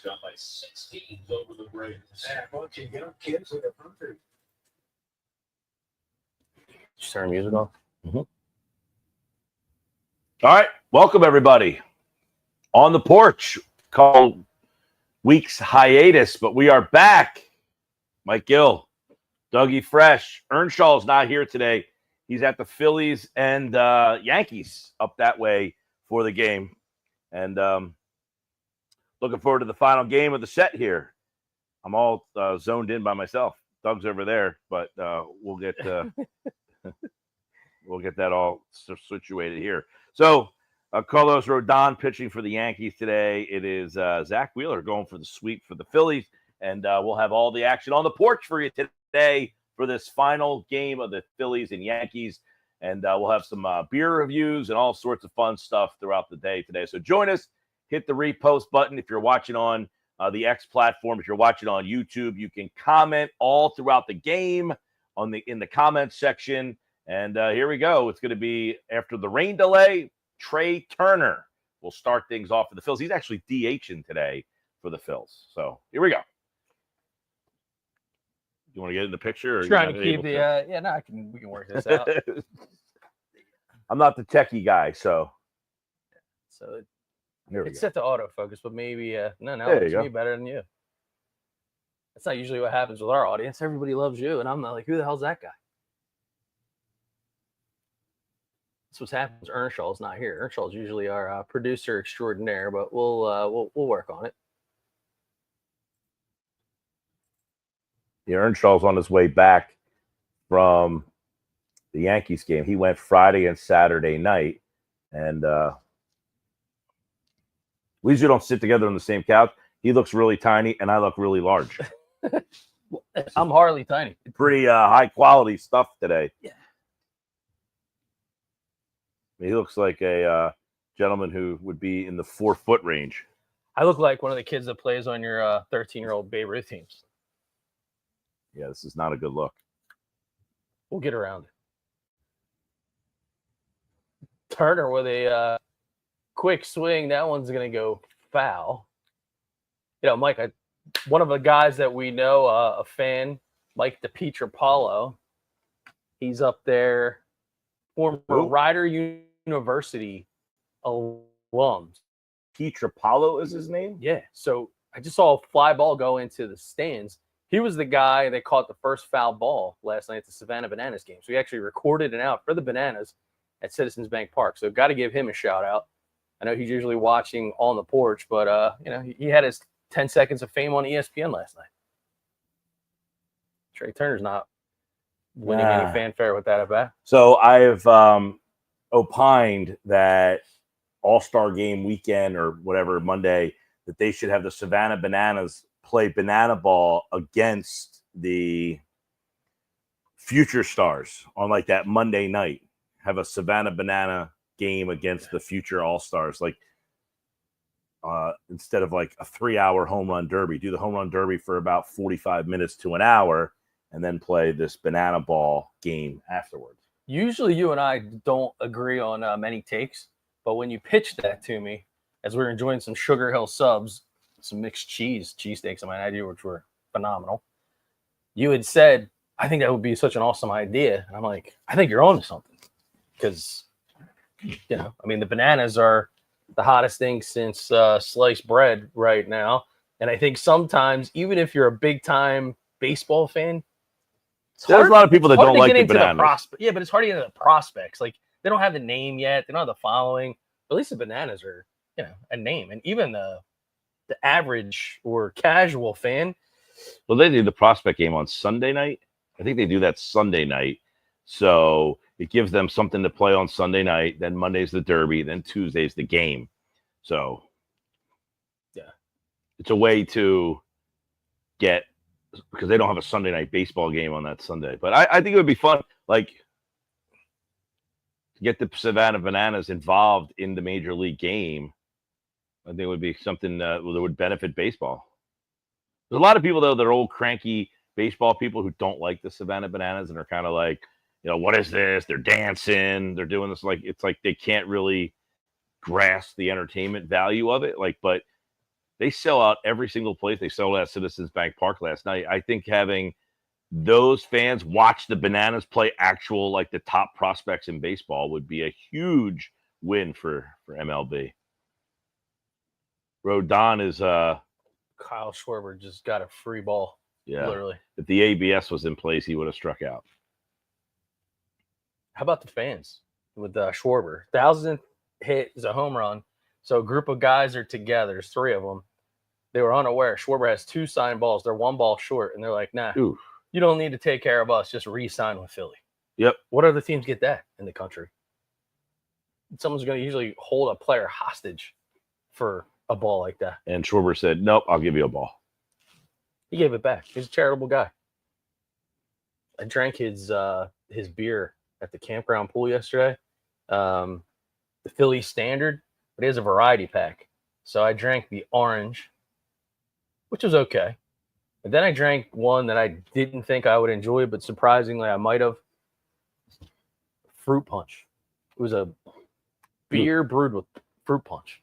Down by 16 over the Braves. Yeah, a bunch of young kids that are hungry. Just turn music off. All right, welcome everybody on the porch. Called week's hiatus, but we are back. Mike Gill, Dougie Fresh, Earnshaw is not here today. He's at the Phillies and Yankees up that way for the game, and looking forward to the final game of the set here. I'm all zoned in by myself. Doug's over there, but we'll get we'll get that all situated here. So Carlos Rodon pitching for the Yankees today. It is Zach Wheeler going for the sweep for the Phillies, and we'll have all the action on the porch for you today for this final game of the Phillies and Yankees, and we'll have some beer reviews and all sorts of fun stuff throughout the day today. So join us. Hit the repost button if you're watching on the X platform. If you're watching on YouTube, you can comment all throughout the game in the comments section. And here we go. It's going to be after the rain delay. Trey Turner will start things off for the Phils. He's actually DHing today for the Phils. So here we go. You want to get in the picture? Or Trying to keep the we can work this out. I'm not the techie guy, so it's set to autofocus, but maybe no, it's me better than you. That's not usually what happens with our audience. Everybody loves you, and I'm not like, who the hell's that guy? That's what's happened. Earnshaw's not here. Earnshaw's usually our producer extraordinaire, but we'll work on it. Yeah, Earnshaw's on his way back from the Yankees game. He went Friday and Saturday night, and we usually don't sit together on the same couch. He looks really tiny, and I look really large. I'm hardly tiny. Pretty high quality stuff today. Yeah. He looks like a gentleman who would be in the 4-foot range. I look like one of the kids that plays on your 13-year-old Babe Ruth teams. Yeah, this is not a good look. We'll get around it. Turner with a quick swing. That one's going to go foul. You know, Mike, one of the guys that we know, a fan, Mike DiPietropalo, he's up there, former Rider University alum. Pietropalo is his name? Yeah. So I just saw a fly ball go into the stands. He was the guy that caught the first foul ball last night at the Savannah Bananas game. So he actually recorded it out for the Bananas at Citizens Bank Park. So got to give him a shout out. I know he's usually watching on the porch, but he had his 10 seconds of fame on ESPN last night. Trey Turner's not winning any fanfare with that at bat. So I've opined that All-Star Game weekend or whatever, Monday, that they should have the Savannah Bananas play banana ball against the Future Stars on like that Monday night. Have a Savannah Banana game against the future All-Stars, like instead of like a 3-hour home run derby. Do the home run derby for about 45 minutes to an hour and then play this banana ball game afterwards. Usually you and I don't agree on many takes, but when you pitched that to me as we were enjoying some Sugar Hill subs, some mixed cheesesteaks, I might add, which were phenomenal, you had said, I think that would be such an awesome idea. And I'm like, I think you're on to something. Because, I mean, the bananas are the hottest thing since sliced bread right now. And I think sometimes, even if you're a big-time baseball fan, there's a lot of people that don't like the bananas. Yeah, but it's hard to get into the prospects. Like, they don't have the name yet. They don't have the following. But at least the bananas are, a name. And even the average or casual fan. Well, they do the prospect game on Sunday night. I think they do that Sunday night. So it gives them something to play on Sunday night. Then Monday's the derby. Then Tuesday's the game. So, yeah, it's a way to get, because they don't have a Sunday night baseball game on that Sunday. But I think it would be fun, like, to get the Savannah Bananas involved in the major league game. I think it would be something that would benefit baseball. There's a lot of people, though, that are old cranky baseball people who don't like the Savannah Bananas and are kind of like, what is this? They're dancing. They're doing this. Like, it's like they can't really grasp the entertainment value of it. Like, but They sell out every single place. They sold out Citizens Bank Park last night. I think having those fans watch the Bananas play actual, like the top prospects in baseball, would be a huge win for MLB. Rodon is Kyle Schwarber just got a free ball. yeah. Literally. If the ABS was in place, he would have struck out. How about the fans with Schwarber? 1,000th hit is a home run. So a group of guys are together. There's 3 of them. They were unaware. Schwarber has 2 signed balls. They're 1 ball short, and they're like, "Nah, Ooh. you don't need to take care of us. Just re-sign with Philly." Yep. What other teams get that in the country? Someone's going to usually hold a player hostage for a ball like that. And Schwarber said, "Nope, I'll give you a ball." He gave it back. He's a charitable guy. I drank his beer at the campground pool yesterday. The Phillies standard, but he has a variety pack. So I drank the orange, which was okay. And then I drank one that I didn't think I would enjoy, but surprisingly I might have. Fruit punch. It was a beer brewed with fruit punch.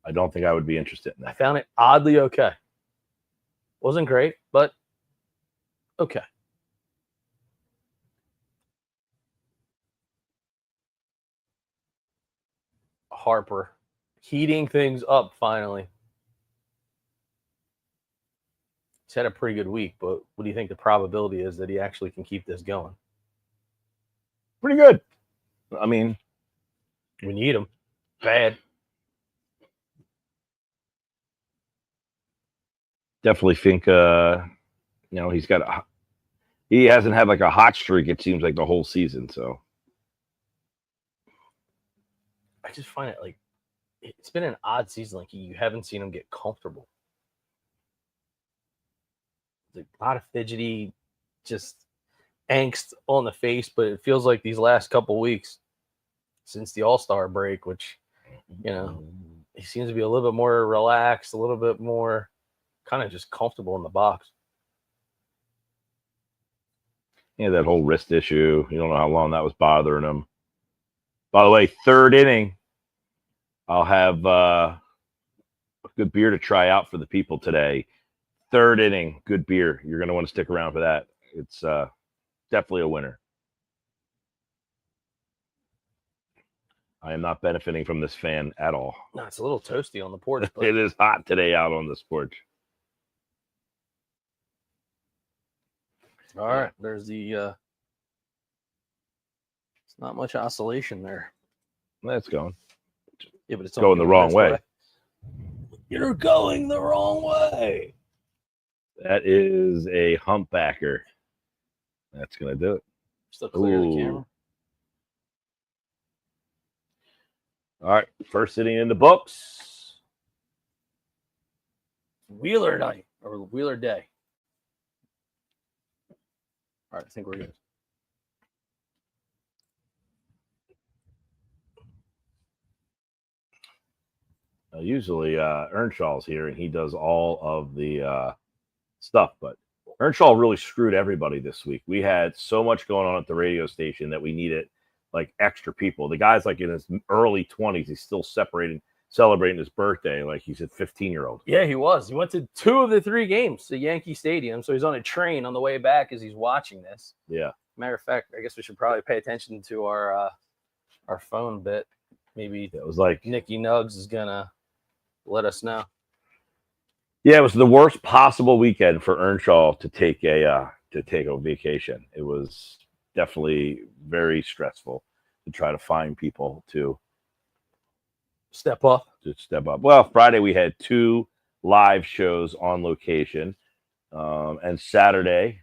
I don't think I would be interested in I that. found it oddly okay. Wasn't great, but okay. Harper heating things up finally. He's had a pretty good week, but what do you think the probability is that he actually can keep this going? Pretty good. I mean, We need him. Bad. definitely think he hasn't had like a hot streak, it seems like, the whole season. So I just find it like it's been an odd season. Like you haven't seen him get comfortable. Like a lot of fidgety, just angst on the face, but it feels like these last couple weeks since the All-Star break, which, he seems to be a little bit more relaxed, a little bit more kind of just comfortable in the box. yeah, that whole wrist issue, you don't know how long that was bothering him. By the way, 3rd inning, I'll have a good beer to try out for the people today. 3rd inning, good beer. You're going to want to stick around for that. It's definitely a winner. I am not benefiting from this fan at all. No, it's a little toasty on the porch, but It is hot today out on this porch. all right. There's the it's not much oscillation there. That's going. Yeah, but it's Going the wrong this way. You're going the wrong way. That is a humpbacker. That's going to do it. Still clear the Ooh. camera. All right. First inning in the books. Wheeler night or Wheeler day. All right, I think we're good. Usually Earnshaw's here and he does all of the stuff, but Earnshaw really screwed everybody this week. We had so much going on at the radio station that we needed like extra people. The guy's like in his early 20s. He's still celebrating his birthday like he's a 15-year-old. Yeah, he was. He went to 2 of the 3 games to Yankee Stadium, so he's on a train on the way back as he's watching this. Yeah. Matter of fact, I guess we should probably pay attention to our phone bit. Maybe It was like Nicky Nugs is gonna let us know. Yeah, it was the worst possible weekend for Earnshaw to take a vacation. It was definitely very stressful to try to find people to Step up. step up. Well, Friday we had 2 live shows on location, and Saturday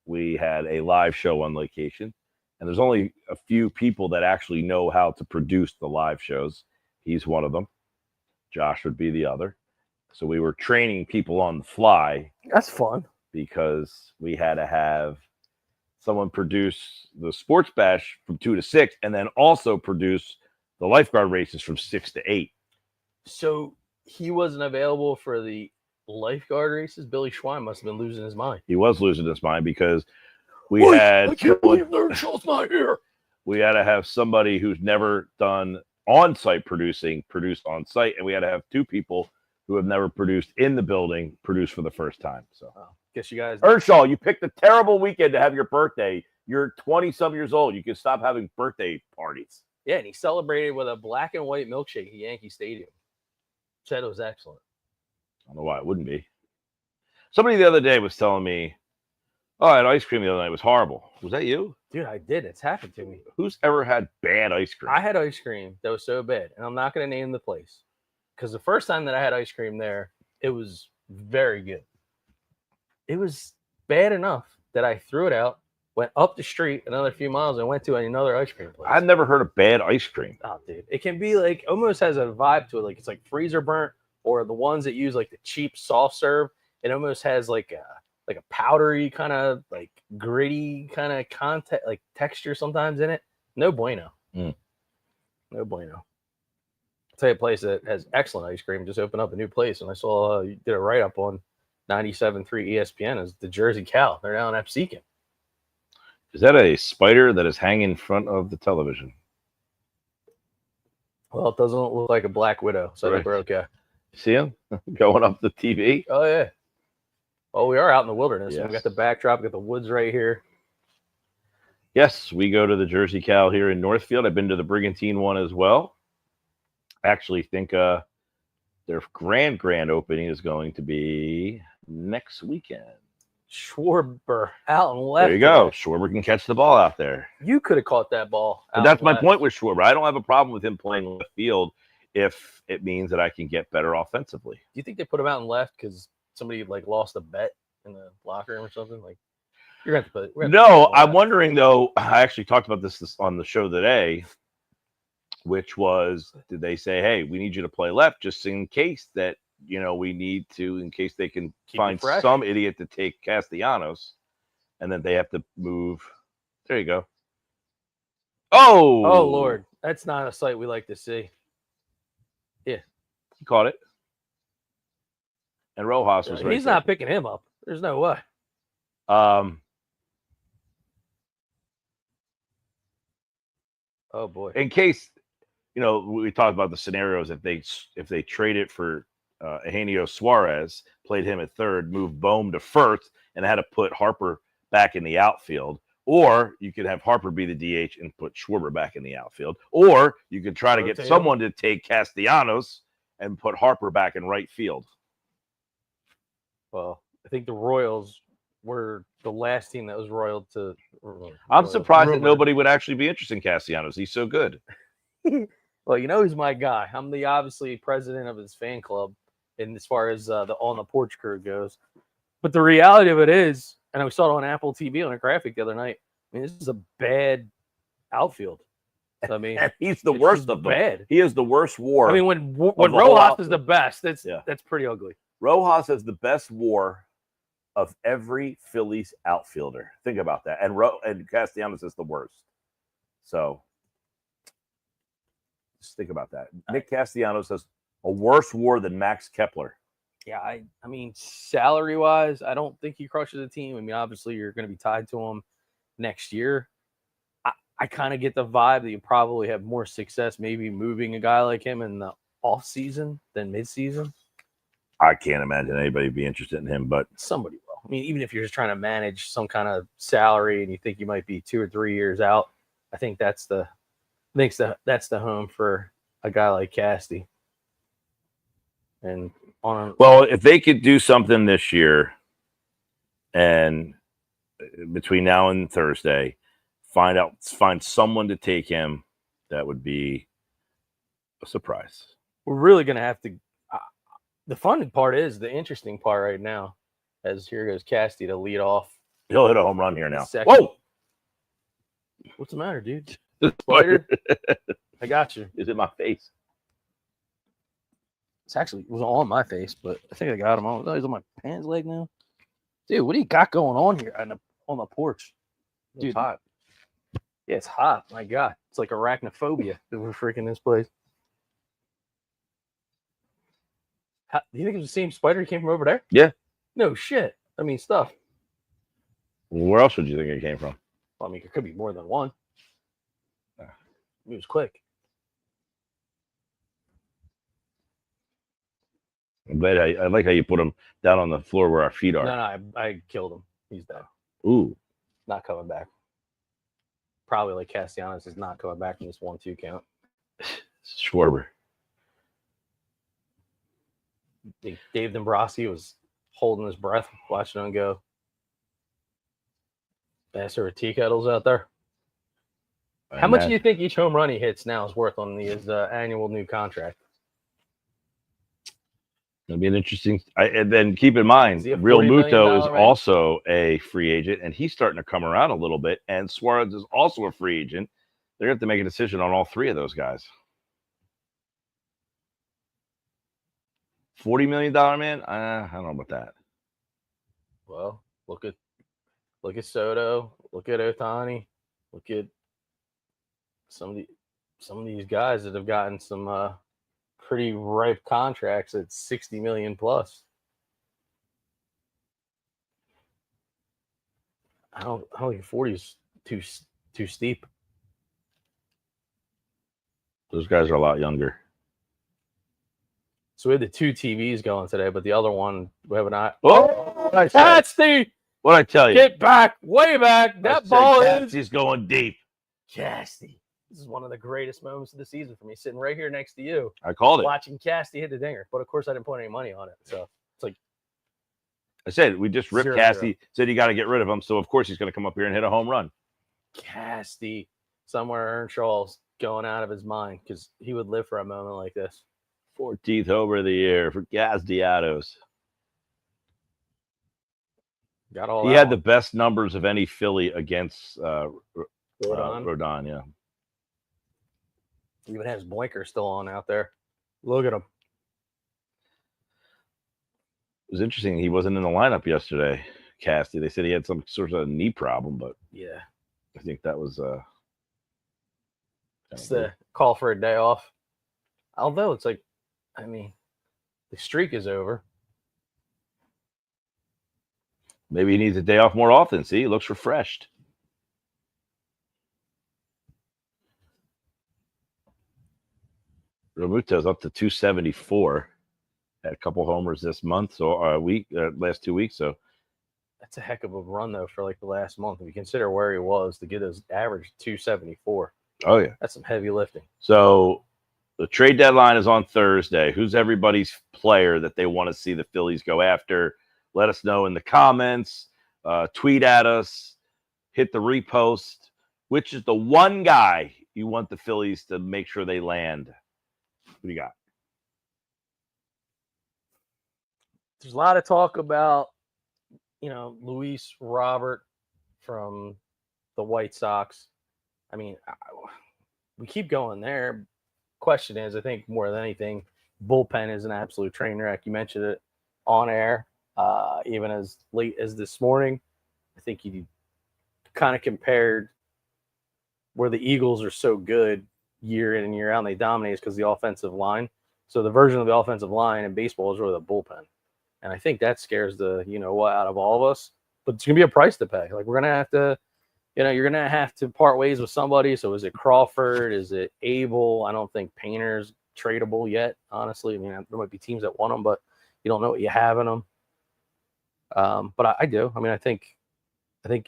we had a live show on location. And there's only a few people that actually know how to produce the live shows. He's one of them. Josh would be the other. So we were training people on the fly That's fun. because we had to have someone produce the sports bash from 2 to 6 and then also produce the lifeguard races from 6 to 8. So he wasn't available for the lifeguard races. Billy Schwein must have been losing his mind. He was losing his mind because we had I can't believe Earnshaw's not here. we had to have somebody who's never done on-site producing produce on-site, and we had to have 2 people who have never produced in the building produce for the first time. So, guess you guys. Earnshaw, you picked a terrible weekend to have your birthday. You're 20-some years old. You can stop having birthday parties. Yeah, and he celebrated with a black and white milkshake at Yankee Stadium. Said it was excellent. I don't know why it wouldn't be. Somebody the other day was telling me, "Oh, I had ice cream the other night. It was horrible." Was that you? Dude, I did. It's happened to me. Who's ever had bad ice cream? I had ice cream that was so bad, and I'm not going to name the place because the first time that I had ice cream there, it was very good. It was bad enough that I threw it out, went up the street another few miles, and went to another ice cream place. I've never heard of bad ice cream. Oh, dude, it can be like almost has a vibe to it, like it's like freezer burnt, or the ones that use like the cheap soft serve. It almost has like a powdery kind of like gritty kind of content, like texture sometimes in it. No bueno. Mm. No bueno. I'll tell you a place that has excellent ice cream just opened up a new place, and I saw you did a write up on 97.3 ESPN is the Jersey Cow. They're down in Absecon. Is that a spider that is hanging in front of the television? Well, it doesn't look like a black widow, so I think Right. we're okay. See him going up the TV? Oh yeah. Oh, we are out in the wilderness. Yes. We got the backdrop, we got the woods right here. Yes, we go to the Jersey Cow here in Northfield. I've been to the Brigantine one as well. I actually think their grand opening is going to be next weekend. Schwarber out and left. There you go. Schwarber can catch the ball out there. You could have caught that ball. But out that's and my left. point with Schwarber. I don't have a problem with him playing left field if it means that I can get better offensively. Do you think they put him out and left because somebody like lost a bet in the locker room or something? Like you're going to put. No, I'm wondering though. I actually talked about this on the show today, which was, did they say, "Hey, we need you to play left just in case that we need to, in case they can Keep find it fresh. some idiot to take Castellanos, and then they have to move." There you go. Oh Lord, that's not a sight we like to see. He caught it. And Rojas was right He's there. not picking him up. There's no way. Oh boy. In case, we talked about the scenarios if they trade it for Eugenio Suarez, played him at third, moved Bohm to first, and had to put Harper back in the outfield. Or you could have Harper be the DH and put Schwarber back in the outfield. Or you could try to get someone to take Castellanos and put Harper back in right field. Well, I think the Royals were the last team that was roiled to. I'm surprised that nobody would actually be interested in Castellanos. He's so good. Well, he's my guy. I'm the obviously president of his fan club, and as far as the On the Porch crew goes. But the reality of it is, and we saw it on Apple TV on a graphic the other night. I mean, this is a bad outfield. I mean, And he's the worst of them. bad. He is the worst WAR. I mean, when the whole Rojas outfield. is the best, that's pretty ugly. Rojas has the best WAR of every Phillies outfielder. Think about that. And Castellanos is the worst. So just think about that. Nick Castellanos has a worse WAR than Max Kepler. Yeah, I mean, salary-wise, I don't think he crushes a team. I mean, obviously, you're going to be tied to him next year. I kind of get the vibe that you probably have more success maybe moving a guy like him in the off-season than mid-season. I can't imagine anybody be interested in him, but Somebody will. I mean, even if you're just trying to manage some kind of salary and you think you might be 2 or 3 years out, I think that's the home for a guy like Casty. And well, if they could do something this year, and between now and Thursday, find someone to take him, that would be a surprise. we're really going to have to. The fun part is the interesting part right now, as here goes Casty to lead off. He'll hit a home run here now. Second. Whoa! What's the matter, dude? The Spider? I got you. is in my face. It was on my face, but I think I got him on. He's on my pants leg now. Dude, what do you got going on here on the porch? Dude, It's hot. Yeah, it's hot. My God. It's like arachnophobia that we're freaking this place. Do you think it was the same spider that came from over there? Yeah. No shit. I mean, stuff. Where else would you think it came from? Well, I mean, it could be more than one. It was quick. But I like how you put him down on the floor where our feet are. No, I killed him. He's dead. Ooh. Not coming back. Probably like Castellanos is not coming back from this 1-2 count. Schwarber. I think Dave Dombrowski was holding his breath, watching him go. Master of tea kettles out there. How much do you think each home run he hits now is worth on his annual new contract? It'll be an interesting. And then keep in mind, Is he a Real $40 million Muto is man? also a free agent, and he's starting to come around a little bit. And Suarez is also a free agent. They're going to have to make a decision on all three of those guys. $40 million man? I don't know about that. Well, look at Soto, look at Ohtani, look at some of these guys that have gotten some pretty ripe contracts at $60 million plus. I don't think 40 is too steep. Those guys are a lot younger. So we had the 2 TVs going today, but the other one we have an eye. Oh, That's the what I tell you? get back, way back. That ball is He's going deep. Casty. This is one of the greatest moments of the season for me, sitting right here next to you, I called it. watching Casty hit the dinger. But of course, I didn't put any money on it, so it's like I said we just ripped 0-0. Cassie. Said you got to get rid of him, so of course he's going to come up here and hit a home run. Casty somewhere. Earnshaw's going out of his mind because he would live for a moment like this. 14th homer of the year for Castellanos. Got all. He had the best numbers of any Philly against Rodon. Yeah. Even has blinker still on out there. Look at him. It was interesting. He wasn't in the lineup yesterday, Casty. They said he had some sort of knee problem, but yeah, I think that was it's the call for a day off. Although it's like, I mean, the streak is over. Maybe he needs a day off more often. See, he looks refreshed. Romuto's up to 274. Had a couple homers this month, so last 2 weeks. So that's a heck of a run though for like the last month. If you consider where he was to get his average 274. Oh yeah, that's some heavy lifting. So the trade deadline is on Thursday. Who's everybody's player that they want to see the Phillies go after? Let us know in the comments. Tweet at us. Hit the repost. Which is the one guy you want the Phillies to make sure they land? What do you got? There's a lot of talk about, Luis Robert from the White Sox. I mean, we keep going there. Question is, I think more than anything, bullpen is an absolute train wreck. You mentioned it on air, even as late as this morning. I think you kind of compared where the Eagles are so good year in and year out, and they dominate because the offensive line. So the version of the offensive line in baseball is really the bullpen. And I think that scares the, out of all of us. But it's going to be a price to pay. Like, we're going to have to, you're going to have to part ways with somebody. So is it Crawford? Is it Abel? I don't think Painter's tradable yet, honestly. I mean, there might be teams that want them, but you don't know what you have in them. But I do. I mean, I think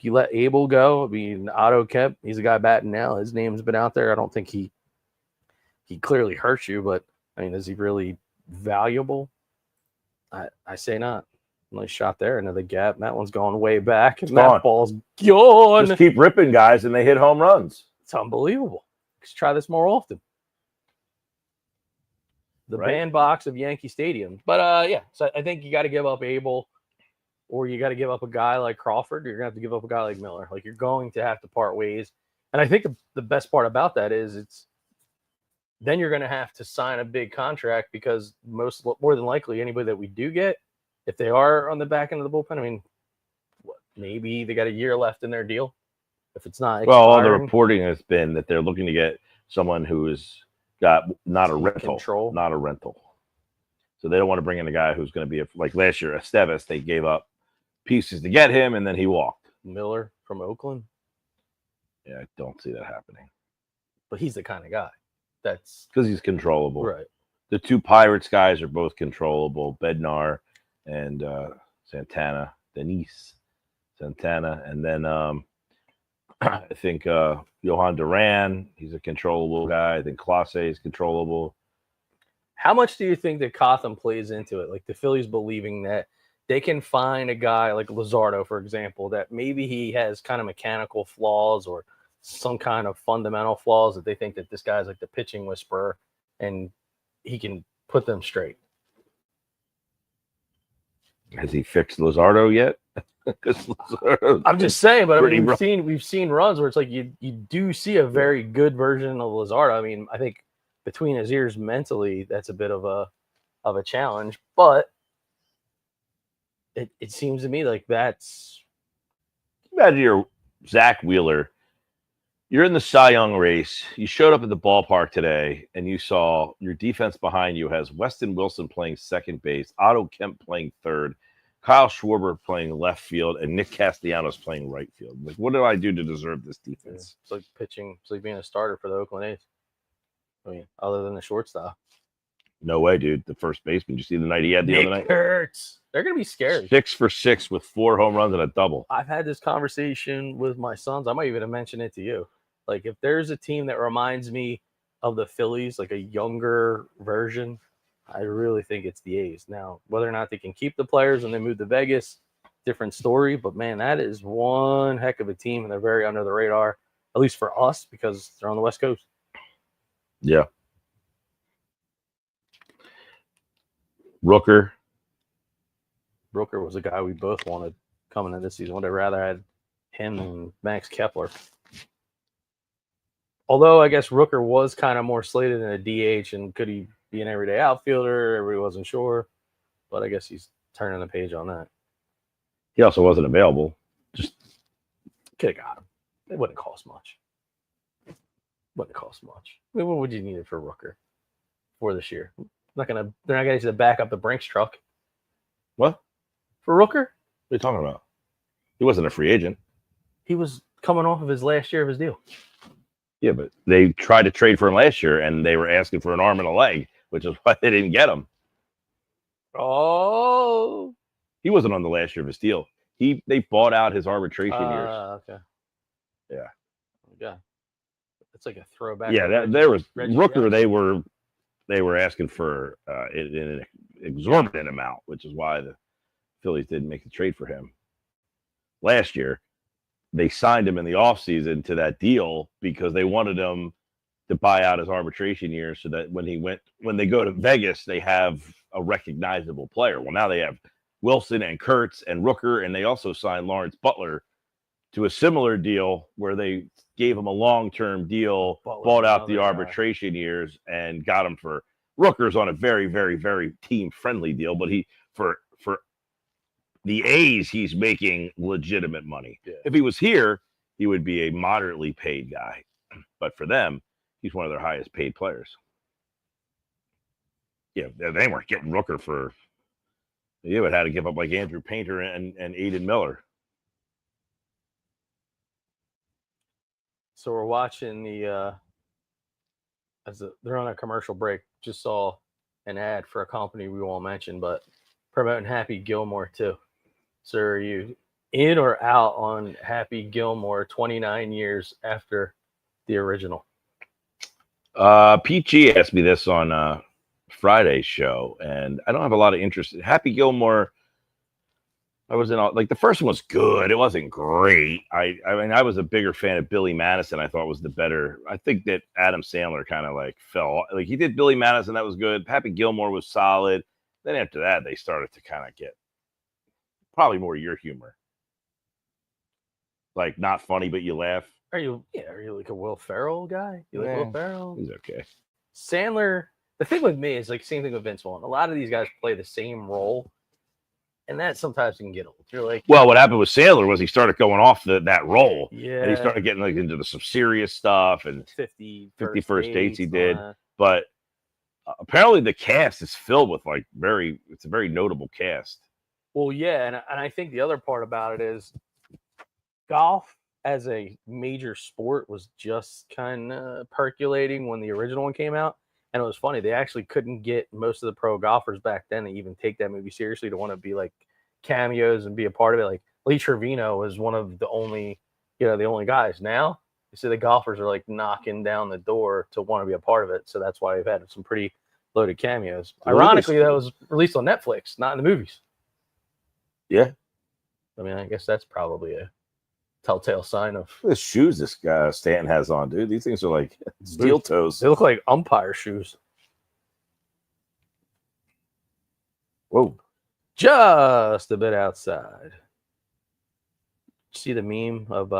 you let Abel go. I mean, Otto Kemp, he's a guy batting now. His name's been out there. I don't think he clearly hurts you, but I mean, is he really valuable? I say not. Nice shot there into the gap. That one's going way back. And that ball's gone. Just keep ripping guys and they hit home runs. It's unbelievable. Let's try this more often. The bandbox of Yankee Stadium. But yeah, so I think you got to give up Abel, or you got to give up a guy like Crawford, or you're going to have to give up a guy like Miller. Like, you're going to have to part ways. And I think the best part about that is then you're going to have to sign a big contract, because more than likely anybody that we do get, if they are on the back end of the bullpen, I mean, maybe they got a year left in their deal. If it's not expiring. Well, all the reporting has been that they're looking to get someone who has got not a rental. So they don't want to bring in a guy who's going to be like last year, Esteves. They gave up pieces to get him, and then he walked. Miller from Oakland. Yeah, I don't see that happening. But he's the kind of guy that's because he's controllable. Right. The two Pirates guys are both controllable, Bednar and Santana, Denise Santana. And then I think Johan Duran, he's a controllable guy. I think Clase is controllable. How much do you think that Cotham plays into it? Like the Phillies believing that they can find a guy like Luzardo, for example, that maybe he has kind of mechanical flaws or some kind of fundamental flaws that they think that this guy's like the pitching whisperer and he can put them straight. Has he fixed Luzardo yet? I'm just saying, but I pretty mean, rough. we've seen runs where it's like you do see a very good version of Luzardo. I mean, I think between his ears mentally, that's a bit of a challenge, but it seems to me like that's Imagine you're Zach Wheeler. You're in the Cy Young race. You showed up at the ballpark today, and you saw your defense behind you has Weston Wilson playing second base, Otto Kemp playing third, Kyle Schwarber playing left field, and Nick Castellanos playing right field. Like, what do I do to deserve this defense? it's like pitching, it's like being a starter for the Oakland A's. I mean, other than the shortstop. No way, dude. The first baseman. Did you see the night he had the Nick other night? Hurts. They're gonna be scared. 6 for 6 with 4 home runs and a double. I've had this conversation with my sons. I might even have mentioned it to you. Like, if there's a team that reminds me of the Phillies, like a younger version, I really think it's the A's. Now, whether or not they can keep the players when they move to Vegas, different story. But man, that is one heck of a team, and they're very under the radar, at least for us, because they're on the West Coast. Yeah. Rooker was a guy we both wanted coming in this season. Would have rather had him than Max Kepler. Although I guess Rooker was kind of more slated in a DH, and could he be an everyday outfielder? Everybody wasn't sure, but I guess he's turning the page on that. He also wasn't available. Just could have got him. It wouldn't cost much. I mean, what would you need it for Rooker for this year? They're not gonna use to back up the Brinks truck. What? For Rooker? What are you talking about? He wasn't a free agent. He was coming off of his last year of his deal. Yeah, but they tried to trade for him last year, and they were asking for an arm and a leg, which is why they didn't get him. Oh, he wasn't on the last year of his deal. They bought out his arbitration years. Okay. Yeah. Yeah. It's like a throwback. Yeah, there was Reggie Rooker. Jackson. They were asking for an exorbitant amount, which is why the Phillies didn't make the trade for him last year. They signed him in the offseason to that deal because they wanted him to buy out his arbitration year so that when they go to Vegas, they have a recognizable player. Well, now they have Wilson and Kurtz and Rooker, and they also signed Lawrence Butler to a similar deal where they gave him a long-term deal, bought out the arbitration years, and got him for Rooker's on a very, very, very team-friendly deal. But for the A's, he's making legitimate money. Yeah. If he was here, he would be a moderately paid guy. But for them, he's one of their highest paid players. Yeah, they weren't getting Rooker for. You would have had to give up like Andrew Painter and Aiden Miller. So we're watching they're on a commercial break. Just saw an ad for a company we won't mention, but promoting Happy Gilmore too. So are you in or out on Happy Gilmore 29 years after the original? PG asked me this on Friday's show, and I don't have a lot of interest. Happy Gilmore, I was in the first one was good. It wasn't great. I mean, I was a bigger fan of Billy Madison. I thought was the better. I think that Adam Sandler kind of fell. He did Billy Madison, that was good. Happy Gilmore was solid. Then after that, they started to kind of get probably more your humor. Not funny, but you laugh. Are you like a Will Ferrell guy? You like Will Ferrell? He's okay. Sandler, the thing with me is same thing with Vince Vaughn. A lot of these guys play the same role, and that sometimes can get old. You're like, well, what happened with Sandler was he started going off that role. Yeah. And he started getting into some serious stuff and 51st Dates he did. But apparently the cast is filled with it's a very notable cast. Well, yeah, and I think the other part about it is golf as a major sport was just kind of percolating when the original one came out. And it was funny. They actually couldn't get most of the pro golfers back then to even take that movie seriously, to want to be like cameos and be a part of it. Like Lee Trevino was one of the only, the only guys. Now, you see the golfers are like knocking down the door to want to be a part of it. So that's why we've had some pretty loaded cameos. Ironically, that was released on Netflix, not in the movies. Yeah. I mean, I guess that's probably a telltale sign of the shoes this guy Stanton has on, dude. These things are like steel toes. They look like umpire shoes. Whoa. Just a bit outside. See the meme of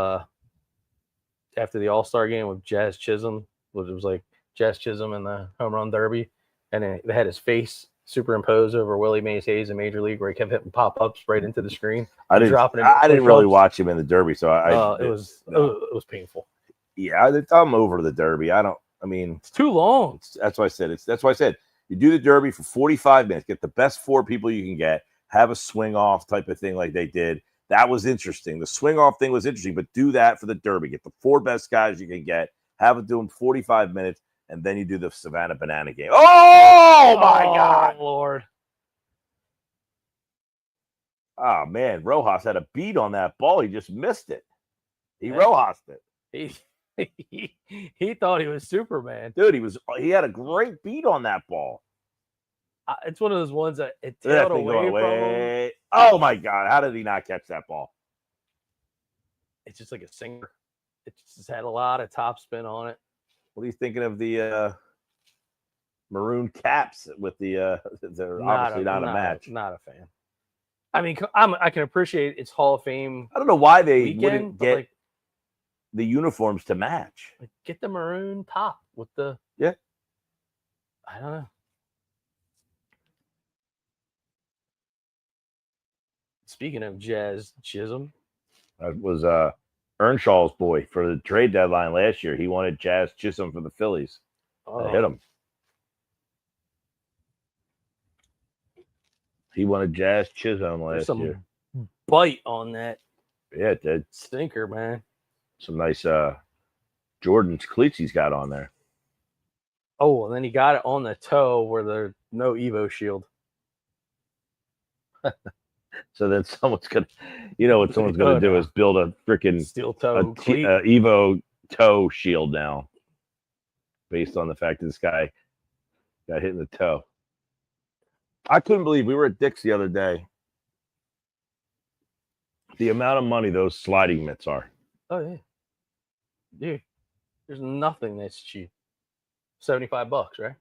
after the All-Star game with Jazz Chisholm, which was like Jazz Chisholm in the home run derby, and they had his face superimposed over Willie Mays Hayes in Major League, where he kept hitting pop-ups right into the screen. I didn't really watch him in the Derby, so it was painful. Yeah, I'm over the Derby. I mean, it's too long. That's why I said you do the Derby for 45 minutes, get the best 4 people you can get, have a swing off type of thing like they did. That was interesting. The swing off thing was interesting, but do that for the Derby. Get the 4 best guys you can get, have it do them 45 minutes, and then you do the Savannah Banana game. Oh my God, Lord! Oh man, Rojas had a beat on that ball. He just missed it. Rojased it. He thought he was Superman, dude. He had a great beat on that ball. It's one of those ones that it tailed away from him. Oh my God, how did he not catch that ball? It's just like a singer. It just had a lot of topspin on it. What are you thinking of the maroon caps with the? They're obviously not a match. Not a fan. I mean, I can appreciate it's Hall of Fame. I don't know why they weekend, wouldn't get the uniforms to match. Like, get the maroon top with the. Yeah. I don't know. Speaking of Jazz Chisholm, that was Earnshaw's boy for the trade deadline last year. He wanted Jazz Chisholm for the Phillies. They hit him. He wanted Jazz Chisholm last year. Bite on that. Yeah, it did. Stinker, man. Some nice Jordan's cleats he's got on there. Oh, and then he got it on the toe where there's no Evo shield. So then someone's gonna, what someone's gonna do is build a freaking steel toe Evo toe shield now, based on the fact that this guy got hit in the toe. I couldn't believe we were at Dick's the other day. The amount of money those sliding mitts are. Oh yeah, dude. There's nothing that's cheap. $75, right?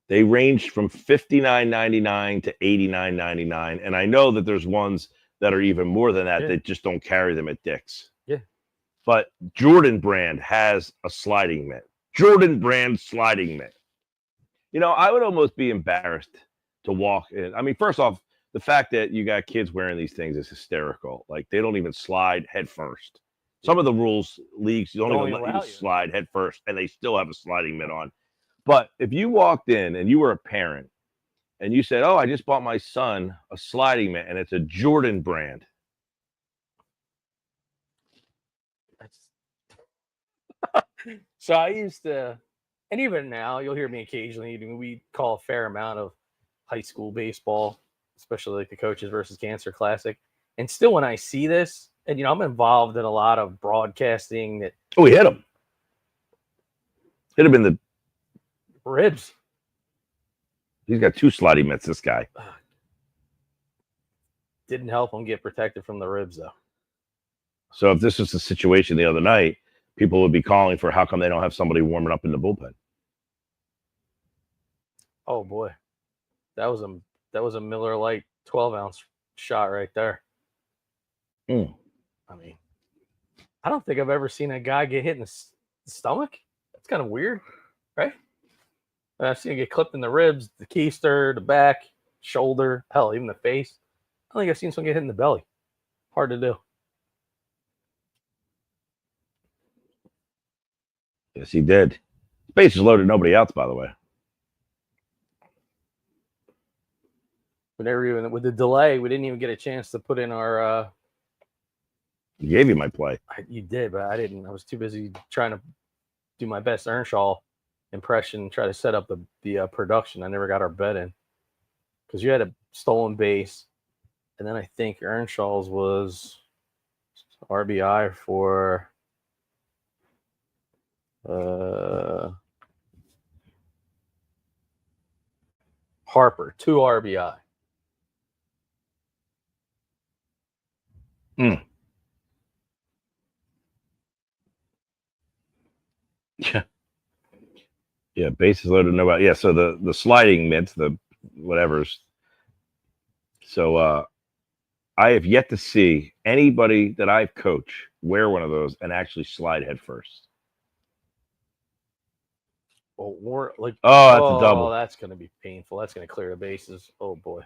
They ranged from $59.99 to $89.99, and I know that there's ones that are even more than that that just don't carry them at Dick's. Yeah. But Jordan brand has a sliding mitt. Jordan brand sliding mitt. I would almost be embarrassed to walk in. I mean, first off, the fact that you got kids wearing these things is hysterical. Like, they don't even slide head first. Some of the rules leagues don't even let you slide head first, and they still have a sliding mitt on. But if you walked in and you were a parent and you said, "Oh, I just bought my son a sliding mitt and it's a Jordan brand," so I used to, and even now you'll hear me occasionally. We call a fair amount of high school baseball, especially like the Coaches versus Cancer Classic. And still, when I see this, and I'm involved in a lot of broadcasting. That he hit him. Hit him in the ribs. He's got 2 sliding mitts, this guy. Didn't help him get protected from the ribs, though. So if this was the situation the other night, people would be calling for how come they don't have somebody warming up in the bullpen. Oh boy, that was a Miller Lite 12-ounce shot right there. I mean, I don't think I've ever seen a guy get hit in the stomach. That's kind of weird, right? I've seen it get clipped in the ribs, the keister, the back, shoulder, hell, even the face. I think I've seen someone get hit in the belly. Hard to do. Yes, he did. Bases loaded, nobody outs, by the way. We never even, with the delay, we didn't even get a chance to put in our. I gave you my play. You did, but I didn't. I was too busy trying to do my best Earnshaw impression, try to set up the production. I never got our bet in because you had a stolen base, and then I think Earnshaw's was RBI for Harper, 2 RBI. Yeah, bases loaded, no out. Yeah, so the sliding mitts, the whatever's. So I have yet to see anybody that I've coached wear one of those and actually slide head first. Or like, Oh, that's a double. That's going to be painful. That's going to clear the bases. Oh boy.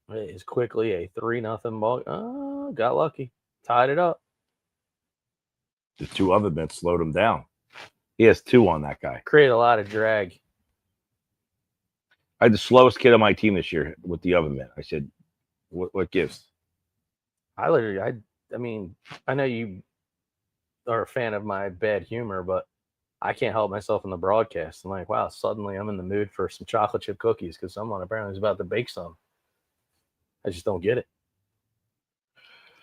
It is quickly a 3-0 ball. Oh, got lucky. Tied it up. The 2 other mitts slowed him down. He has 2 on that guy. Created a lot of drag. I had the slowest kid on my team this year with the oven mitt. I said, what gives? I mean, I know you are a fan of my bad humor, but I can't help myself in the broadcast. I'm like, wow, suddenly I'm in the mood for some chocolate chip cookies because someone apparently is about to bake some. I just don't get it.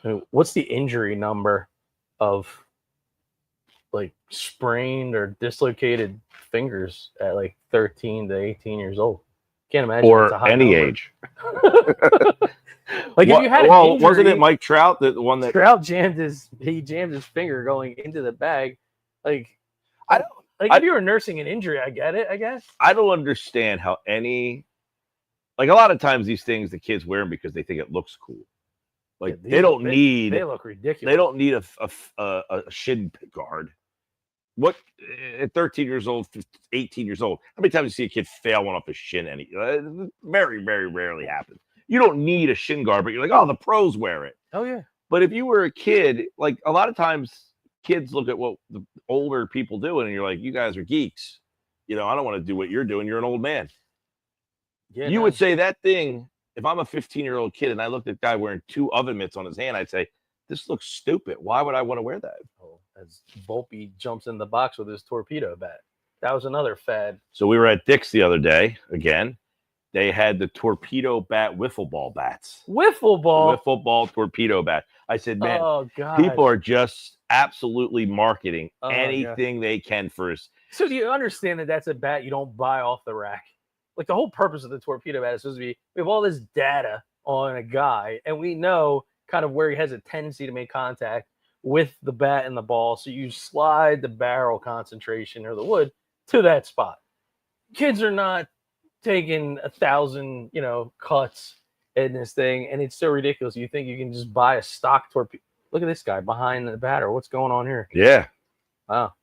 I mean, what's the injury number of like sprained or dislocated fingers at like 13 to 18 years old? Can't imagine. Or it's a high any number. age. Like if you had an injury, wasn't it Mike Trout, the one that Trout jammed his finger going into the bag? Like I don't. If you were nursing an injury, I get it, I guess. I don't understand how a lot of times these things the kids wear them because they think it looks cool. Like Yeah, they don't need. They look ridiculous. They don't need a shin guard. What at 13 years old, 18 years old? How many times do you see a kid fail one off his shin? Very, very rarely happens. You don't need a shin guard, but you're like, oh, the pros wear it. Oh yeah. But if you were a kid, like a lot of times kids look at what the older people do, and you're like, you guys are geeks. I don't want to do what you're doing. You're an old man. Yeah. You would say that thing. If I'm a 15-year-old kid and I looked at a guy wearing 2 oven mitts on his hand, I'd say, this looks stupid. Why would I want to wear that? Oh, as Volpe jumps in the box with his torpedo bat. That was another fad. So we were at Dick's the other day again. They had the torpedo bat wiffle ball bats. Wiffle ball? Wiffle ball torpedo bat. I said, man, oh, God. people are just absolutely marketing anything they can for us. So do you understand that that's a bat you don't buy off the rack? Like the whole purpose of the torpedo bat is supposed to be, we have all this data on a guy, and we know kind of where he has a tendency to make contact with the bat and the ball. So you slide the barrel concentration or the wood to that spot. Kids are not taking 1,000, cuts in this thing, and it's so ridiculous. You think you can just buy a stock torpedo? Look at this guy behind the batter. What's going on here? Yeah. Wow.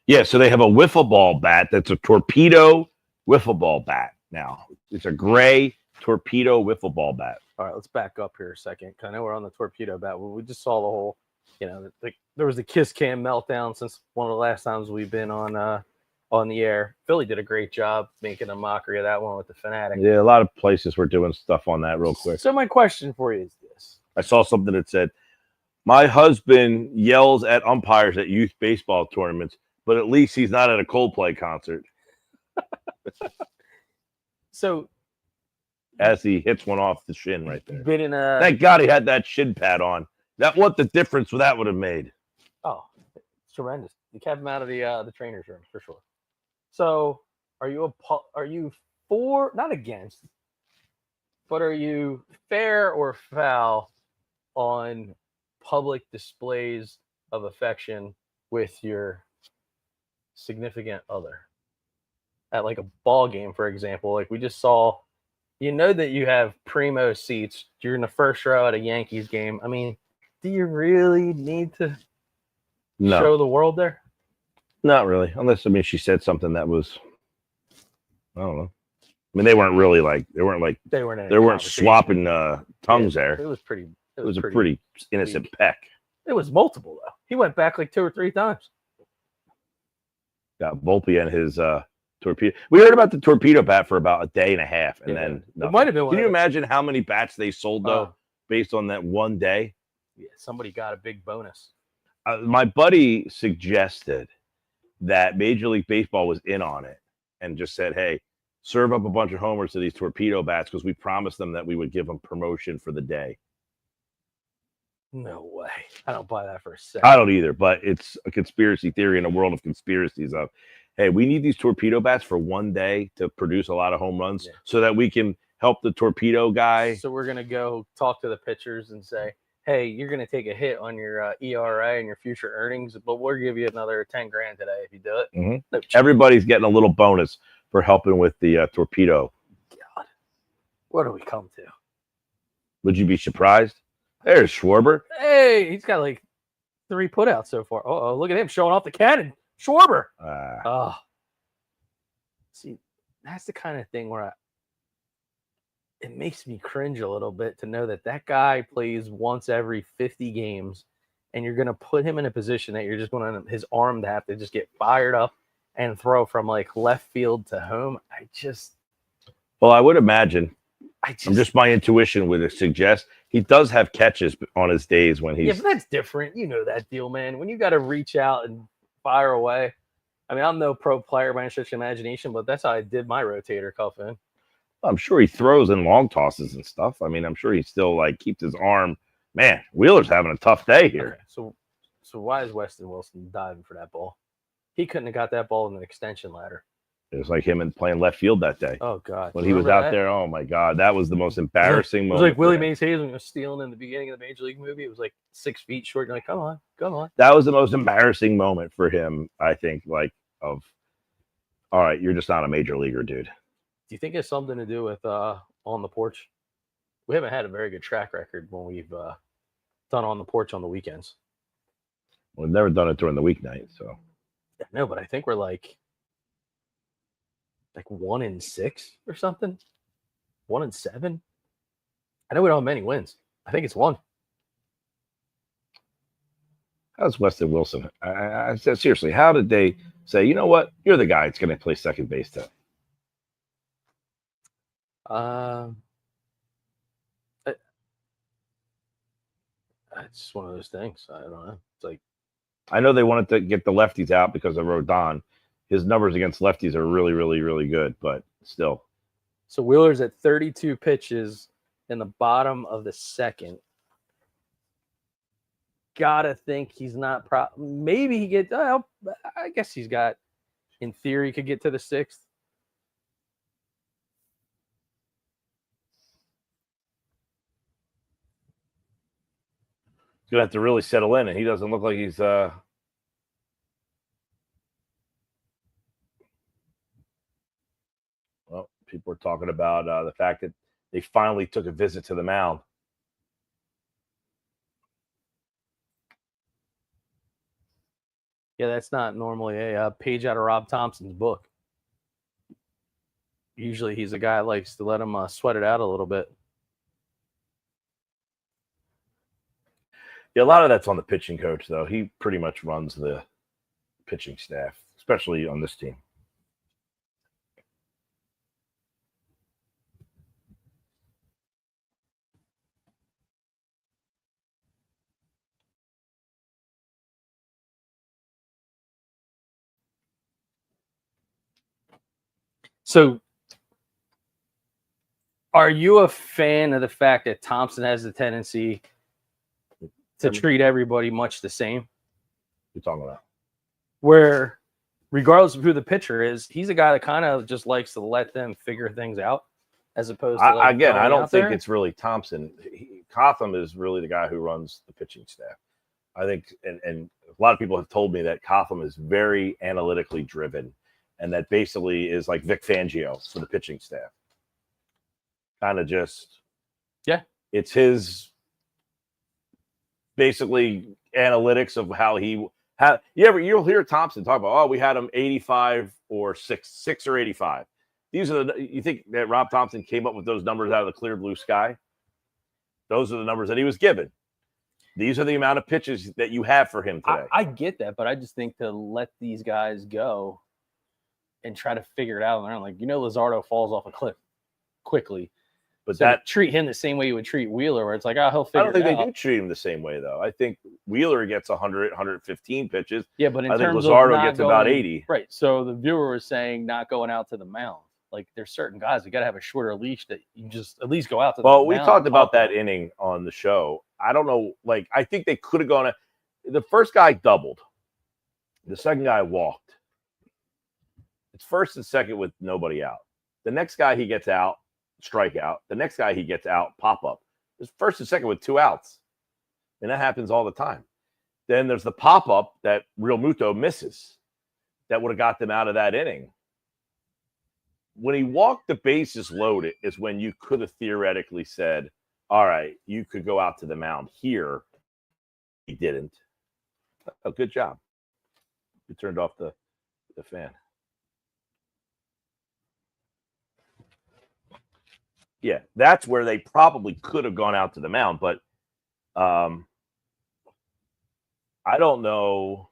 Yeah, so they have a wiffle ball bat that's a torpedo wiffle ball bat now. It's a gray torpedo wiffle ball bat. All right, let's back up here a second, because I know we're on the torpedo bat. We just saw the whole, there was the kiss cam meltdown since one of the last times we've been on the air. Philly did a great job making a mockery of that one with the Fanatic. Yeah, a lot of places were doing stuff on that real quick. So my question for you is this. I saw something that said, my husband yells at umpires at youth baseball tournaments, but at least he's not at a Coldplay concert. So, as he hits one off the shin right there. Been in a... Thank God he had that shin pad on. What the difference that would have made. Oh, it's tremendous. You kept him out of the trainer's room for sure. So, are you for, not against, but are you fair or foul on public displays of affection with your significant other? At like a ball game, for example, like we just saw, that you have primo seats. You're in the first row at a Yankees game. I mean, do you really need to show the world there? Not really. Unless, she said something that was, I don't know. I mean, they weren't swapping tongues there. It was pretty. It was a pretty innocent peck. It was multiple, though. He went back like 2 or 3 times. Got Volpe and his torpedo. We heard about the torpedo bat for about a day and a half, and then nothing. It might have been. Can you imagine how many bats they sold though, based on that one day? Yeah, somebody got a big bonus. my buddy suggested that Major League Baseball was in on it and just said, hey, serve up a bunch of homers to these torpedo bats because we promised them that we would give them promotion for the day. No way. I don't buy that for a second. I don't either, but it's a conspiracy theory in a world of conspiracies of, hey, we need these torpedo bats for one day to produce a lot of home runs so that we can help the torpedo guy. So we're going to go talk to the pitchers and say, hey, you're going to take a hit on your ERA and your future earnings, but we'll give you another 10 grand today if you do it. Mm-hmm. No, everybody's getting a little bonus for helping with the torpedo. God, what do we come to? Would you be surprised? There's Schwarber. Hey, he's got like 3 putouts so far. Oh, look at him showing off the cannon. Schwarber. Oh, see, that's the kind of thing where it makes me cringe a little bit to know that that guy plays once every 50 games, and you're going to put him in a position that you're just going to his arm to have to just get fired up and throw from like left field to home. Well, I would imagine. Just my intuition would suggest he does have catches on his days when he's. Yeah, but that's different. You know that deal, man. When you got to reach out and fire away. I mean, I'm no pro player by any stretch of imagination, but that's how I did my rotator cuff in. I'm sure he throws in long tosses and stuff. I mean, I'm sure he still like keeps his arm. Man, Wheeler's having a tough day here. Okay, so why is Weston Wilson diving for that ball? He couldn't have got that ball in an extension ladder. It was like him and playing left field that day. Oh God! When he was out there, oh my God, that was the most embarrassing moment. It was like Willie Mays Hayes when he was stealing in the beginning of the Major League movie. It was like 6 feet short. You're like, come on. That was the most embarrassing moment for him, I think. Like, all right, you're just not a major leaguer, dude. Do you think it's something to do with on the porch? We haven't had a very good track record when we've done on the porch on the weekends. We've never done it during the weeknight, so. No, but I think we're like 1-6 or something. 1-7. I know we don't have many wins. I think it's 1. How's Weston Wilson? I said seriously, how did they say, you know what, you're the guy that's going to play second base today? It's just one of those things. I don't know. It's like, I know they wanted to get the lefties out because of Rodon. His numbers against lefties are really, really, really good, but still. So Wheeler's at 32 pitches in the bottom of the second. Gotta think he's not maybe he gets. I guess he's got. In theory, could get to the 6th. He's gonna have to really settle in, and he doesn't look like he's. Well, people are talking about the fact that they finally took a visit to the mound. Yeah, that's not normally a page out of Rob Thompson's book. Usually he's a guy that likes to let him sweat it out a little bit. Yeah, a lot of that's on the pitching coach, though. He pretty much runs the pitching staff, especially on this team. So, are you a fan of the fact that Thompson has the tendency to treat everybody much the same? You're talking about where, regardless of who the pitcher is, he's a guy that kind of just likes to let them figure things out, as opposed to I don't think it's really Thompson. Cotham is really the guy who runs the pitching staff. I think, and a lot of people have told me that Cotham is very analytically driven, and that basically is like Vic Fangio for the pitching staff. Kind of just, it's his basically analytics of how you'll hear Thompson talk about, we had him 85 or 6 or 85. These are you think that Rob Thompson came up with those numbers out of the clear blue sky? Those are the numbers that he was given. These are the amount of pitches that you have for him today. I get that, but I just think to let these guys go and try to figure it out on their own. Like, Luzardo falls off a cliff quickly. But So that treat him the same way you would treat Wheeler, where it's like, oh, he'll I figure don't think it they out. do treat him the same way, though. I think Wheeler gets 100, 115 pitches. Yeah, but in I think terms Luzardo of not gets about going, 80. Right. So the viewer was saying not going out to the mound. Like there's certain guys you got to have a shorter leash that you just at least go out to the mound. Well, we talked about that in. inning on the show. I don't know. Like, I think they could have gone. The first guy doubled. The second guy walked. It's first and second with nobody out. The next guy he gets out, strikeout. The next guy he gets out, pop up. It's first and second with 2 outs. And that happens all the time. Then there's the pop up that Real Muto misses. That would have got them out of that inning. When he walked the bases loaded is when you could have theoretically said, all right, you could go out to the mound here. He didn't. Oh, good job. You turned off the fan. Yeah, that's where they probably could have gone out to the mound, but I don't know.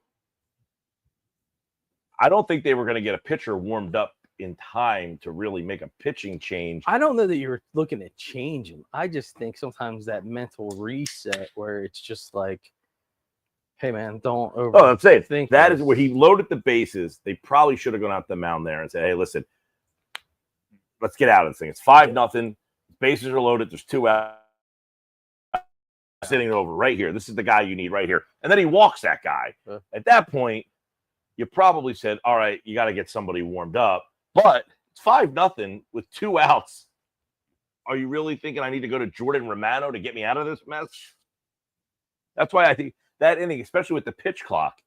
I don't think they were going to get a pitcher warmed up in time to really make a pitching change. I don't know that you're looking to change him. I just think sometimes that mental reset where it's just like, hey, man, don't over. Oh, I'm saying think that this. is where he loaded the bases. They probably should have gone out the mound there and said, hey, listen, let's get out of this thing. It's 5-0. Bases are loaded. There's 2 outs. Sitting over right here. This is the guy you need right here. And then he walks that guy. At that point, you probably said, all right, you got to get somebody warmed up. But it's 5-0 with 2 outs. Are you really thinking I need to go to Jordan Romano to get me out of this mess? That's why I think that inning, especially with the pitch clock,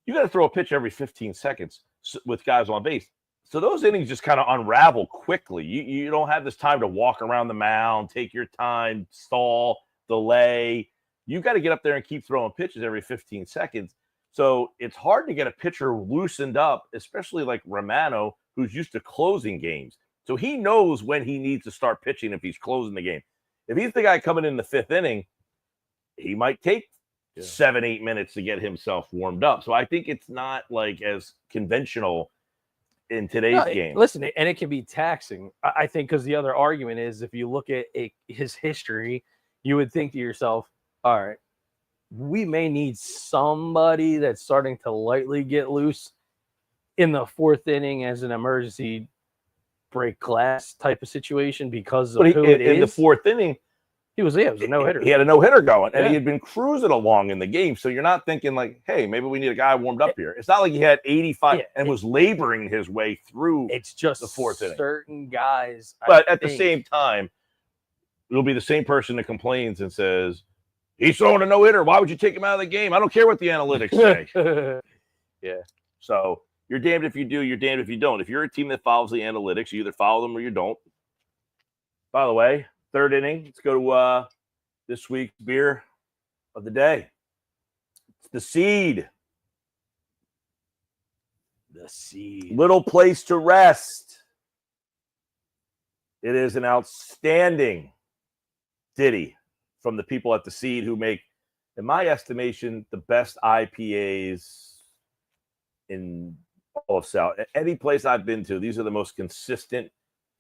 you got to throw a pitch every 15 seconds with guys on base. So those innings just kind of unravel quickly. You don't have this time to walk around the mound, take your time, stall, delay. You got to get up there and keep throwing pitches every 15 seconds. So it's hard to get a pitcher loosened up, especially like Romano, who's used to closing games. So he knows when he needs to start pitching if he's closing the game. If he's the guy coming in the 5th inning, he might take 7-8 minutes to get himself warmed up. So I think it's not like as conventional in today's game. Listen, and it can be taxing. I think because the other argument is if you look at his history, you would think to yourself, all right, we may need somebody that's starting to lightly get loose in the 4th inning as an emergency break glass type of situation because of who it is. In the 4th inning, it was a no-hitter. He had a no-hitter going, and he had been cruising along in the game. So you're not thinking like, hey, maybe we need a guy warmed up here. It's not like he had 85 and was laboring his way through. It's just the 4th inning. Certain guys. But at the same time, it'll be the same person that complains and says, he's throwing a no-hitter. Why would you take him out of the game? I don't care what the analytics say. Yeah. So you're damned if you do, you're damned if you don't. If you're a team that follows the analytics, you either follow them or you don't. By the way, 3rd inning, let's go to this week's beer of the day. It's the Seed. The Seed. Little place to rest. It is an outstanding ditty from the people at the Seed who make, in my estimation, the best IPAs in all of South. Any place I've been to, these are the most consistent,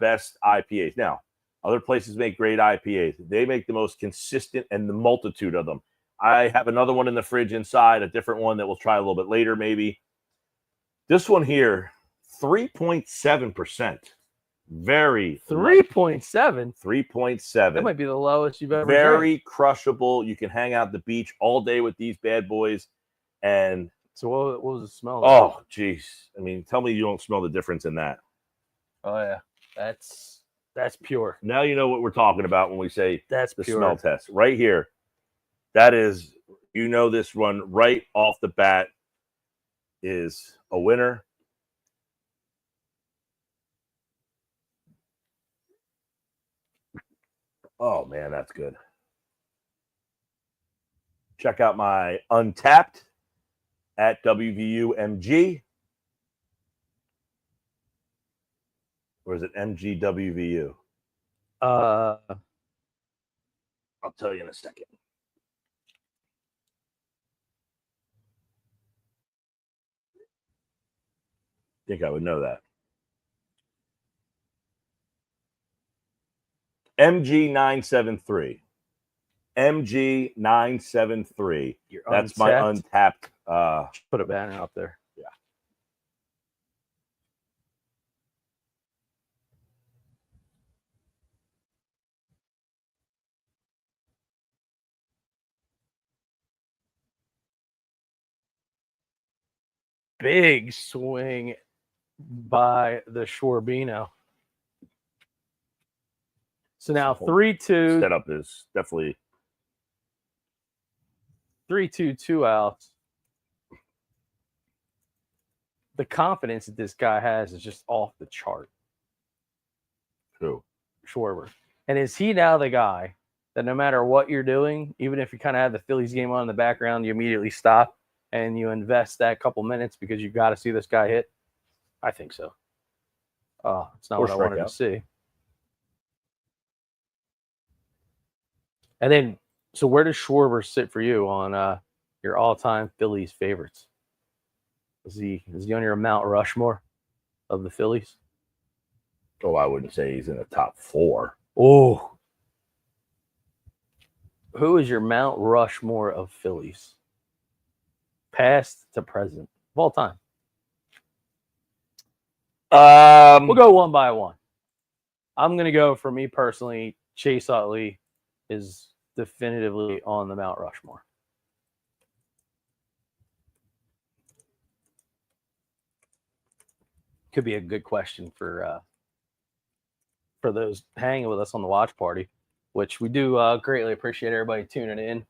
best IPAs. Now, other places make great IPAs. They make the most consistent and the multitude of them. I have another one in the fridge inside, a different one that we'll try a little bit later maybe. This one here, 3.7%. Very 3.7. 3.7. That might be the lowest you've ever Very drank. crushable. You can hang out at the beach all day with these bad boys. And so what was the smell? Oh, geez. I mean, tell me you don't smell the difference in that. Oh yeah, that's pure. Now you know what we're talking about when we say that's the pure. smell test. Right here. That is, this one right off the bat is a winner. Oh, man, that's good. Check out my Untapped at WVUMG. Or is it MGWVU? I'll tell you in a second. I think I would know that. MG973. MG973. You're That's my untapped. Put a banner up there. Yeah. Big swing by the Shorbino. So now 3-2. Setup is definitely 3-2, 2 outs. The confidence that this guy has is just off the chart. true. Schwarber. And is he now the guy that no matter what you're doing, even if you kind of have the Phillies game on in the background, you immediately stop and you invest that couple minutes because you've got to see this guy hit? I think so. Oh, it's not Or what I wanted to strikeout. see. And then, so where does Schwarber sit for you on your all-time Phillies favorites? Is he on your Mount Rushmore of the Phillies? Oh, I wouldn't say he's in the top 4. Oh. Who is your Mount Rushmore of Phillies? Past to present. Of all time. We'll go one by one. I'm going to go, for me personally, Chase Utley is definitively on the Mount Rushmore. Could be a good question for those hanging with us on the watch party, which we do greatly appreciate everybody tuning in.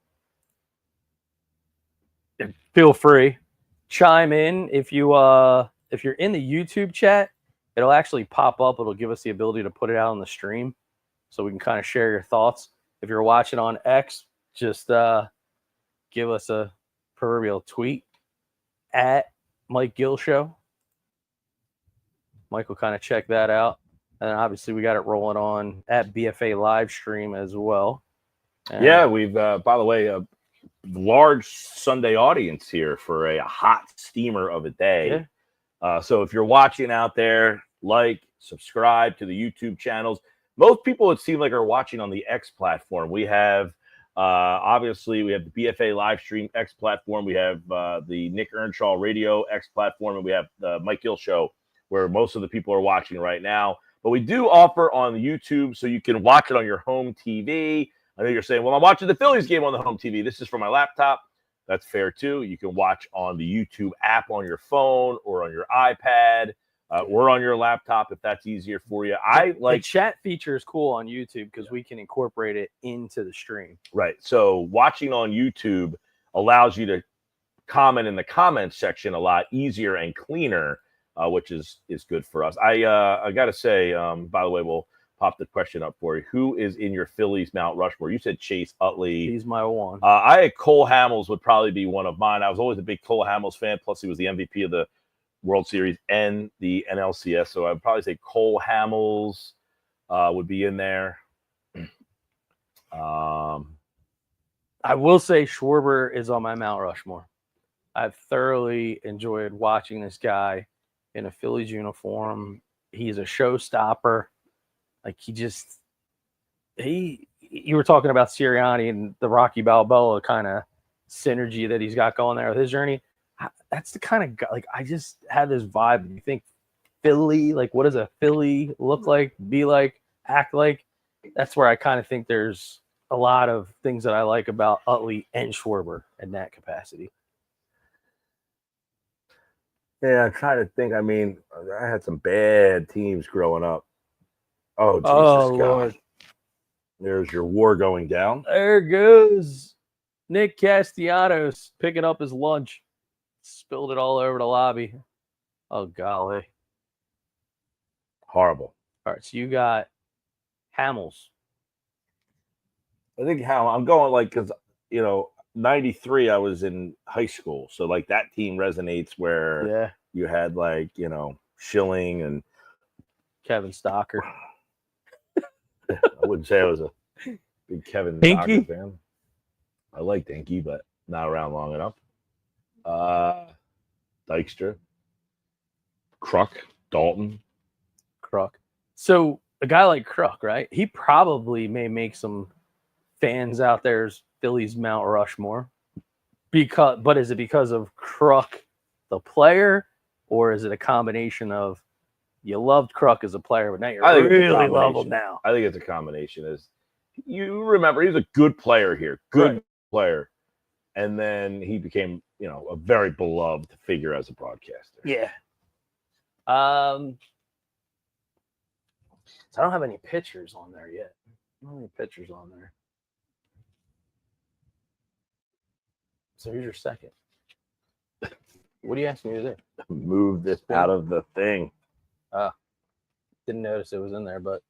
And feel free, chime in if you're in the YouTube chat. It'll actually pop up. It'll give us the ability to put it out on the stream, so we can kind of share your thoughts. If you're watching on X, just give us a proverbial tweet at Mike Gill Show. Mike will kind of check that out. And obviously we got it rolling on at BFA live stream as well. And Yeah, we've, by the way, a large Sunday audience here for a hot steamer of a day. Yeah. So if you're watching out there, like, subscribe to the YouTube channels. Most people, it seems like, are watching on the X platform. We have, obviously, we have the BFA live stream X platform. We have the Nick Earnshaw radio X platform, and we have the Mike Gill Show, where most of the people are watching right now. But we do offer on YouTube, so you can watch it on your home TV. I know you're saying, well, I'm watching the Phillies game on the home TV. This is from my laptop. That's fair, too. You can watch on the YouTube app on your phone or on your iPad or on your laptop if that's easier for you. The chat feature is cool on YouTube because we can incorporate it into the stream. Right. So watching on YouTube allows you to comment in the comments section a lot easier and cleaner, which is good for us. I got to say, by the way, we'll pop the question up for you. Who is in your Phillies Mount Rushmore? You said Chase Utley. He's my one. I had Cole Hamels would probably be one of mine. I was always a big Cole Hamels fan. Plus, he was the MVP of the World Series and the NLCS. So I'd probably say Cole Hamels would be in there. I will say Schwarber is on my Mount Rushmore. I've thoroughly enjoyed watching this guy in a Phillies uniform. He's a showstopper. Like you were talking about Sirianni and the Rocky Balboa kind of synergy that he's got going there with his journey. That's the kind of guy, like, I just had this vibe. You think Philly, like, what does a Philly look like, be like, act like? That's where I kind of think there's a lot of things that I like about Utley and Schwarber in that capacity. Yeah, I'm trying to think. I mean, I had some bad teams growing up. Oh, Jesus God. Lord. There's your war going down. There goes Nick Castellanos picking up his lunch. Spilled it all over the lobby. Oh, golly. Horrible. All right, so you got Hamels. I think how I'm going, like, because, 93, I was in high school. So, like, that team resonates where you had, like, Schilling and Kevin Stocker. I wouldn't say I was a big Kevin Dinky? Stocker fan. I like Dinky, but not around long enough. Dykstra, Kruk, Dalton. Kruk. So a guy like Kruk, right? He probably may make some fans out there's Phillies Mount Rushmore. But is it because of Kruk, the player, or is it a combination of you loved Kruk as a player, but now you really love him now? I think it's a combination. Is you remember he was a good player here, good player, and then he became, a very beloved figure as a broadcaster. Yeah. So I don't have any pictures on there yet. I don't have any pictures on there. So here's your second. What are you asking me to do? Move this out of the thing. Didn't notice it was in there, but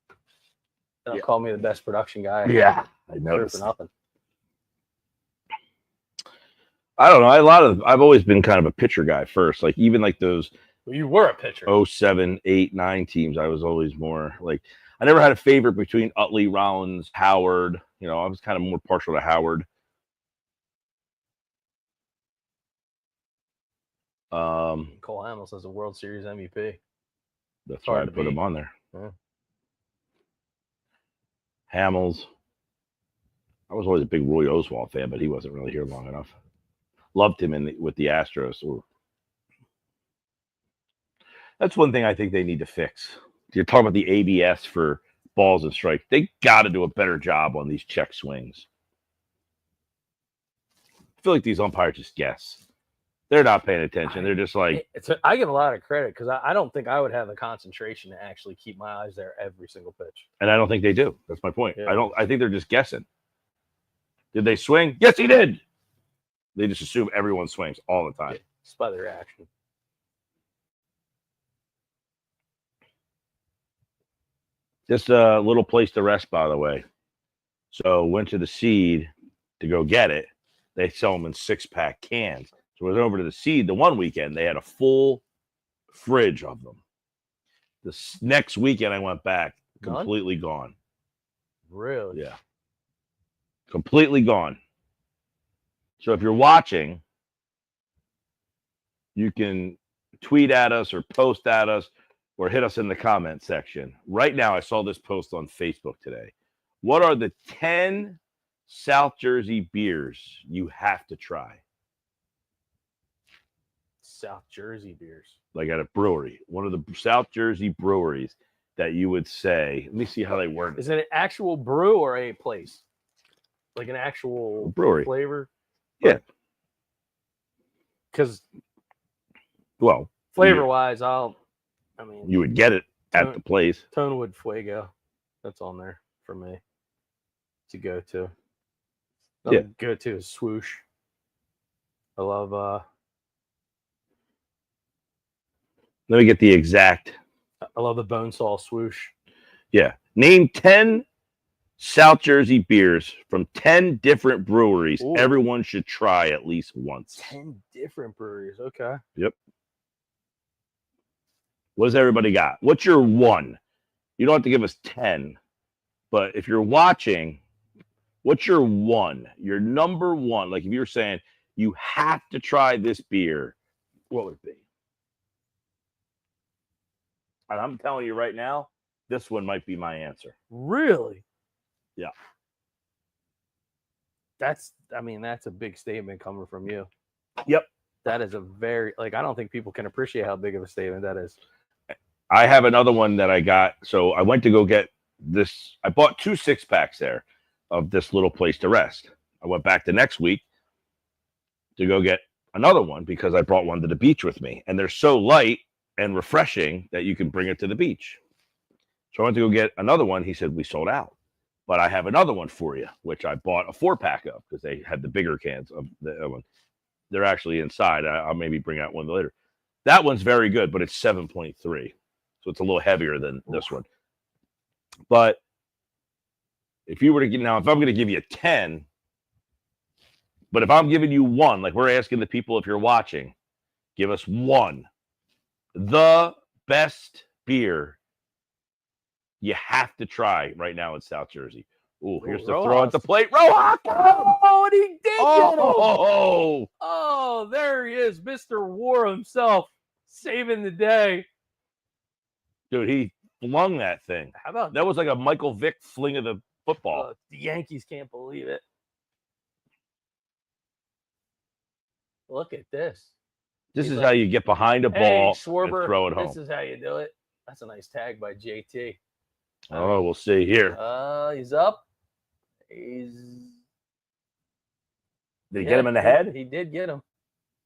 don't call me the best production guy. Yeah, I noticed. For nothing. I don't know. I've always been kind of a pitcher guy first. Like even like those. Well, you were a pitcher. 07, 8, 9 teams. I was always more like I never had a favorite between Utley, Rollins, Howard. I was kind of more partial to Howard. Cole Hamels is a World Series MVP. That's why I put him on there. Yeah. Hamels. I was always a big Roy Oswalt fan, but he wasn't really here long enough. Loved him with the Astros. That's one thing I think they need to fix. You're talking about the ABS for balls and strikes. They got to do a better job on these check swings. I feel like these umpires just guess. They're not paying attention. They're just like... I give a lot of credit because I don't think I would have the concentration to actually keep my eyes there every single pitch. And I don't think they do. That's my point. Yeah. I think they're just guessing. Did they swing? Yes, he did. They just assume everyone swings all the time. Just by the reaction. Just a little place to rest, by the way. So went to the Seed to go get it. They sell them in 6-pack cans. So I went over to the Seed the one weekend. They had a full fridge of them. This next weekend I went back, completely gone. Really? Yeah. Completely gone. So if you're watching, you can tweet at us or post at us or hit us in the comment section. Right now, I saw this post on Facebook today. What are the 10 South Jersey beers you have to try? South Jersey beers. Like at a brewery. One of the South Jersey breweries that you would say, let me see how they word it. Is it an actual brew or a place? Like an actual brewery flavor? Yeah. Because, well, flavor-wise, you would get it at the place. Tonewood Fuego. That's on there for me to go to. Go to is Swoosh. I love let me get the exact. I love the Bonesaw Swoosh. Yeah. Name 10 South Jersey beers from 10 different breweries. Ooh. Everyone should try at least once. 10 different breweries. Okay. Yep. What does everybody got? What's your one? You don't have to give us 10. But if you're watching, what's your one? Your number one. Like if you're saying you have to try this beer, what would it be? And I'm telling you right now, this one might be my answer. Really? Yeah. That's a big statement coming from you. Yep. That is a very, I don't think people can appreciate how big of a statement that is. I have another one that I got. So I went to go get this. I bought 2 6-packs there of this little place to rest. I went back the next week to go get another one because I brought one to the beach with me. And they're so light and refreshing that you can bring it to the beach. So I went to go get another one. He said, we sold out. But I have another one for you, which I bought a 4-pack of because they had the bigger cans of the one. They're actually inside. I'll maybe bring out one later. That one's very good, but it's 7.3. So it's a little heavier than this one. But if you were to get now, if I'm going to give you 10, but if I'm giving you one, like we're asking the people if you're watching, give us one. The best beer you have to try right now in South Jersey. Oh, here's the throw at the plate. Rojas! Oh, and he did get him. Oh, there he is. Mr. War himself saving the day. Dude, he flung that thing. How about That was like a Michael Vick fling of the football. the Yankees can't believe it. Look at this. This He's is like, how you get behind a Hey, ball and Schwarber, throw it home. this is how you do it. That's a nice tag by JT. Oh, we'll see here. He's up. Did he get him in the head? He did get him.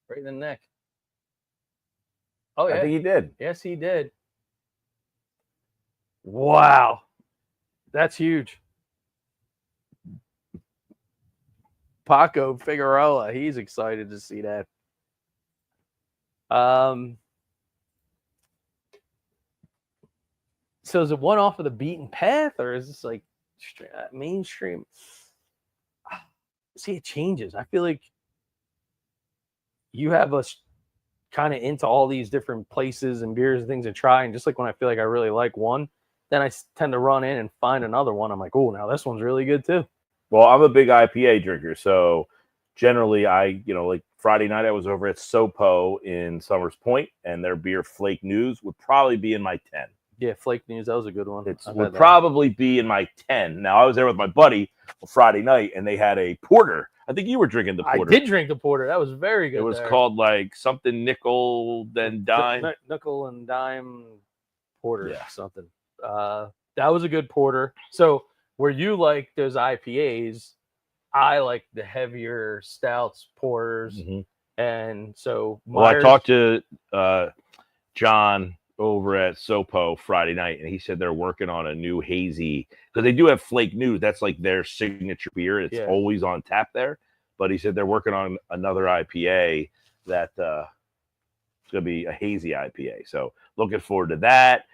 Right in the neck. Oh, yeah. I think he did. Yes, he did. Wow. That's huge. Paco Figueroa, he's excited to see that. So is it one off of the beaten path, or is this like mainstream? See, it changes. I feel like you have us kind of into all these different places and beers and things and try. And just like when I feel like I really like one, then I tend to run in and find another one. I'm like, oh, now this one's really good too. Well, I'm a big IPA drinker, so generally like Friday night I was over at Sopo in Summers Point, and their beer Flake News would probably be in my 10. Yeah, Flake News, that was a good one. It would probably be in my 10. Now, I was there with my buddy Friday night, and they had a porter. I think you were drinking the porter. I did drink the porter. That was very good. It was called like something nickel then dime. Nickel and dime porter, something. That was a good porter. So where you like those IPAs, I like the heavier stouts, porters. Mm-hmm. And so I talked to John over at Sopo Friday night, and he said they're working on a new hazy, because they do have Flake News. That's like their signature beer. It's always on tap there. But he said they're working on another IPA that it's going to be a hazy IPA. So looking forward to that.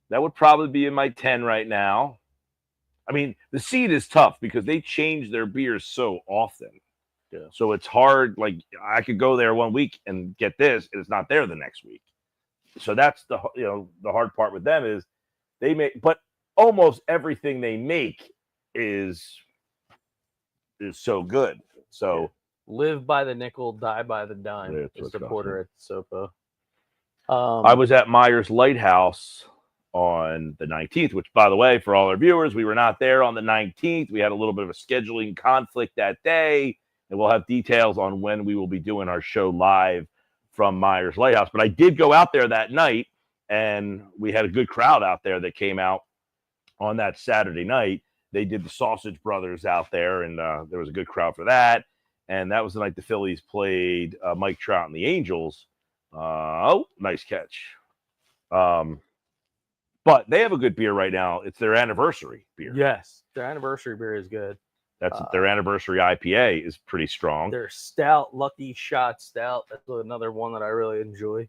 That would probably be in my 10 right now. I mean, the Seed is tough because they change their beers so often. Yeah. So it's hard. Like, I could go there one week and get this, and it's not there the next week. So that's the hard part with them is they make, but almost everything they make is so good. So live by the nickel, die by the dime. It's the porter at Sopo. I was at Myers Lighthouse on the 19th, which, by the way, for all our viewers, we were not there on the 19th. We had a little bit of a scheduling conflict that day. And we'll have details on when we will be doing our show live from Myers Lighthouse. But I did go out there that night, and we had a good crowd out there that came out on that Saturday night. They did the Sausage Brothers out there, and there was a good crowd for that. And that was the night the Phillies played Mike Trout and the Angels. Nice catch. But they have a good beer right now. It's their anniversary beer. Yes, their anniversary beer is good. That's their anniversary IPA is pretty strong. Their stout, Lucky Shot Stout. That's another one that I really enjoy.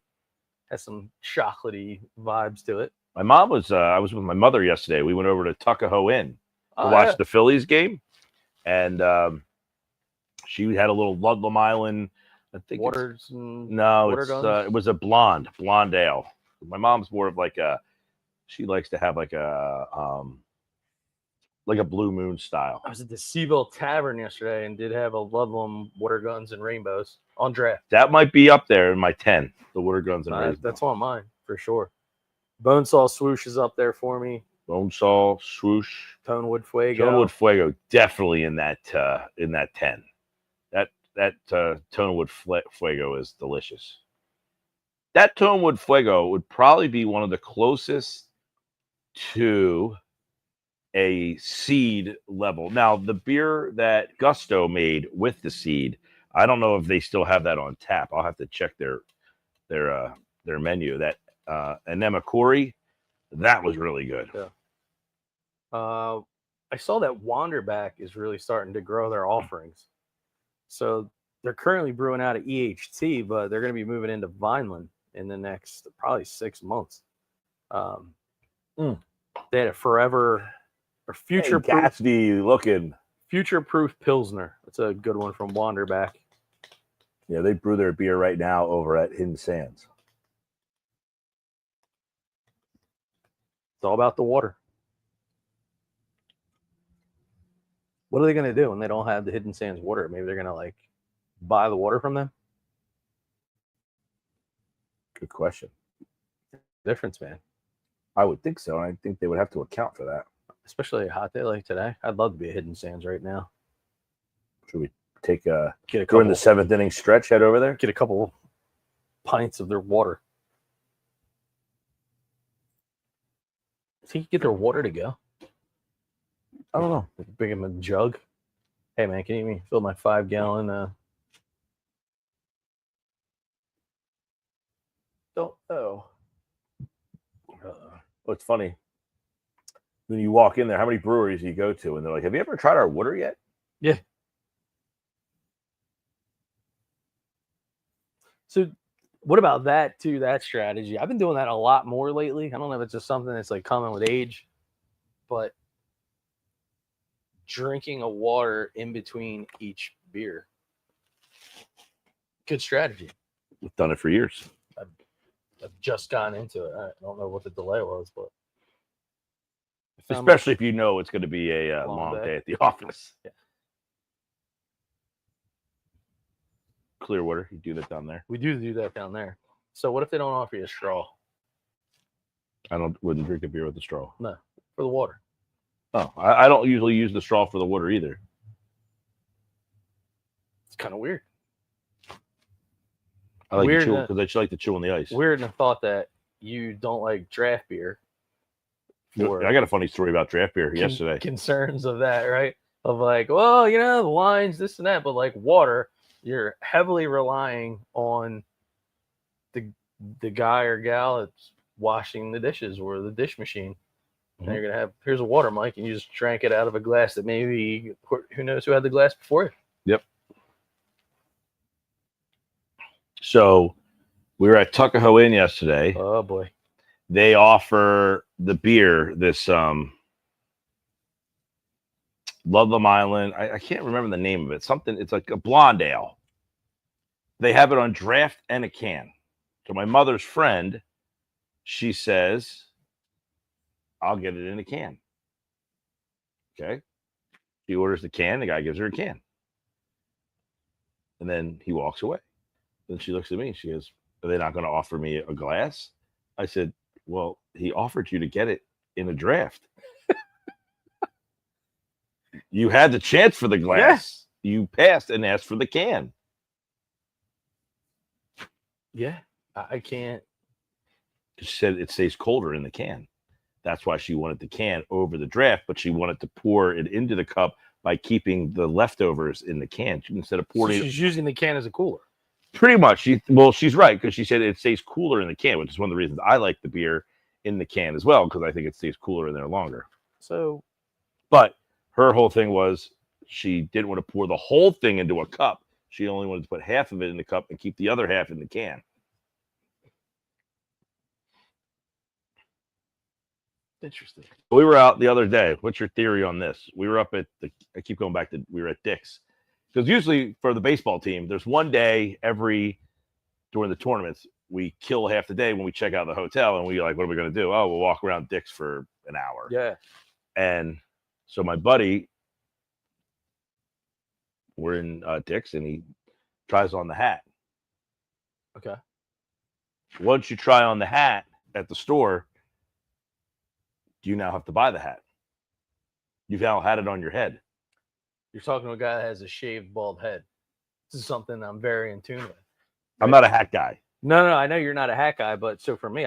Has some chocolatey vibes to it. My mom was, I was with my mother yesterday. We went over to Tuckahoe Inn to watch the Phillies game. And she had a little Ludlam Island. I think it was a blonde ale. My mom's more of like she likes to have like a Blue Moon style. I was at the Seaville Tavern yesterday and did have a Ludlam Water Guns and Rainbows on draft. That might be up there in my 10, the Water Guns and Rainbows. That's on mine for sure. Bonesaw Swoosh is up there for me. Bonesaw Swoosh. Tonewood Fuego. Tonewood Fuego definitely in that 10. That Tonewood Fuego is delicious. That Tonewood Fuego would probably be one of the closest to a Seed level. Now, the beer that Gusto made with the Seed, I don't know if they still have that on tap. I'll have to check their menu. That Anemakori, that was really good. Yeah. I saw that Wanderback is really starting to grow their offerings. So they're currently brewing out of EHT, but they're going to be moving into Vineland in the next probably 6 months. They had a forever or future-proof looking future-proof Pilsner. That's a good one from Wanderback. Yeah, they brew their beer right now over at Hidden Sands. It's all about the water. What are they going to do when they don't have the Hidden Sands water? Maybe they're going to buy the water from them. Good question. difference, man. I would think so. I think they would have to account for that. Especially a hot day like today. I'd love to be at Hidden Sands right now. Should we take a Get a during couple, the 7th inning stretch? Head over there. get a couple pints of their water. Think you get their water to go? I don't know. Bring him a jug. Hey man, can you fill my 5-gallon? Don't know. Well, it's funny when you walk in there. How many breweries you go to, and they're like, "Have you ever tried our water yet?" Yeah. So, what about that too? That strategy. I've been doing that a lot more lately. I don't know if it's just something that's like coming with age, but drinking a water in between each beer. Good strategy. We've done it for years. I've just gotten into it. I don't know what the delay was, but Especially if you know it's going to be a long day at the office. Yeah. Clearwater, you do that down there. We do that down there. So what if they don't offer you a straw? Wouldn't drink a beer with a straw. No, for the water. Oh, I don't usually use the straw for the water either. It's kind of weird. I like Weird to chew that- because I like to chew on the ice. Weird in the thought that you don't like draft beer. I got a funny story about draft beer yesterday. Concerns of that, right? Of like, well, the lines, this and that, but like water, you're heavily relying on the guy or gal that's washing the dishes or the dish machine. And you're gonna have, here's a water, Mike, and you just drank it out of a glass that maybe who knows who had the glass before you. Yep. So we were at Tuckahoe Inn yesterday. Oh boy. They offer the beer, this Ludlam Island. I can't remember the name of it. It's like a blonde ale. They have it on draft and a can. So my mother's friend, she says, I'll get it in a can. Okay. She orders the can. The guy gives her a can. And then he walks away. Then she looks at me. She goes, are they not going to offer me a glass? I said, well, he offered you to get it in a draft. You had the chance for the glass. Yeah. You passed and asked for the can. Yeah, I can't. She said it stays colder in the can. That's why she wanted the can over the draft, but she wanted to pour it into the cup by keeping the leftovers in the can instead of pouring. So she's using the can as a cooler. Pretty much. She's right, because she said it stays cooler in the can, which is one of the reasons I like the beer in the can as well, because I think it stays cooler in there longer. So, but her whole thing was she didn't want to pour the whole thing into a cup. She only wanted to put half of it in the cup and keep the other half in the can. Interesting. We were out the other day. What's your theory on this? We were up at I keep going back to, we were at Dick's. Because usually for the baseball team, there's one day during the tournaments, we kill half the day when we check out the hotel and we like, what are we going to do? Oh, we'll walk around Dick's for an hour. Yeah. And so my buddy, we're in Dick's and he tries on the hat. Okay. Once you try on the hat at the store, you now have to buy the hat. You've now had it on your head. You're talking to a guy that has a shaved bald head. This is something I'm very in tune with. I'm not a hat guy. No, I know you're not a hat guy, but so for me,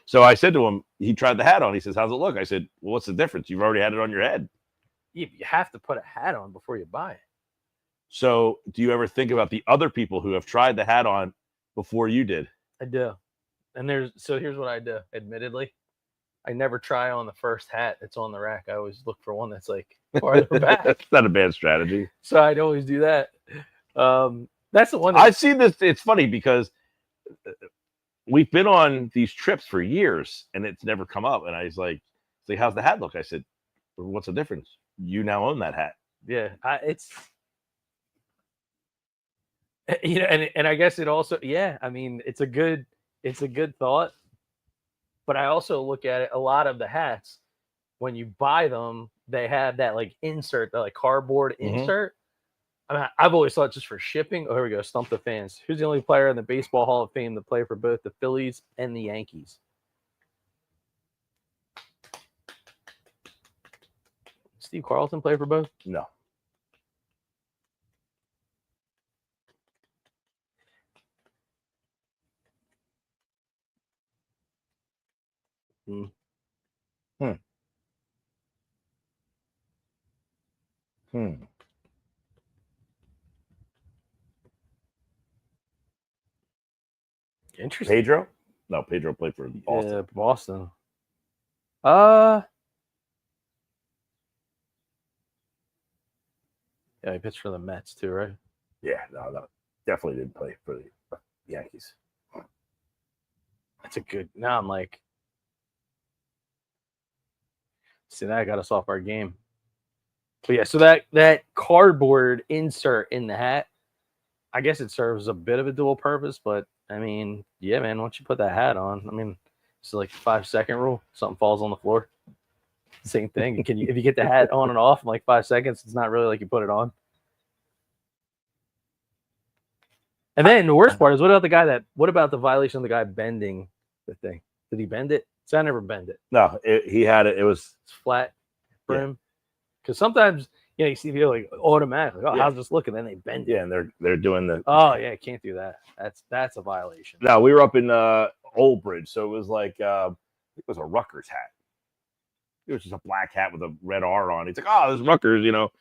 so I said to him, he tried the hat on. He says, how's it look? I said, well, what's the difference? You've already had it on your head. You have to put a hat on before you buy it. So do you ever think about the other people who have tried the hat on before you did? I do. And here's what I do. Admittedly, I never try on the first hat that's on the rack. I always look for one that's like farther back. That's not a bad strategy. So I'd always do that. That's the one. I've seen this. It's funny because we've been on these trips for years and it's never come up. And I was like, how's the hat look? I said, well, what's the difference? You now own that hat. Yeah, it's and I guess it also, yeah. I mean, it's a good thought. But I also look at it, a lot of the hats, when you buy them, they have that like insert, the like cardboard insert. I mean, I've always thought just for shipping. Oh, here we go. Stump the fans. Who's the only player in the Baseball Hall of Fame to play for both the Phillies and the Yankees? Steve Carlton play for both? No. Hmm. Interesting. Pedro? No, Pedro played for Boston. Yeah, Boston. Yeah, he pitched for the Mets too, right? Yeah, no, definitely didn't play for the Yankees. That's a good. Now I'm like, see, that got us off our game. But yeah, so that cardboard insert in the hat, I guess it serves a bit of a dual purpose. But I mean, yeah, man, once you put that hat on, I mean, it's like 5-second rule. Something falls on the floor. Same thing. If you get the hat on and off in like 5 seconds, it's not really like you put it on. And then the worst part is, what about the violation of the guy bending the thing? Did he bend it? So I never bend it. No, he had it. It was It's flat brim. Because sometimes, you see people like automatically, how's this looking? Then they bend it. Yeah, and they're doing the. Oh yeah, can't do that. That's a violation. No, we were up in Old Bridge, so it was like it was a Rutgers hat. It was just a black hat with a red R on it. It's like, oh, this Rutgers, kind of.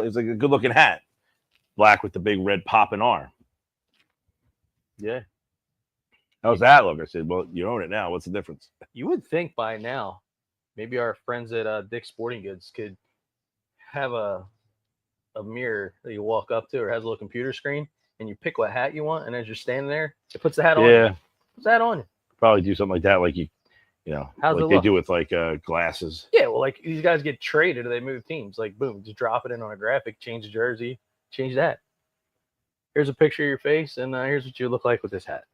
It's like a good looking hat, black with the big red popping R. Yeah. How's that look? I said, well, you own it now. What's the difference? You would think by now, maybe our friends at Dick's Sporting Goods could have a mirror that you walk up to, or has a little computer screen, and you pick what hat you want, and as you're standing there, it puts the hat on. Yeah, puts that on you. Probably do something like that, like How's like it they look? do with like glasses. Yeah, well, like these guys get traded or they move teams. Like, boom, just drop it in on a graphic, change the jersey, change that. Here's a picture of your face, and here's what you look like with this hat.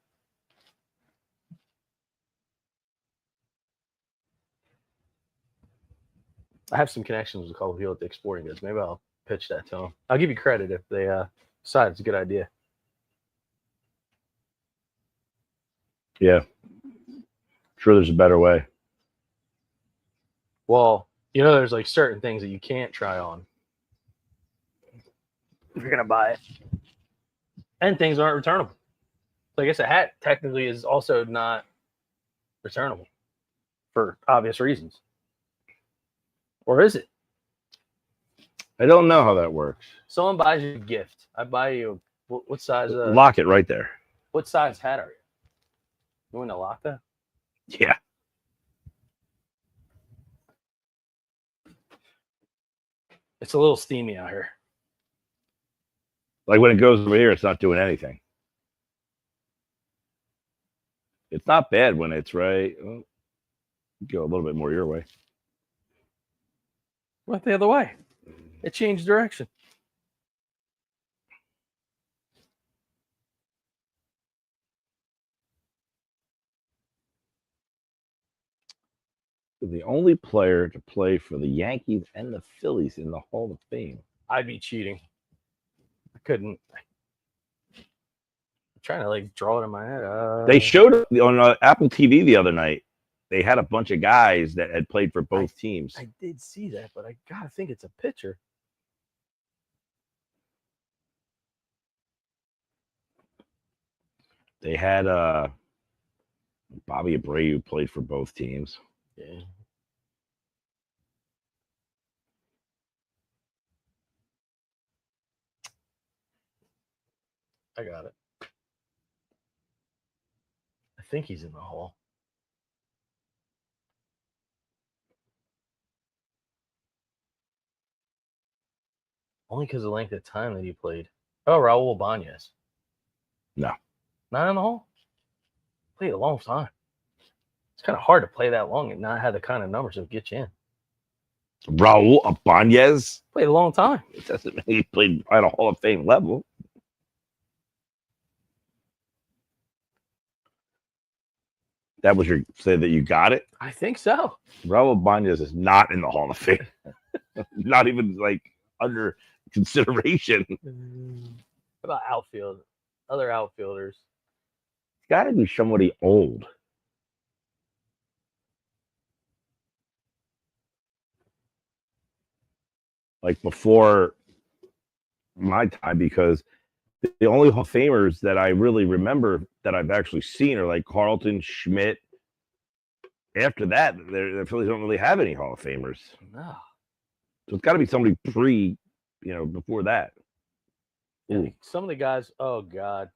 I have some connections with a couple of people at Dick's Sporting Goods. Maybe I'll pitch that to them. I'll give you credit if they decide it's a good idea. Yeah. Sure, there's a better way. Well, there's like certain things that you can't try on if you're going to buy it. And things aren't returnable. So I guess a hat technically is also not returnable for obvious reasons. Or is it? I don't know how that works. Someone buys you a gift. I buy you what size? Lock it right there. What size hat are you? You want to lock that? Yeah. It's a little steamy out here. Like when it goes over here, it's not doing anything. It's not bad when it's right. Well, go a little bit more your way. Went the other way. It changed direction. The only player to play for the Yankees and the Phillies in the Hall of Fame. I'd be cheating. I couldn't. I'm trying to like draw it in my head. They showed it on Apple TV the other night. They had a bunch of guys that had played for both teams. I did see that, but I gotta think it's a pitcher. They had Bobby Abreu played for both teams. Yeah. I got it. I think he's in the hall. Only because of the length of time that he played. Oh, Raul Ibanez. No. Not in the hall? Played a long time. It's kind of hard to play that long and not have the kind of numbers that get you in. Raul Ibanez? Played a long time. It doesn't mean he played at a Hall of Fame level. That was your say that you got it? I think so. Raul Ibanez is not in the Hall of Fame. Not even like under consideration. What about outfield? Other outfielders. It's got to be somebody old. Like before my time, because the only Hall of Famers that I really remember that I've actually seen are like Carlton, Schmidt. After that, the Phillies don't really have any Hall of Famers. No. So it's got to be somebody before that. Yeah, some of the guys, oh, God.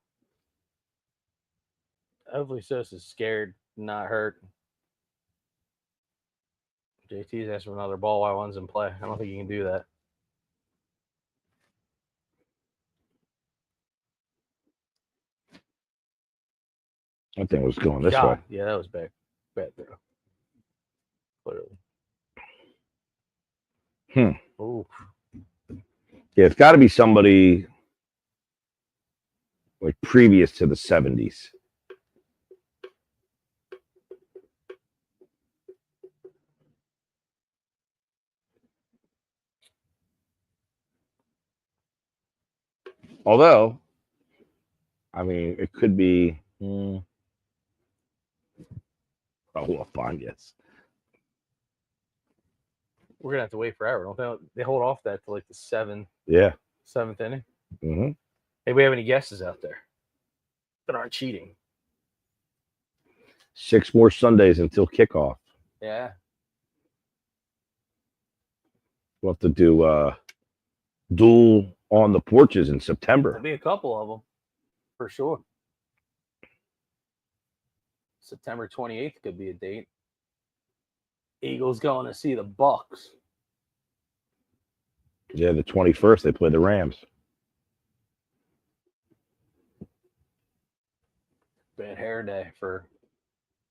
Hopefully Sosa's scared, not hurt. JT's asking for another ball while one's in play. I don't think he can do that. I think it was going this God, way. yeah, that was bad. Bad throw. Literally. Ooh. Yeah, it's got to be somebody like previous to the 70s. Although, I mean, it could be Raul Fonges. We're going to have to wait forever. Don't they hold off that to like the seventh inning? Mm-hmm. Hey, we have any guesses out there that aren't cheating? 6 more Sundays until kickoff. Yeah. We'll have to do duel on the porches in September. There'll be a couple of them for sure. September 28th could be a date. Eagles going to see the Bucks. Yeah, the 21st they play the Rams. Bad hair day for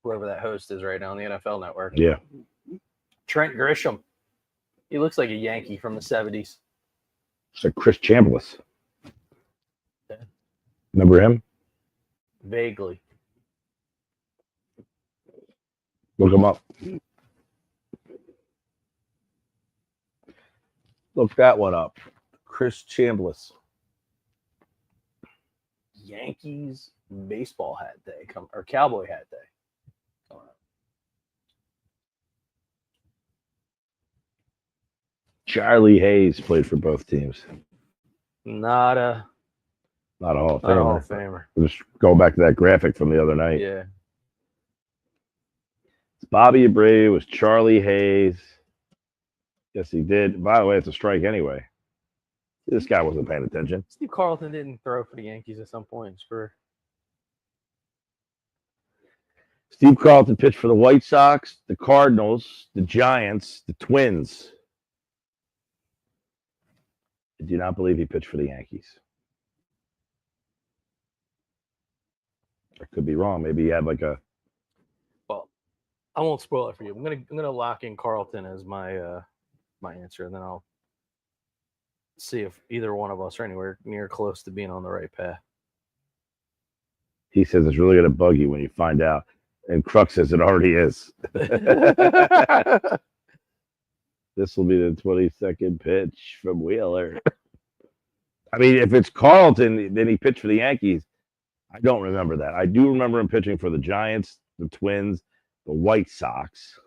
whoever that host is right now on the NFL Network. Yeah. Trent Grisham. He looks like a Yankee from the 70s. It's like Chris Chambliss. Yeah. Remember him? Vaguely. Look him up. Look that one up. Chris Chambliss. Yankees baseball hat day or cowboy hat day. Charlie Hayes played for both teams. Not a Hall of Famer. Not a Hall of Famer. We'll just go back to that graphic from the other night. Yeah. Bobby Abreu was Charlie Hayes. Yes, he did. By the way, it's a strike anyway. This guy wasn't paying attention. Steve Carlton didn't throw for the Yankees at some point in his career. Steve Carlton pitched for the White Sox, the Cardinals, the Giants, the Twins. I do not believe he pitched for the Yankees. I could be wrong. Maybe he had like a. Well, I won't spoil it for you. I'm gonna lock in Carlton as my my answer, and then I'll see if either one of us are anywhere near close to being on the right path. He says it's really going to bug you when you find out. And Crux says it already is. This will be the 22nd pitch from Wheeler. I mean, if it's Carlton, then he pitched for the Yankees. I don't remember that. I do remember him pitching for the Giants, the Twins, the White Sox.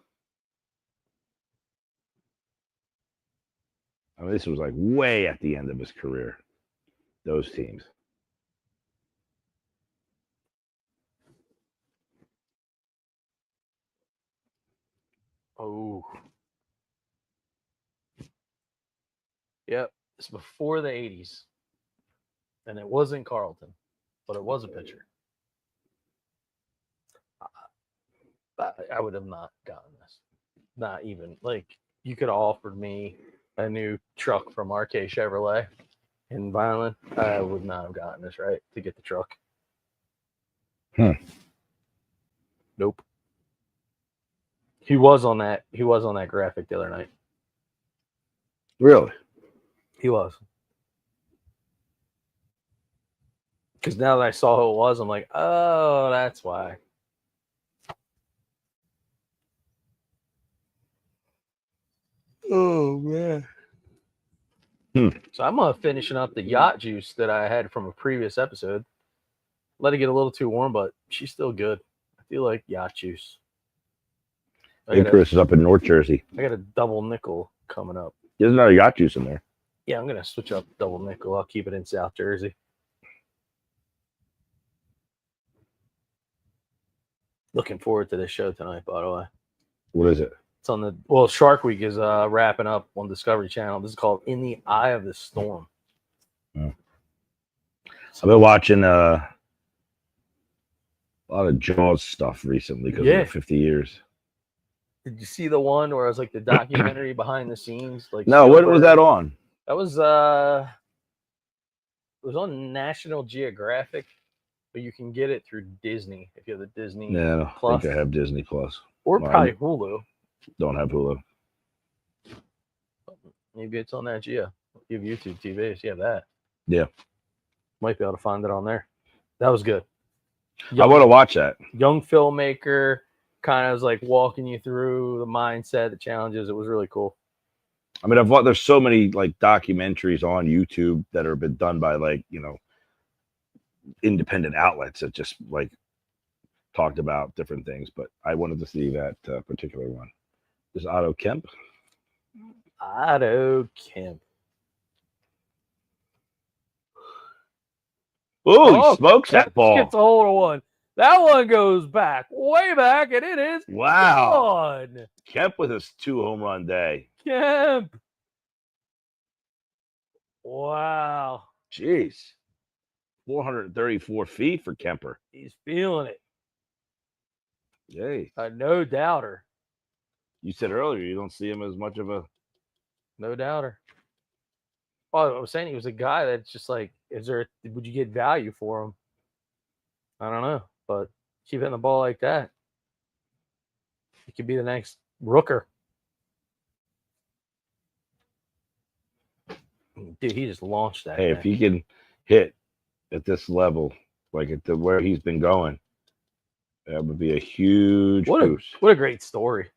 I mean, this was like way at the end of his career, those teams. Oh. Yep. It's before the 80s. And it wasn't Carlton, but it was a pitcher. I would have not gotten this. Not even. Like, you could have offered me a new truck from RK Chevrolet in Violin. I would not have gotten this right to get the truck. Nope. He was on that graphic the other night. Really? He was. Because now that I saw who it was, I'm like, oh, that's why. Oh, man. So I'm finishing up the yacht juice that I had from a previous episode. Let it get a little too warm, but she's still good. I feel like yacht juice. Big Chris is up in North Jersey. I got a double nickel coming up. There's another yacht juice in there. Yeah, I'm gonna switch up double nickel. I'll keep it in South Jersey. Looking forward to this show tonight, by the way. What is it? It's on the Shark Week is wrapping up on Discovery Channel. This is called In the Eye of the Storm. I've been watching a lot of Jaws stuff recently because of the 50 years. Did you see the one where it was like the documentary behind the scenes? Like no, what was that on? That was it was on National Geographic, but you can get it through Disney if you have the Disney Plus. I think I have Disney Plus. Or probably Hulu. Don't have Hulu. Maybe it's on that Geo. You have YouTube TV, so you have that. Yeah. Might be able to find it on there. That was good. I want to watch that. Young filmmaker, kind of was like walking you through the mindset, the challenges. It was really cool. I mean, there's so many like documentaries on YouTube that have been done by like, independent outlets that just like talked about different things, but I wanted to see that particular one. Is Otto Kemp? Otto Kemp. Ooh, he smokes that ball. Gets a hold of one. That one goes back, way back, and it is gone. Kemp with his 2 home run day. Kemp. Wow. Jeez. 434 feet for Kemper. He's feeling it. Yay. No doubter. You said earlier you don't see him as much of a... No doubter. Well, I was saying he was a guy that's just like, would you get value for him? I don't know, but keep hitting the ball like that. He could be the next Rooker. Dude, he just launched that. Hey, if he can hit at this level, like at where he's been going, that would be a huge boost. What a great story.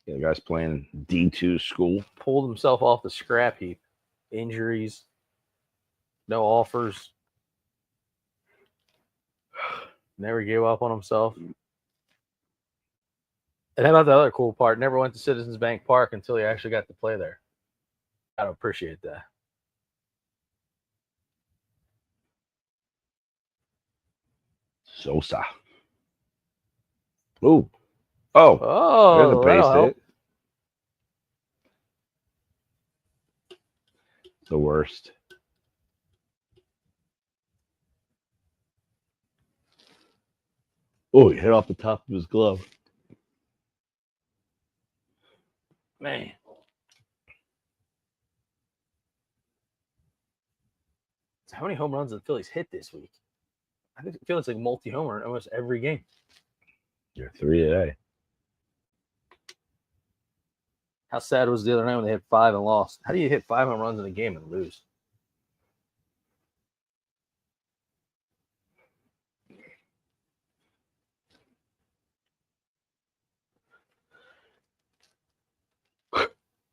Yeah, the guy's playing D2 school. Pulled himself off the scrap heap. Injuries. No offers. Never gave up on himself. And how about the other cool part? Never went to Citizens Bank Park until he actually got to play there. I appreciate that. Sosa. Ooh. Oh. There's a base hit. The worst. Oh, he hit off the top of his glove. Man. So how many home runs did the Phillies hit this week? I think it feels like multi-homer in almost every game. You're 3 today. How sad was the other night when they hit 5 and lost? How do you hit 5 home runs in a game and lose?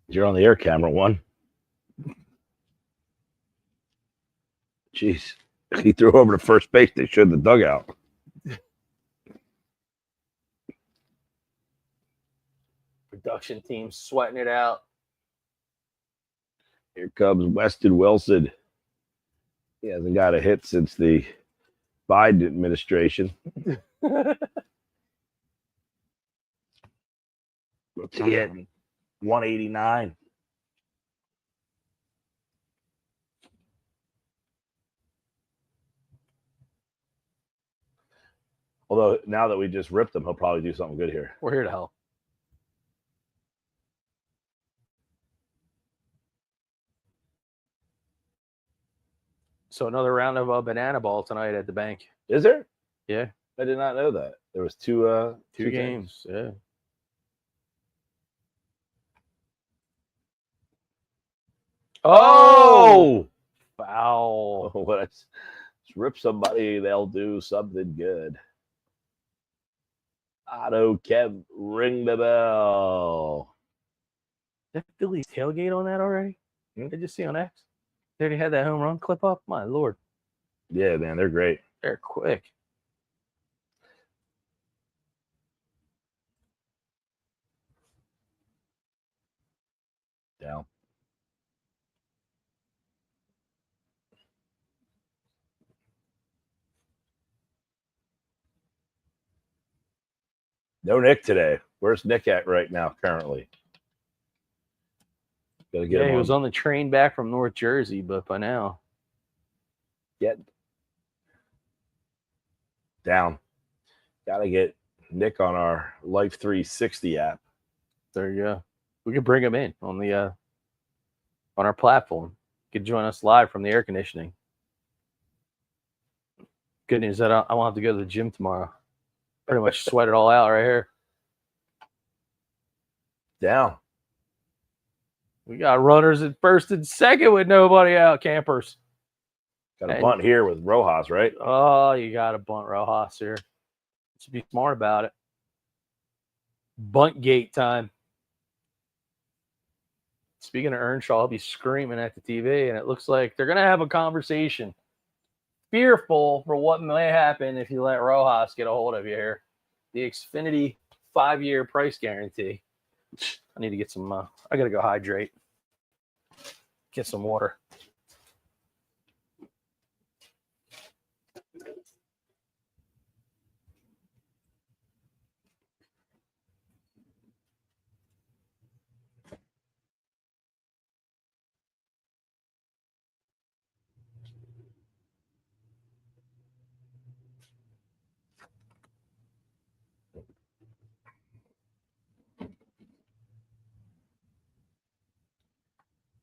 You're on the air, camera one. Jeez. He threw over to first base. They showed the dugout. Production team sweating it out. Here comes Weston Wilson. He hasn't got a hit since the Biden administration. What's he hitting? 189. Although now that we just ripped him, he'll probably do something good here. We're here to help. So another round of banana ball tonight at the bank. Is there? Yeah. I did not know that. There was two games. Yeah. Oh! Foul. Oh, let's rip somebody, they'll do something good. Otto Kemp, ring the bell. That Phillies tailgate on that already? Did you see on X? They already had that home run clip up? My Lord. Yeah, man, they're great. They're quick. Down. No Nick today. Where's Nick at right now currently? Gotta get Yeah, him he was on the train back from North Jersey, but by now. Get down. Gotta get Nick on our Life 360 app. There you go. We could bring him in on the on our platform. He could join us live from the air conditioning. Good news that I won't have to go to the gym tomorrow. Pretty much sweat it all out right here. Down. We got runners at first and second with nobody out, campers. Got a bunt here with Rojas, right? Oh, you got to bunt Rojas here. Should be smart about it. Bunt gate time. Speaking of Earnshaw, I'll be screaming at the TV, and it looks like they're going to have a conversation. Fearful for what may happen if you let Rojas get a hold of you here. The Xfinity 5-year price guarantee. I need to get some, I got to go hydrate. Get some water.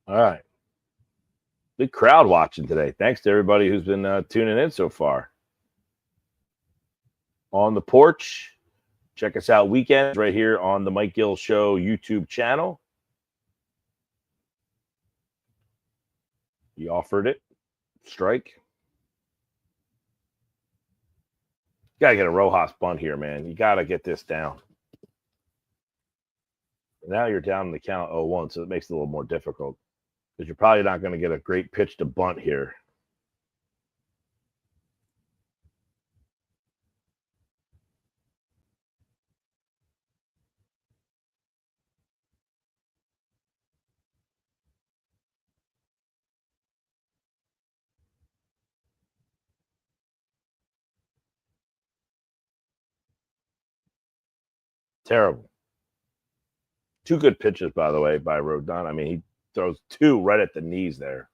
All right. Big crowd watching today. Thanks to everybody who's been tuning in so far. On the porch. Check us out weekends right here on the Mike Gill Show YouTube channel. He offered it. Strike. Got to get a Rojas bunt here, man. You got to get this down. Now you're down in the count 0-1, so it makes it a little more difficult because you're probably not going to get a great pitch to bunt here. Terrible. 2 good pitches, by the way, by Rodon. I mean, he throws 2 right at the knees there.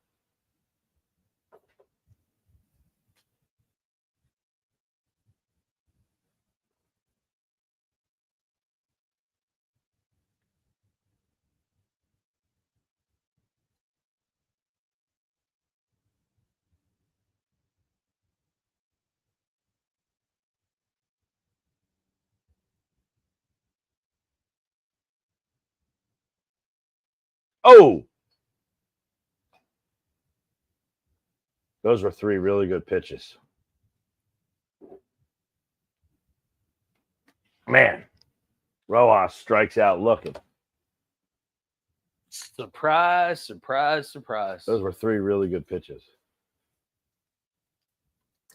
Oh! Those were 3 really good pitches. Man, Rojas strikes out looking. Surprise, surprise, surprise. Those were 3 really good pitches.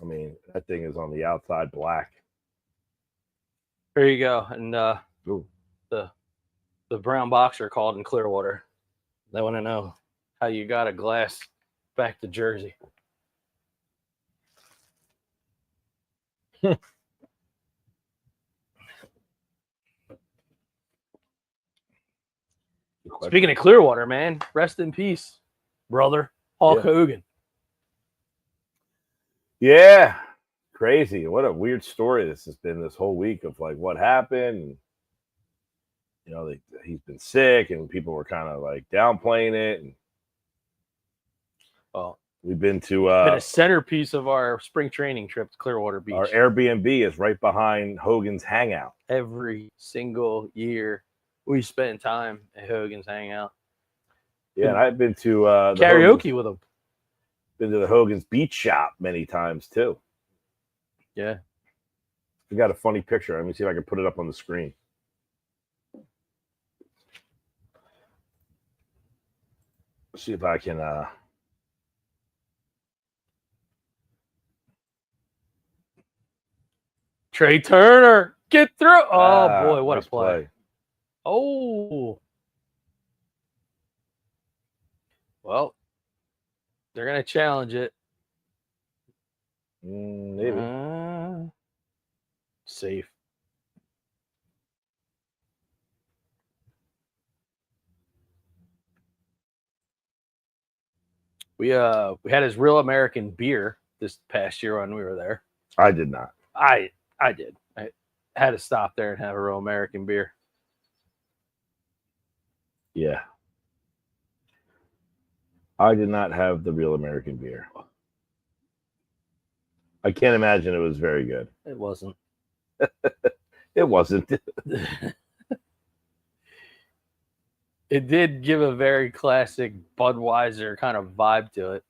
I mean, that thing is on the outside black. There you go. And the brown boxer called in Clearwater. They want to know how you got a glass back to Jersey. Speaking of Clearwater, man, rest in peace, brother. Hulk Hogan. Yeah. Crazy. What a weird story this has been this whole week of like what happened. You know, he's been sick and people were kind of like downplaying it. And well, we've been to been a centerpiece of our spring training trip to Clearwater Beach. Our Airbnb is right behind Hogan's Hangout. Every single year we spend time at Hogan's Hangout. Yeah, and I've been to karaoke with him. Been to the Hogan's Beach Shop many times too. Yeah. We got a funny picture. Let me see if I can put it up on the screen. see if I can. Trey Turner, get through. Oh, boy, what nice a play. Oh. Well, they're going to challenge it. Maybe. Safe. We had his Real American beer this past year when we were there. I did not. I did. I had to stop there and have a Real American beer. Yeah. I did not have the Real American beer. I can't imagine it was very good. It wasn't. It wasn't. It did give a very classic Budweiser kind of vibe to it.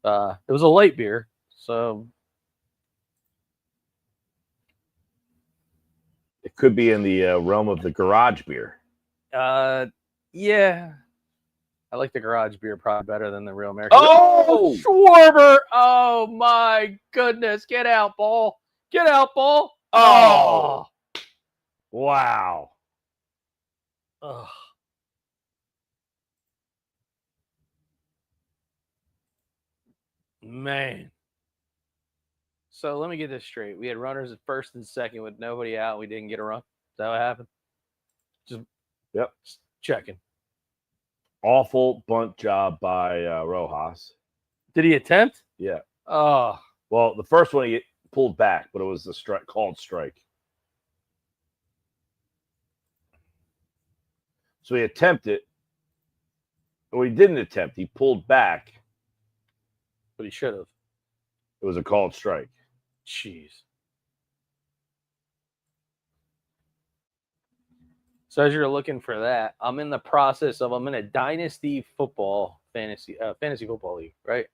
It was a light beer, so It could be in the realm of the garage beer. yeah. I like the garage beer probably better than the Real American. Oh! Schwarber! Oh my goodness! Get out, ball! Get out, ball! Oh! Wow. Ugh. Man. So let me get this straight. We had runners at first and second with nobody out. We didn't get a run. Is that what happened? Just checking. Awful bunt job by Rojas. Did he attempt? Yeah. Oh. Well, the first one he pulled back, but it was the strike called strike. So he attempted. Or he didn't attempt. He pulled back. But he should have. It was a called strike. Jeez. So as you're looking for that, I'm in the process of I'm in a dynasty football fantasy football league, right?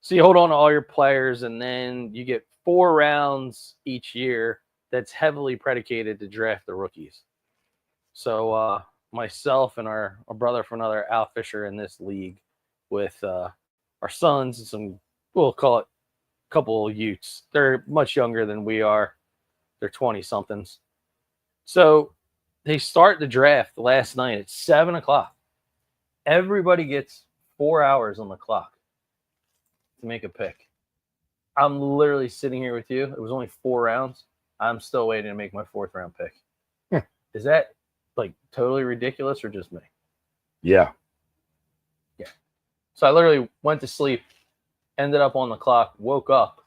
So you hold on to all your players, and then you get 4 rounds each year. That's heavily predicated to draft the rookies. So myself and our brother from another Al Fisher in this league with our sons and some, we'll call it a couple of Utes. They're much younger than we are. They're 20-somethings. So they start the draft last night at 7 o'clock. Everybody gets 4 hours on the clock to make a pick. I'm literally sitting here with you. It was only 4 rounds. I'm still waiting to make my 4th round pick. Is that like totally ridiculous or just me? Yeah. Yeah. So I literally went to sleep, ended up on the clock, woke up,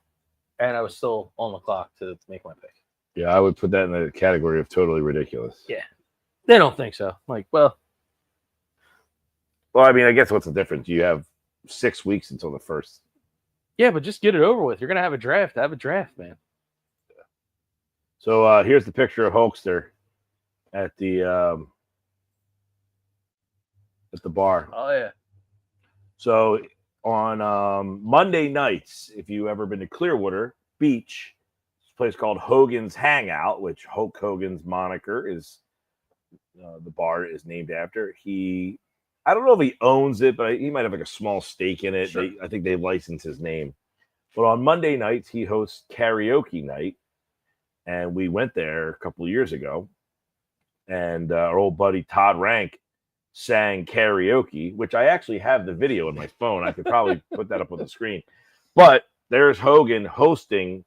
and I was still on the clock to make my pick. Yeah, I would put that in the category of totally ridiculous. Yeah. They don't think so. Like, well, I mean, I guess what's the difference? You have 6 weeks until the first. yeah, but just get it over with. You're going to have a draft. Have a draft, man. So here's the picture of Hulkster at the bar. Oh, yeah. So on Monday nights, if you ever been to Clearwater Beach, it's a place called Hogan's Hangout, which Hulk Hogan's moniker is the bar is named after. I don't know if he owns it, but he might have like a small stake in it. Sure. I think they license his name. But on Monday nights, he hosts karaoke night. And we went there a couple of years ago. And our old buddy Todd Rank sang karaoke, which I actually have the video in my phone. I could probably put that up on the screen. But there's Hogan hosting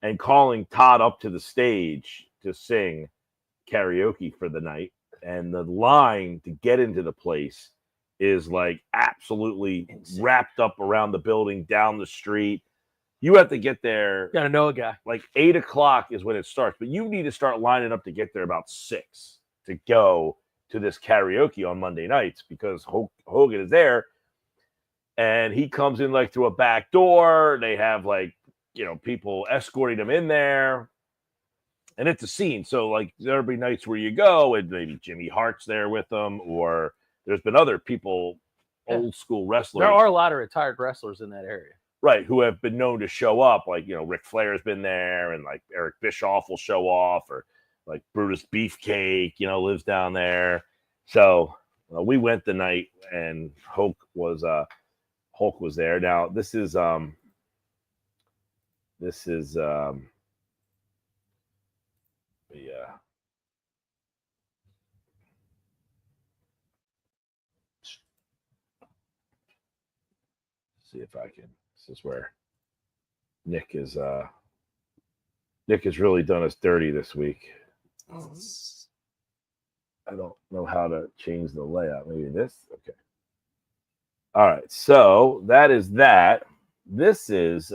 and calling Todd up to the stage to sing karaoke for the night. And the line to get into the place is like absolutely insane. Wrapped up around the building, down the street. You have to get there. Got to know a guy. Like 8 o'clock is when it starts, but you need to start lining up to get there about 6 to go to this karaoke on Monday nights because Hogan is there, and he comes in like through a back door. They have like people escorting him in there, and it's a scene. So like there'll be nights where you go, and maybe Jimmy Hart's there with them, or there's been other people, old school wrestlers. There are a lot of retired wrestlers in that area. Right, who have been known to show up, like Ric Flair's been there, and like Eric Bischoff will show off, or like Brutus Beefcake, lives down there. So We went the night, and Hulk was there. Now this is the see if I can. This is where Nick has really done us dirty this week. I don't know how to change the layout. Maybe this. Okay. All right. So that is that. This is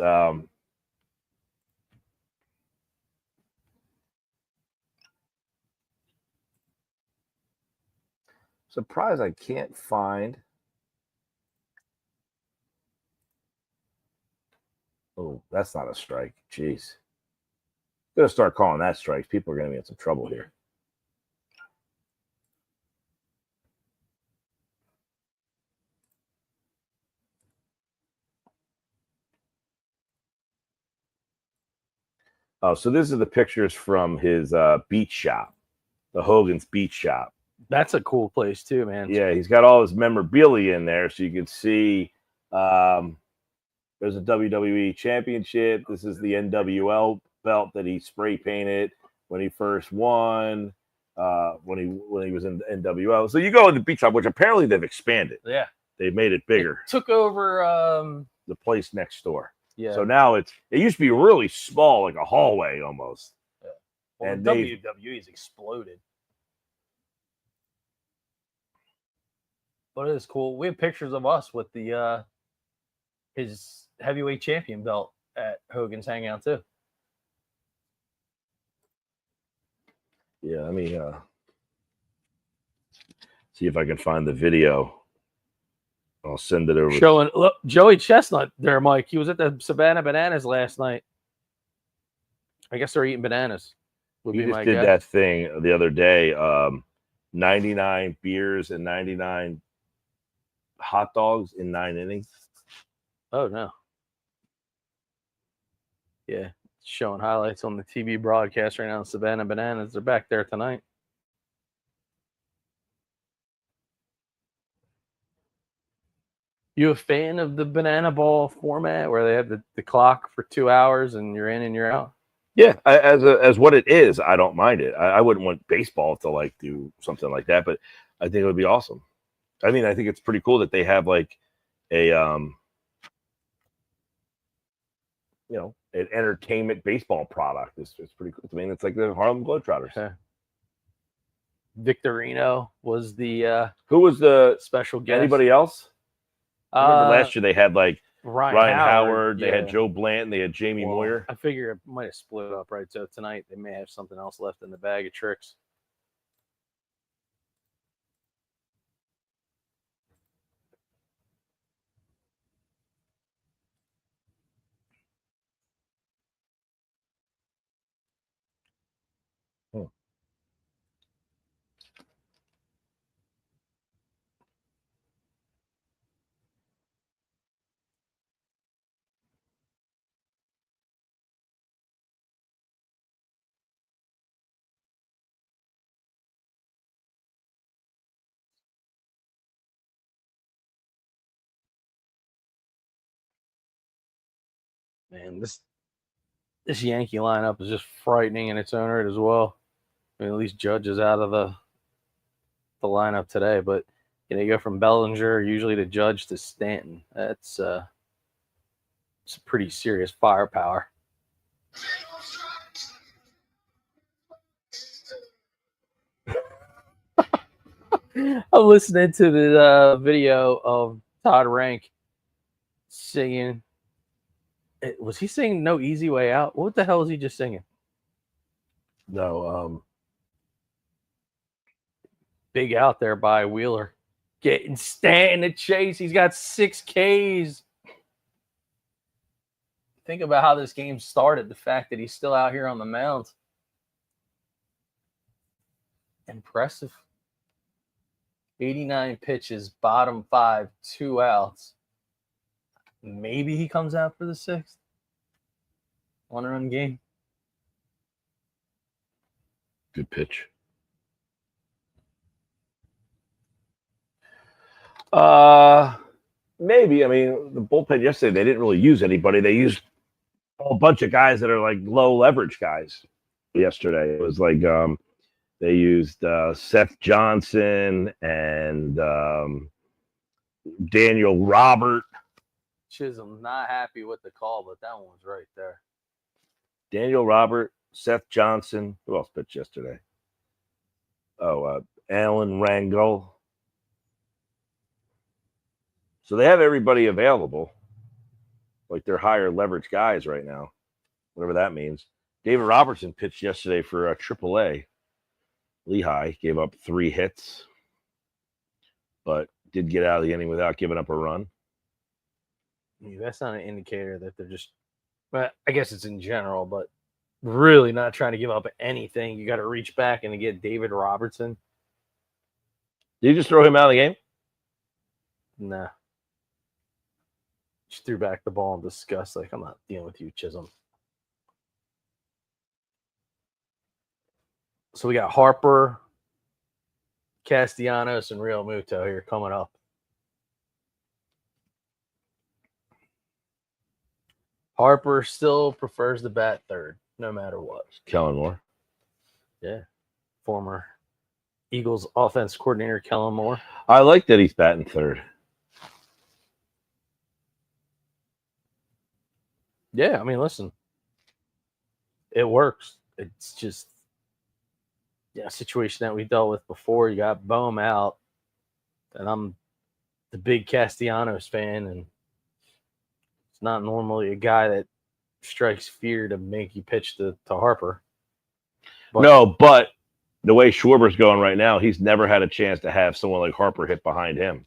surprised I can't find. Oh, that's not a strike. Jeez. Gonna start calling that strikes. People are gonna be in some trouble here. Oh, so these are the pictures from his beach shop, the Hogan's Beach Shop. That's a cool place too, man. Yeah, he's got all his memorabilia in there, so you can see there's a WWE Championship. This is the NWL belt that he spray painted when he first won. When he was in NWL. So you go in the beach shop, which apparently they've expanded. Yeah, they've made it bigger. It took over the place next door. Yeah. So now it used to be really small, like a hallway almost. Yeah. Well, and WWE's exploded. But it is cool. We have pictures of us with the his heavyweight champion belt at Hogan's Hangout too. Yeah, let me see if I can find the video. I'll send it over. Showing look, Joey Chestnut there, Mike. He was at the Savannah Bananas last night. I guess they're eating bananas. He just did that thing the other day. 99 beers and 99 hot dogs in 9 innings. Oh no. Yeah, showing highlights on the TV broadcast right now. Savannah Bananas, they're back there tonight. You a fan of the banana ball format where they have the clock for 2 hours and you're in and you're out? Yeah, as what it is, I don't mind it. I wouldn't want baseball to like do something like that, but I think it would be awesome. I mean, I think it's pretty cool that they have like a an entertainment baseball product. It's pretty cool. I mean, it's like the Harlem Globetrotters. Okay. Victorino was the who was the special guest. Anybody else? I remember last year they had like Ryan Howard, they had Joe Blanton, they had Jamie Moyer. I figure it might have split up, right? So tonight they may have something else left in the bag of tricks. Man, this Yankee lineup is just frightening in its own right as well. I mean, at least Judge is out of the lineup today, but you go from Bellinger usually to Judge to Stanton. That's it's pretty serious firepower. I'm listening to the video of Todd Rank singing. Was he singing "No Easy Way Out"? What the hell is he just singing? No, Big Out there by Wheeler. Getting Stanton to chase. He's got 6 Ks. Think about how this game started. The fact that he's still out here on the mound. Impressive. 89 pitches, bottom 5, 2 outs. Maybe he comes out for the 6th. 1-run game. Good pitch. Maybe. I mean, the bullpen yesterday, they didn't really use anybody. They used a bunch of guys that are like low leverage guys yesterday. It was like they used Seth Johnson and Daniel Robert. Chisholm's not happy with the call, but that one was right there. Daniel Robert, Seth Johnson. Who else pitched yesterday? Oh, Alan Rangel. So they have everybody available. Like they're higher leverage guys right now, whatever that means. David Robertson pitched yesterday for AAA. Lehigh gave up 3 hits, but did get out of the inning without giving up a run. Yeah, that's not an indicator that they're just, but I guess it's in general, but really not trying to give up anything. You got to reach back and get David Robertson. Did you just throw him out of the game? Nah. Just threw back the ball in disgust. Like, I'm not dealing with you, Chisholm. So we got Harper, Castellanos, and Real Muto here coming up. Harper still prefers to bat third, no matter what. Kellen Moore. Yeah. Former Eagles offense coordinator Kellen Moore. I like that he's batting third. Yeah, I mean, listen, it works. It's just a situation that we dealt with before. You got Bohm out, and I'm the big Castellanos fan, and it's not normally a guy that strikes fear to make you pitch to Harper. But the way Schwarber's going right now, he's never had a chance to have someone like Harper hit behind him.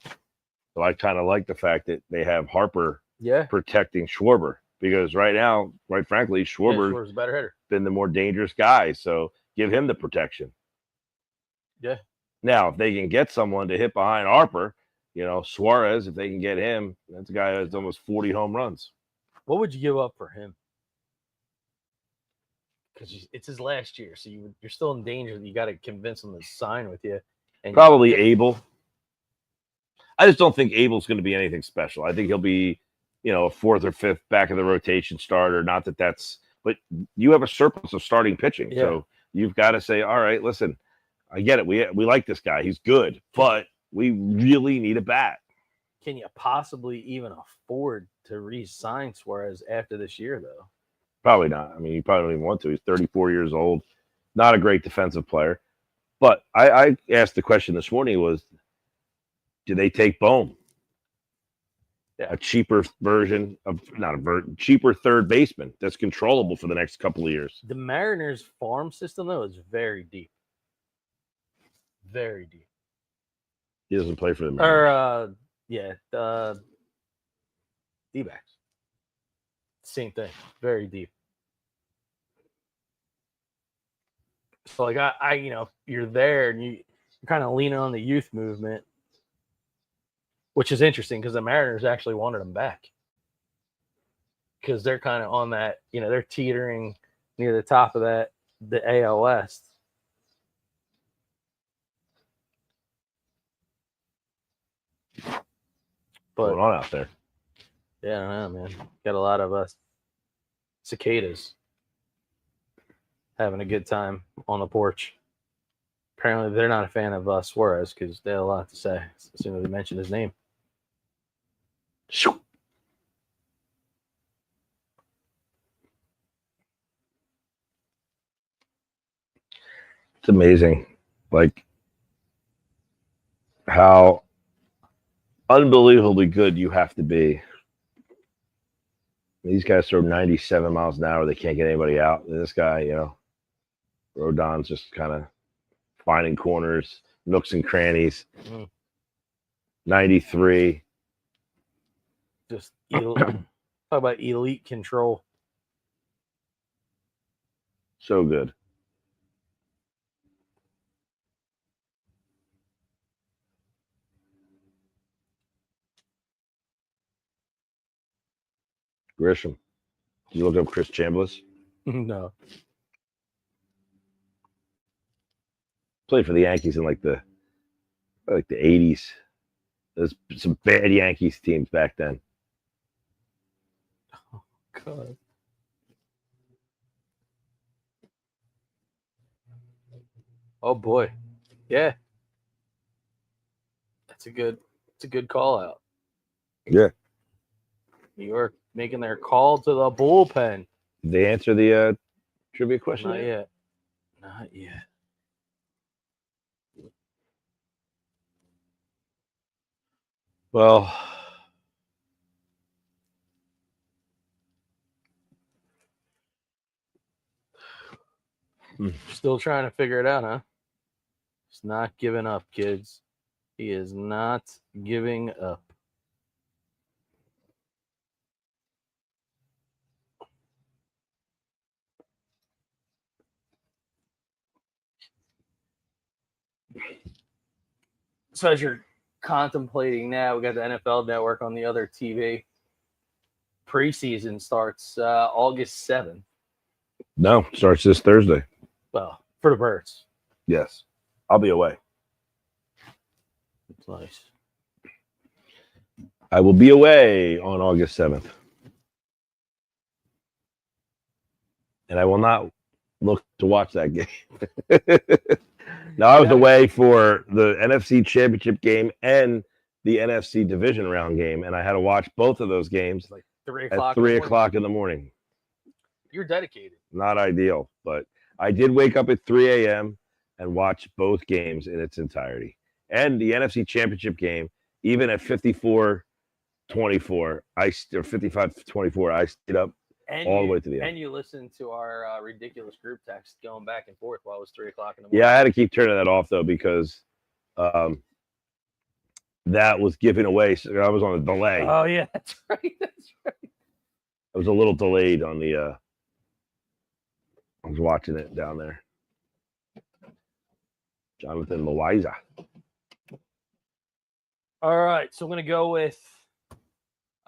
So I kind of like the fact that they have Harper protecting Schwarber. Because right now, quite frankly, Schwarber's a better hitter. Been the more dangerous guy. So give him the protection. Yeah. Now, if they can get someone to hit behind Harper, Suarez, if they can get him, that's a guy that has almost 40 home runs. What would you give up for him? Because it's his last year, so you're still in danger. You got to convince him to sign with you. And probably Abel. I just don't think Abel's going to be anything special. I think he'll be a 4th or 5th back of the rotation starter. Not that that's, but you have a surplus of starting pitching. Yeah. So you've got to say, all right, listen, I get it. We like this guy. He's good, but we really need a bat. Can you possibly even afford to re-sign Suarez after this year, though? Probably not. I mean, you probably don't even want to. He's 34 years old. Not a great defensive player. But I asked the question this morning was, do they take Bohm? Yeah. A cheaper version of cheaper third baseman that's controllable for the next couple of years. The Mariners farm system though is very deep. Very deep. He doesn't play for the Mariners. D-backs. Same thing. Very deep. So like you're there and you're kind of leaning on the youth movement. Which is interesting because the Mariners actually wanted him back. Because they're kind of on that, they're teetering near the top of the AL West. What's going on out there? Yeah, I don't know, man. Got a lot of cicadas having a good time on the porch. Apparently, they're not a fan of Suarez because they had a lot to say as soon as we mentioned his name. It's amazing, like how unbelievably good you have to be. These guys throw 97 miles an hour. They can't get anybody out. And this guy, Rodon's just kind of finding corners, nooks and crannies. 93. Just talk about elite control. So good. Grisham. Did you look up Chris Chambliss? No. Played for the Yankees in like the 80s. There's some bad Yankees teams back then. God. Oh boy. Yeah. It's a good call out. Yeah. New York making their call to the bullpen. Did they answer the trivia question? Not yet. Not yet. Well, Still trying to figure it out, huh? He's not giving up, kids. He is not giving up. So as you're contemplating now, we got the NFL Network on the other TV. Preseason starts August 7th. no, starts this Thursday. Well, for the Birds. Yes. I'll be away. It's nice. I will be away on August 7th. And I will not look to watch that game. No, I was away for the NFC Championship game and the NFC Division Round game, and I had to watch both of those games Like 3 at o'clock. 3 o'clock in the morning. You're dedicated. Not ideal, but I did wake up at 3 a.m. and watch both games in its entirety. And the NFC Championship game, even at 54-24, or 55-24, I stayed up all the way to the end. And you listened to our ridiculous group text going back and forth while it was 3 o'clock in the morning. Yeah, I had to keep turning that off, though, because that was giving away. So I was on a delay. Oh, yeah, that's right. That's right. I was a little delayed on the I was watching it down there. Jonathan Loaiza. All right, so I'm going to go with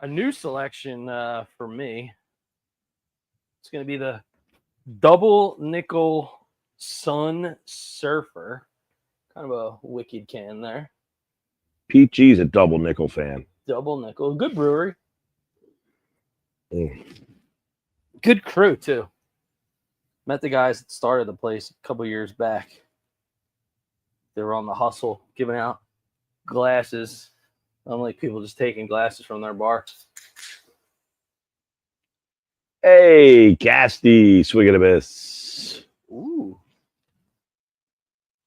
a new selection for me. It's going to be the Double Nickel Sun Surfer. Kind of a wicked can there. Pete G's a double nickel fan. Double Nickel. Good brewery. Mm. Good crew, too. Met the guys that started the place a couple years back. They were on the hustle, giving out glasses. Unlike people just taking glasses from their bar. Hey, Casty, swig of the best. Ooh.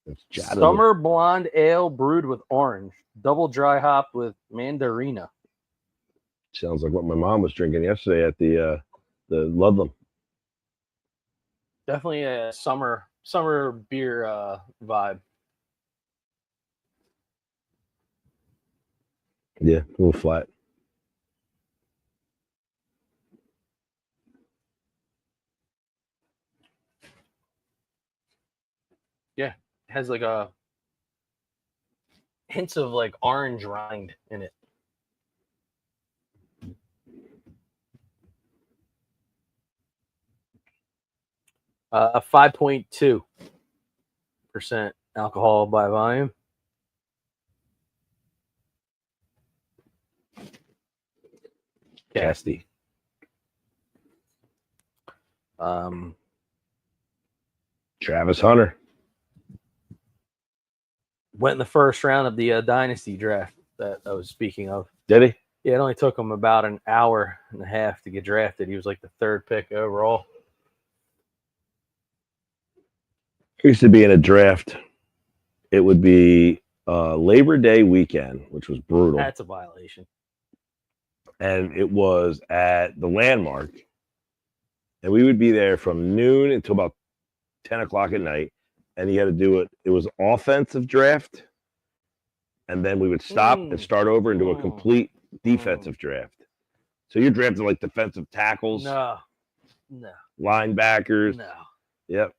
It's Jada. Summer blonde ale brewed with orange. Double dry hopped with mandarina. Sounds like what my mom was drinking yesterday at the Ludlam. Definitely a summer beer vibe. Yeah, a little flat. Yeah, it has like a hints of like orange rind in it. A 5.2% alcohol by volume. Casty. Travis Hunter. Went in the first round of the Dynasty draft that I was speaking of. Did he? Yeah, it only took him about an hour and a half to get drafted. He was like the third pick overall. I used to be in a draft. It would be Labor Day weekend, which was brutal. That's a violation. And it was at the Landmark. And we would be there from noon until about 10 o'clock at night. And you had to do it. It was offensive draft. And then we would stop and start over and do a complete defensive draft. So you're drafting like defensive tackles. No. Linebackers. No. Yep.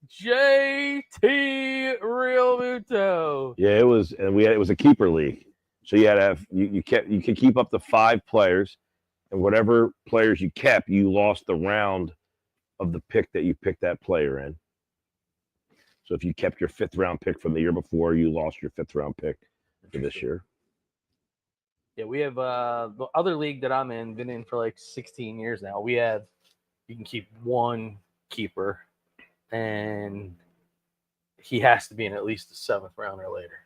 JT Realmuto. Yeah, it was, and it was a keeper league. So you had to have you could keep up to 5 players, and whatever players you kept, you lost the round of the pick that you picked that player in. So if you kept your 5th round pick from the year before, you lost your 5th round pick, for this year. Yeah, we have the other league that I'm in, been in for like 16 years now. You can keep one keeper, and he has to be in at least the 7th round or later.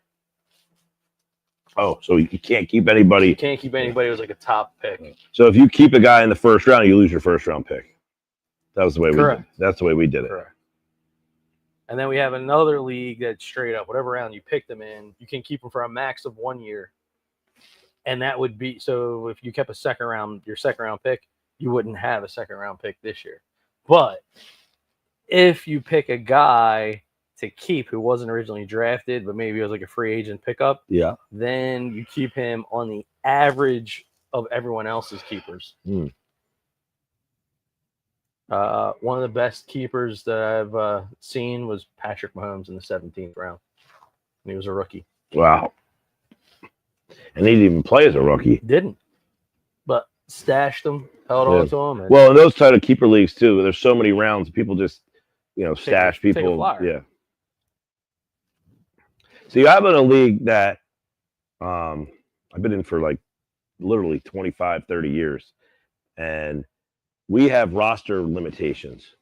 Oh, so you can't keep anybody. You can't keep anybody who's like a top pick. So if you keep a guy in the 1st round, you lose your 1st round pick. That was the way Correct. we did. That's the way we did it. Correct. And then we have another league that's straight up, whatever round you pick them in, you can keep them for a max of 1 year. And that would be, so if you kept your 2nd round pick, you wouldn't have a 2nd round pick this year. But if you pick a guy to keep who wasn't originally drafted, but maybe it was like a free agent pickup, Yeah. then you keep him on the average of everyone else's keepers. Mm. One of the best keepers that I've seen was Patrick Mahomes in the 17th round. And he was a rookie. Wow. And he didn't even play as a rookie. Didn't. But stashed him, held on to him. And well, in those type of keeper leagues, too, there's so many rounds. People just, stash take people. a flyer. Yeah. See, I'm in a league that I've been in for like literally 25, 30 years. And we have roster limitations.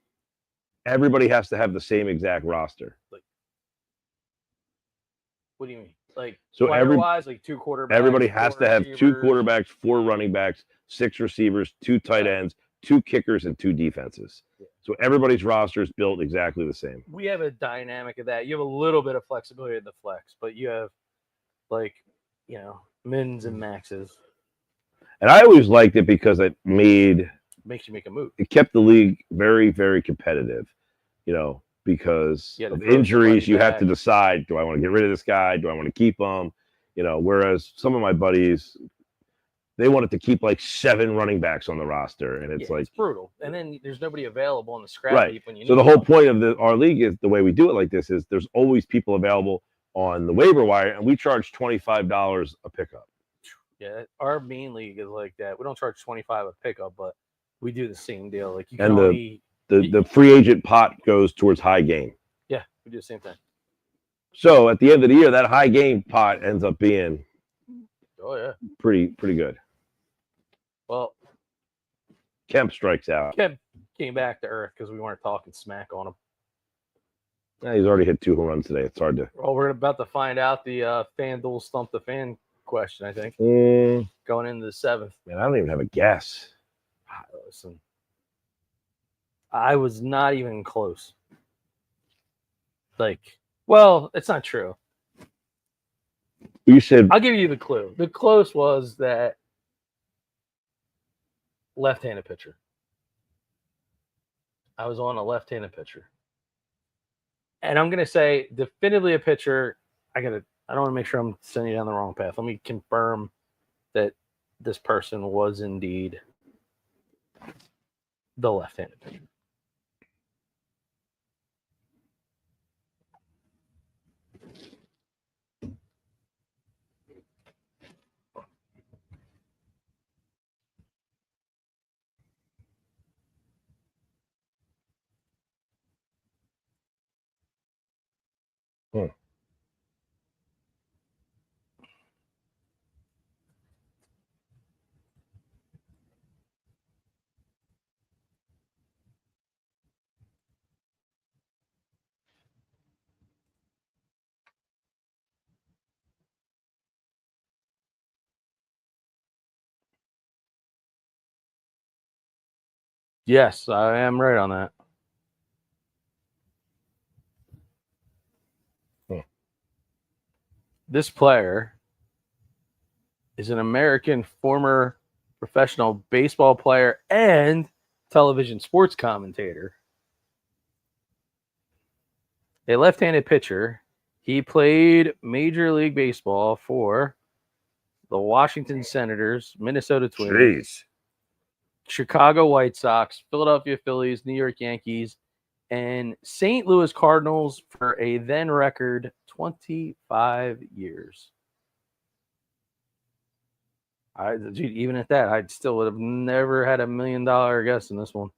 Everybody has to have the same exact roster. What do you mean? Like, so player-wise, like 2 quarterbacks? Everybody has to have receivers. 2 quarterbacks, 4 running backs, 6 receivers, 2 tight ends, 2 kickers, and 2 defenses. Yeah. So everybody's roster is built exactly the same. We have a dynamic of that. You have a little bit of flexibility in the flex, but you have, like, mins and maxes. And I always liked it because it makes you make a move. It kept the league very, very competitive, because of injuries. You have to decide, do I want to get rid of this guy? Do I want to keep him? Whereas some of my buddies, they wanted to keep like 7 running backs on the roster. And it's it's brutal. And then there's nobody available on the scrap heap when you need. So the whole point of our league is the way we do it like this is there's always people available on the waiver wire, and we charge $25 a pickup. Yeah, our main league is like that. We don't charge $25 a pickup, but we do the same deal. Like you can only the free agent pot goes towards high gain. Yeah, we do the same thing. So at the end of the year, that high gain pot ends up being pretty good. Well, Kemp strikes out. Kemp came back to earth because we weren't talking smack on him. Yeah, he's already hit 2 home runs today. It's hard to. Well, we're about to find out the FanDuel Stump the Fan question, I think. Going into the 7th. Man, I don't even have a guess. Listen, I was not even close. It's not true. You said. I'll give you the clue. The close was that left-handed pitcher. I was on a left-handed pitcher. And I'm going to say definitively a pitcher. I don't want to make sure I'm sending you down the wrong path. Let me confirm that this person was indeed the left-handed pitcher. Yes, I am right on that. This player is an American former professional baseball player and television sports commentator. A left-handed pitcher. He played Major League Baseball for the Washington Senators, Minnesota Twins, Chicago White Sox, Philadelphia Phillies, New York Yankees, and St. Louis Cardinals for a then record 25 years. Even at that, I still would have never had $1 million guess in this one.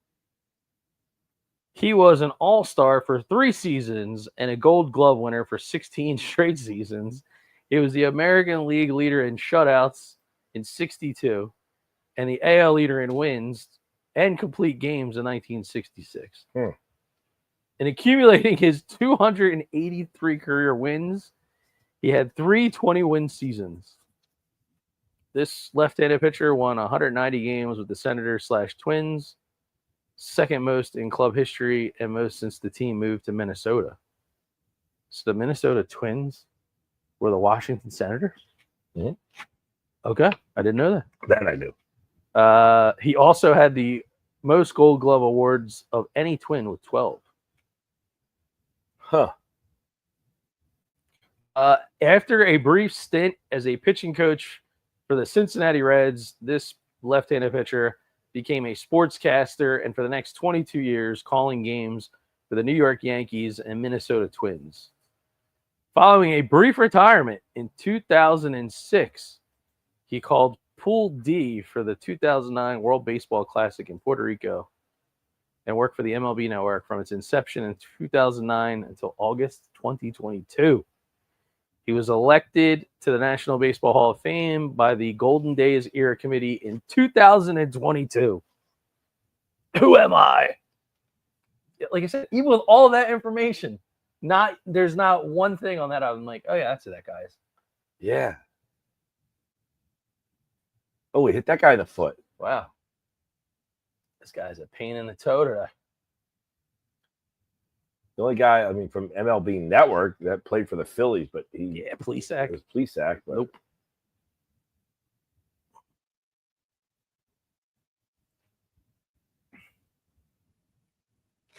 He was an all-star for 3 seasons and a Gold Glove winner for 16 straight seasons. He was the American League leader in shutouts in 62 and the AL leader in wins and complete games in 1966. Hmm. In accumulating his 283 career wins, he had 3 20-win seasons. This left-handed pitcher won 190 games with the Senators/Twins, second most in club history and most since the team moved to Minnesota. So the Minnesota Twins were the Washington Senators? Mhm. Okay, I didn't know that. That I knew. He also had the most Gold Glove awards of any Twin with 12. Huh. After a brief stint as a pitching coach for the Cincinnati Reds, this left-handed pitcher became a sportscaster and for the next 22 years calling games for the New York Yankees and Minnesota Twins. Following a brief retirement in 2006, he called Pool D for the 2009 World Baseball Classic in Puerto Rico and worked for the MLB Network from its inception in 2009 until August 2022. He was elected to the National Baseball Hall of Fame by the Golden Days Era Committee in 2022. Who am I? Like I said, even with all that information, there's not one thing on that I'm like, oh yeah, that's who that guy is. Yeah. Oh, we hit that guy in the foot. Wow. This guy's a pain in the toe today. The only guy, I mean, from MLB Network that played for the Phillies, but he Police act. was Plesac. But Nope.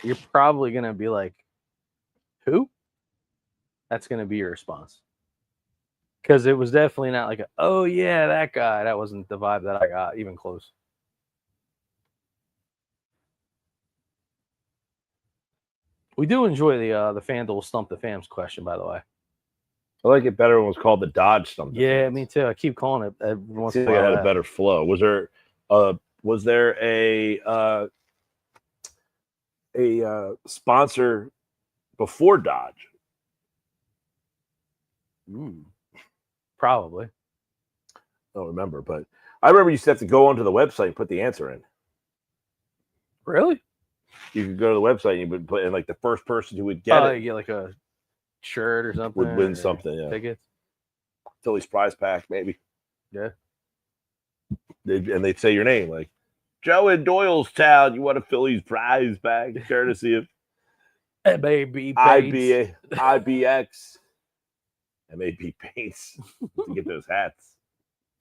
You're probably going to be like, who? That's going to be your response. Because it was definitely not like, oh, yeah, that guy. That wasn't the vibe that I got, even close. We do enjoy the FanDuel Stump the Fams question, by the way. I like it better when it was called the Dodge something. Yeah, me too. I keep calling it every once in a Seems like it while. had a better flow. Was there a sponsor before Dodge? Probably. I don't remember, but I remember you used to have to go onto the website and put the answer in. Really? You could go to the website and you would put in like the first person who would get it You get like a shirt or something. would win or something. Yeah, tickets. Phillies prize pack maybe. Yeah. They'd say your name like Joe in Doylestown. You want a Phillies prize pack courtesy of MAB IBX. MAB Paints to get those hats.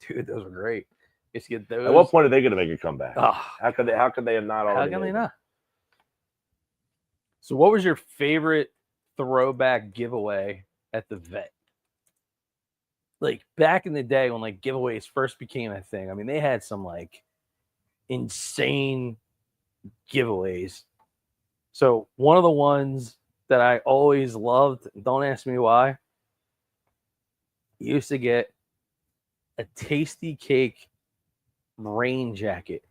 Dude, those were great. Just get those. At what point are they going to make a comeback? Oh, How could they have not already? how can they not? So, what was your favorite throwback giveaway at the vet? Like back in the day when like giveaways first became a thing. I mean, they had some like insane giveaways. So one of the ones that I always loved, don't ask me why, you used to get a Tasty Cake rain jacket.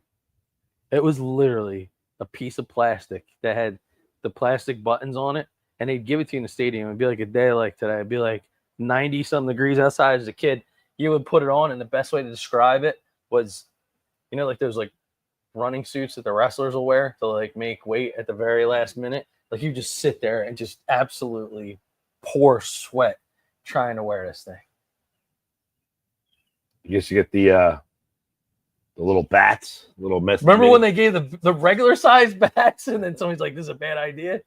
It was literally a piece of plastic that had the plastic buttons on it, and they'd give it to you in the stadium. It'd be like a day like today. It'd be like 90-something degrees outside as a kid. You would put it on, and the best way to describe it was, like those like running suits that the wrestlers will wear to like make weight at the very last minute. Like you just sit there and just absolutely pour sweat trying to wear this thing. You used to get the little bats, little mess. Remember when they gave the regular size bats, and then somebody's like, "This is a bad idea."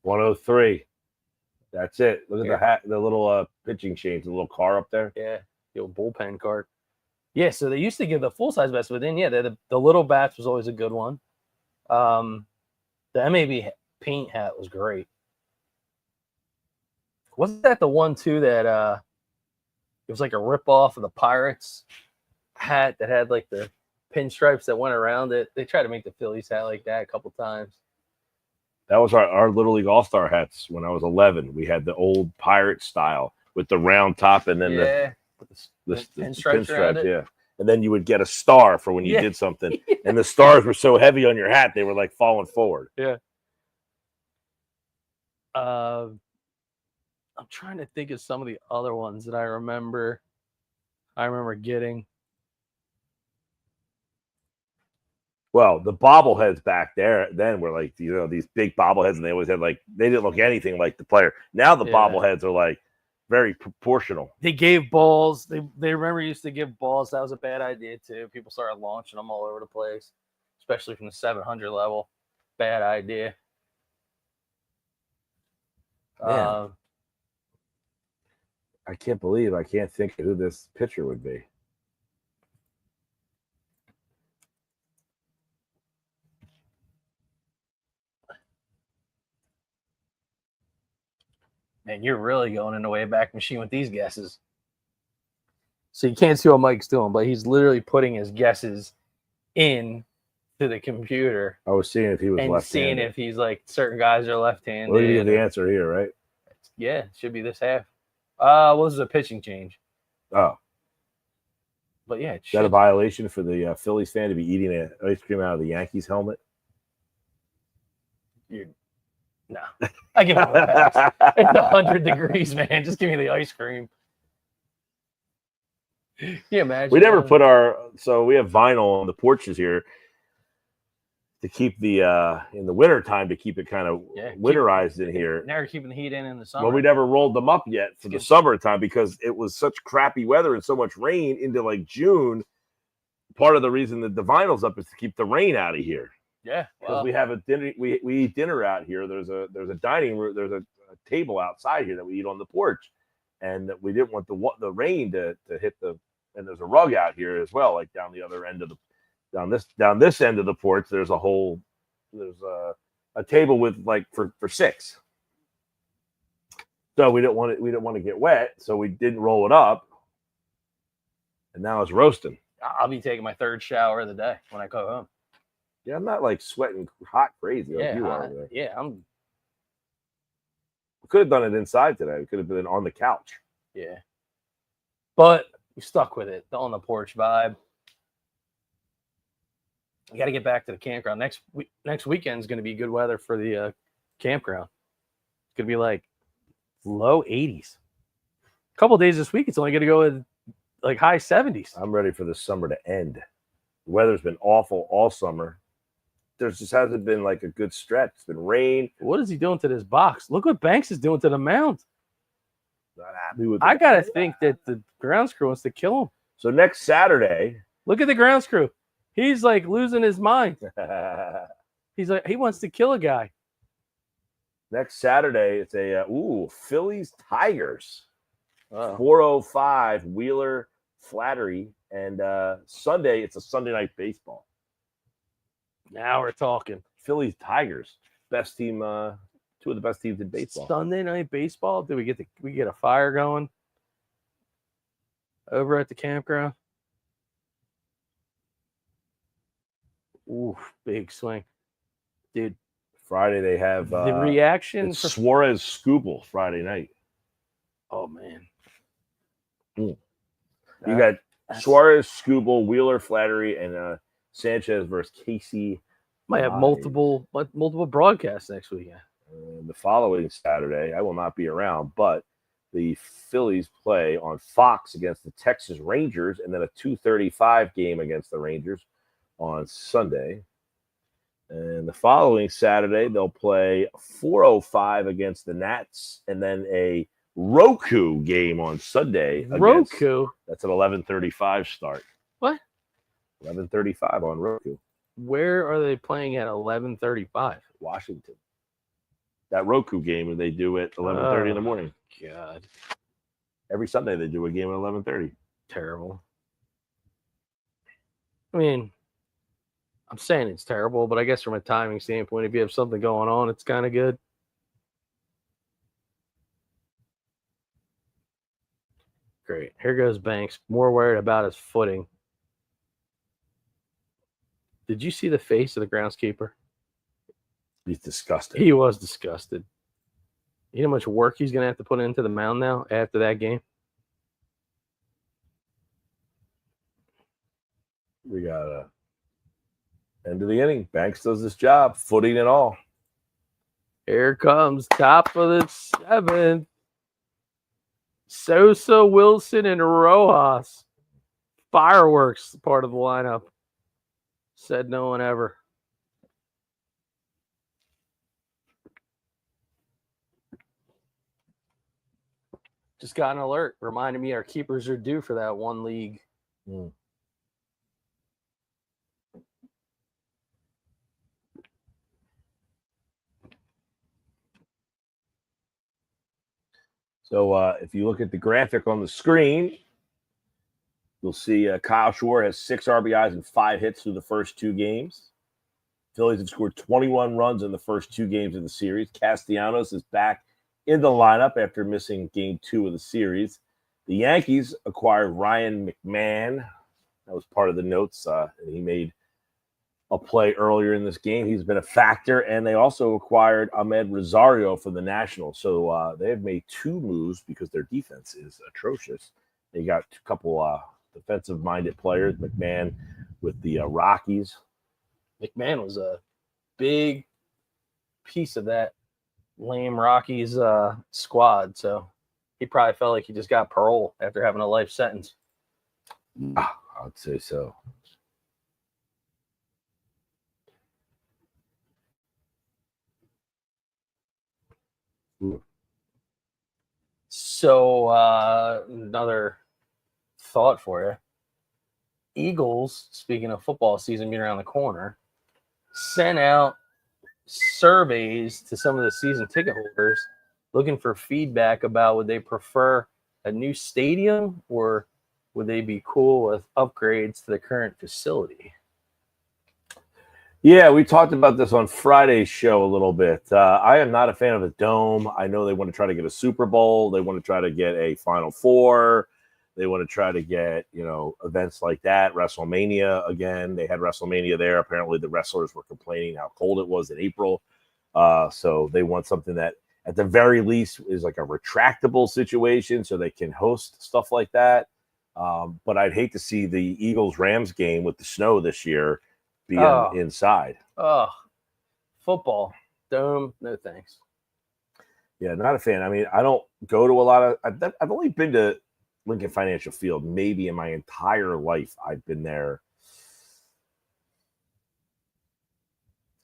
103. That's it. Look at the hat, the little pitching chains, the little car up there. Yeah, the old bullpen card. Yeah, so they used to give the full size bats, but then the little bats was always a good one. The MAB paint hat was great. Wasn't that the one too that it was like a ripoff of the Pirates hat that had like the pinstripes that went around it? They tried to make the Phillies hat like that a couple times. That was our Little League All-Star hats when I was 11. We had the old Pirate style with the round top and then the pinstripes around it. Yeah. And then you would get a star for when you did something. And the stars were so heavy on your hat, they were like falling forward. Yeah. Oh I'm trying to think of some of the other ones that I remember. I remember getting. Well, the bobbleheads back there then were like, these big bobbleheads, and they always had they didn't look anything like the player. Now the bobbleheads are like very proportional. They gave balls. They remember used to give balls. That was a bad idea too. People started launching them all over the place, especially from the 700 level. Bad idea. Man. I can't believe I can't think of who this pitcher would be. Man, you're really going in the way back machine with these guesses. So you can't see what Mike's doing, but he's literally putting his guesses in to the computer. I was seeing if he was and left-handed. seeing if he's like certain guys are left-handed. We're gonna get the answer here, right? Yeah, it should be this half. What was a pitching change? Oh, but yeah, is that a violation for the Phillies fan to be eating an ice cream out of the Yankees helmet? No, I give it a pass. It's 100 degrees, man. Just give me the ice cream. Can you imagine? We never put so we have vinyl on the porches here to keep the in the winter time to keep it kind of winterized in here. Never keeping the heat in the summer. Well, we never rolled them up yet for the summertime because it was such crappy weather and so much rain into like June. Part of the reason that the vinyl's up is to keep the rain out of here. Yeah, because we have a dinner. We eat dinner out here. There's a dining room. There's a table outside here that we eat on the porch, and we didn't want the rain to hit the. And there's a rug out here as well, like down the other end of the down this end of the porch. There's a table with like for 6. So we didn't want to get wet, so we didn't roll it up, and now it's roasting. I'll be taking my 3rd shower of the day when I go home. Yeah, I'm not like sweating hot crazy like you are. Yeah, We could have done it inside today. We could have been on the couch. Yeah, but we stuck with it. The on the porch vibe. We got to get back to the campground. Next weekend is going to be good weather for the campground. It's going to be like low 80s. A couple days this week, it's only going to go with like high 70s. I'm ready for the summer to end. The weather's been awful all summer. There just hasn't been like a good stretch. It's been rain. What is he doing to this box? Look what Banks is doing to the mound. Not happy with I got to think that the grounds crew wants to kill him. So next Saturday. Look at the grounds crew. He's like losing his mind. He's like, he wants to kill a guy. Next Saturday, it's a Phillies Tigers. Oh. 4:05 Wheeler Flattery. And Sunday, it's a Sunday night baseball. Now we're talking. Phillies Tigers, best team, 2 of the best teams in baseball. Sunday night baseball. Do we get a fire going over at the campground? Ooh, big swing, dude. Friday they have the reaction. Suarez Scooble Friday night. Oh man, you got Suarez Scooble, Wheeler Flattery, and Sanchez versus Casey. Might have multiple broadcasts next weekend. The following Saturday, I will not be around, but the Phillies play on Fox against the Texas Rangers, and then a 2:35 game against the Rangers on Sunday. And the following Saturday, they'll play 4:05 against the Nats, and then a Roku game on Sunday. Roku? That's an 11:35 start. What? 11:35 on Roku. Where are they playing at 11:35? Washington. That Roku game they do at 11:30 in the morning. God. Every Sunday they do a game at 11:30. Terrible. I mean, I'm saying it's terrible, but I guess from a timing standpoint, if you have something going on, it's kind of good. Great. Here goes Banks. More worried about his footing. Did you see the face of the groundskeeper? He's disgusted. He was disgusted. You know how much work he's going to have to put into the mound now after that game? We got end of the inning. Banks does this job, footing and all. Here comes top of the 7th. Sosa, Wilson, and Rojas. Fireworks part of the lineup. Said no one ever. Just got an alert. Reminded me our keepers are due for that one league. So if you look at the graphic on the screen, you'll see Kyle Schwarber has 6 RBIs and 5 hits through the first 2 games. Phillies have scored 21 runs in the first 2 games of the series. Castellanos is back in the lineup after missing game 2 of the series. The Yankees acquired Ryan McMahon. That was part of the notes. He made a play earlier in this game. He's been a factor. And they also acquired Ahmed Rosario from the Nationals. So they have made 2 moves because their defense is atrocious. They got a couple defensive-minded players. McMahon with the Rockies. McMahon was a big piece of that lame Rockies squad. So he probably felt like he just got parole after having a life sentence. I'd say so. So another thought for you. Eagles, speaking of football season being around the corner, sent out surveys to some of the season ticket holders looking for feedback about would they prefer a new stadium or would they be cool with upgrades to the current facility? Yeah, we talked about this on Friday's show a little bit. I am not a fan of a dome. I know they want to try to get a Super Bowl. They want to try to get a Final Four. They want to try to get, events like that. WrestleMania again. They had WrestleMania there. Apparently the wrestlers were complaining how cold it was in April. So they want something that at the very least is like a retractable situation so they can host stuff like that. But I'd hate to see the Eagles-Rams game with the snow this year being inside. Football. Dome, no thanks. Yeah, not a fan. I mean, I don't go to a lot of – I've only been to Lincoln Financial Field maybe in my entire life. I've been there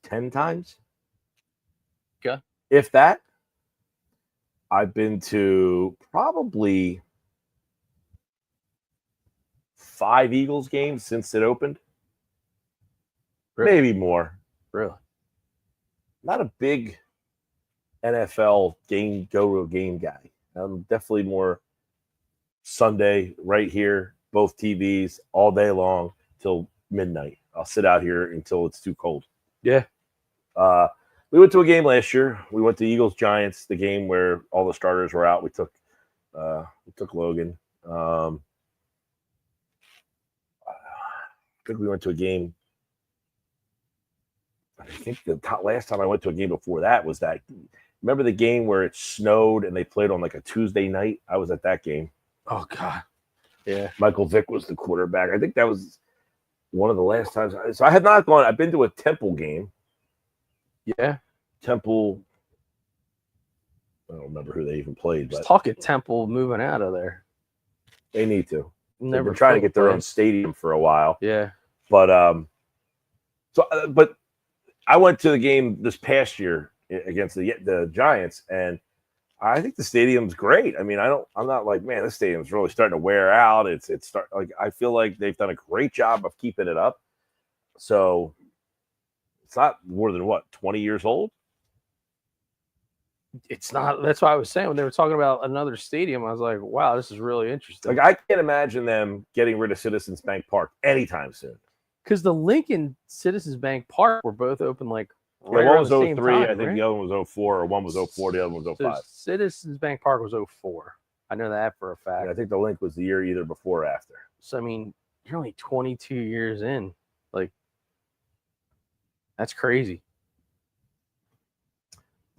10 times. Okay. If that. I've been to probably 5 Eagles games since it opened. Really? Maybe more. Really? Not a big NFL go-to-a-game guy. I'm definitely more Sunday right here, both TVs, all day long till midnight. I'll sit out here until it's too cold. Yeah. We went to a game last year. We went to Eagles-Giants, the game where all the starters were out. We took Logan. I think we went to a game. I think the last time I went to a game before that was that. Remember the game where it snowed and they played on like a Tuesday night? I was at that game. Oh, God. Yeah. Michael Vick was the quarterback. I think that was one of the last times. So I had not gone. I've been to a Temple game. Yeah. Temple. I don't remember who they even played. Just but talk at Temple moving out of there. They need to. Never They've been trying to get their own stadium for a while. Yeah. But I went to the game this past year against the Giants, and I think the stadium's great. I mean, I'm not like, man, this stadium's really starting to wear out. I feel like they've done a great job of keeping it up. So it's not more than 20 years old. It's not. That's why I was saying when they were talking about another stadium, I was like, wow, this is really interesting. Like, I can't imagine them getting rid of Citizens Bank Park anytime soon. Because the Lincoln Citizens Bank Park were both open like right one was 03, time, I think right? the other one was 04, or one was 04, the other one was 05. So Citizens Bank Park was 04. I know that for a fact. Yeah, I think the link was the year either before or after. So, I mean, you're only 22 years in. Like, that's crazy.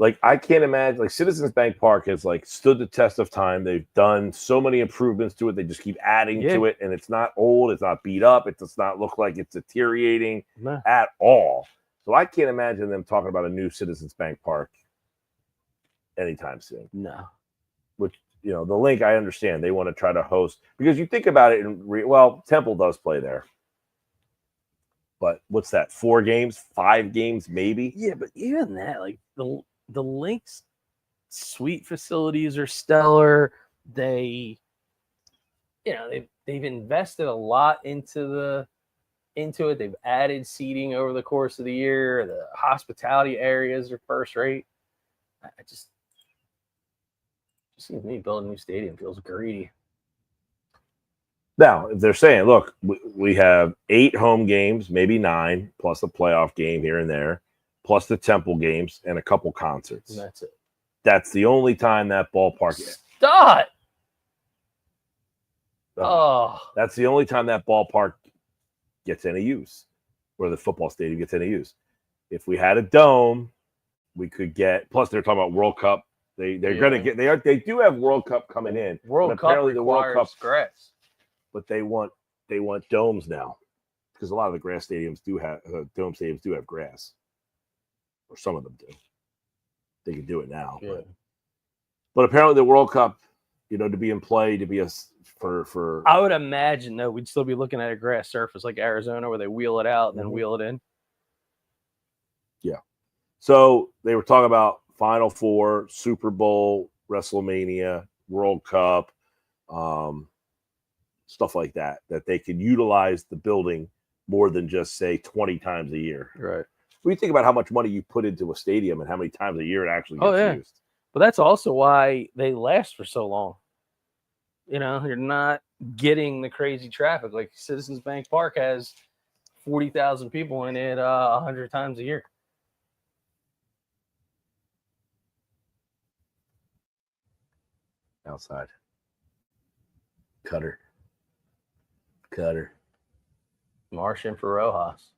Like, I can't imagine, like, Citizens Bank Park has, like, stood the test of time. They've done so many improvements to it. They just keep adding to it, and it's not old. It's not beat up. It does not look like it's deteriorating at all. So I can't imagine them talking about a new Citizens Bank Park anytime soon. No. Which the link, I understand they want to try to host, because you think about it, Temple does play there. But what's that? 4 games, 5 games, maybe? Yeah, but even that, like the Lynx suite facilities are stellar. They've invested a lot into it. They've added seating over the course of the year. The hospitality areas are first rate. I just seems to me building a new stadium feels greedy. Now, if they're saying, look, we have 8 home games, maybe 9, plus a playoff game here and there, plus the Temple games and a couple concerts. And that's it. That's the only time that ballpark. Stop! Oh. That's the only time that ballpark gets any use, or the football stadium gets any use. If we had a dome, we could get. Plus, they're talking about World Cup. They're going to get. They do have World Cup coming in. World Cup apparently the World Cup grass, but they want domes now, because a lot of the grass stadiums do have dome stadiums do have grass, or some of them do. They can do it now. Yeah. But apparently the World Cup, to be in play, to be for. I would imagine though we'd still be looking at a grass surface like Arizona, where they wheel it out and then wheel it in. Yeah. So they were talking about Final Four, Super Bowl, WrestleMania, World Cup, stuff like that they could utilize the building more than just say 20 times a year. Right. When you think about how much money you put into a stadium and how many times a year it actually gets used. But that's also why they last for so long. You're not getting the crazy traffic. Like Citizens Bank Park has 40,000 people in it 100 times a year. Outside. Cutter. Martian for Rojas.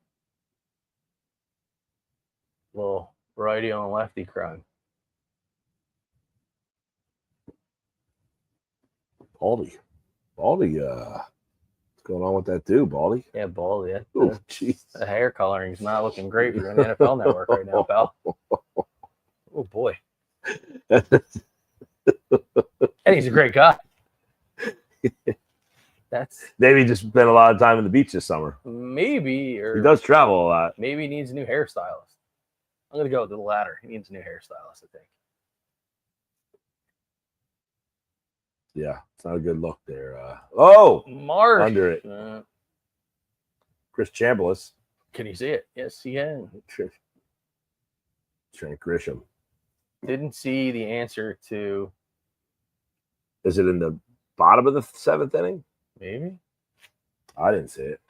Little righty on lefty crime. Baldy, what's going on with that dude, Baldy? Yeah, Baldy. Oh, jeez. The hair coloring's not looking great for the NFL Network right now, pal. Oh, boy. And he's a great guy. Maybe he just spent a lot of time in the beach this summer. Maybe. Or he does travel a lot. Maybe he needs a new hairstylist. I'm going to go with the latter. He needs a new hairstylist, I think. Yeah, it's not a good look there. Marsh. Under it. Chris Chambliss. Can you see it? Yes, he can. Trent Grisham. Didn't see the answer to. Is it in the bottom of the 7th inning? Maybe. I didn't see it.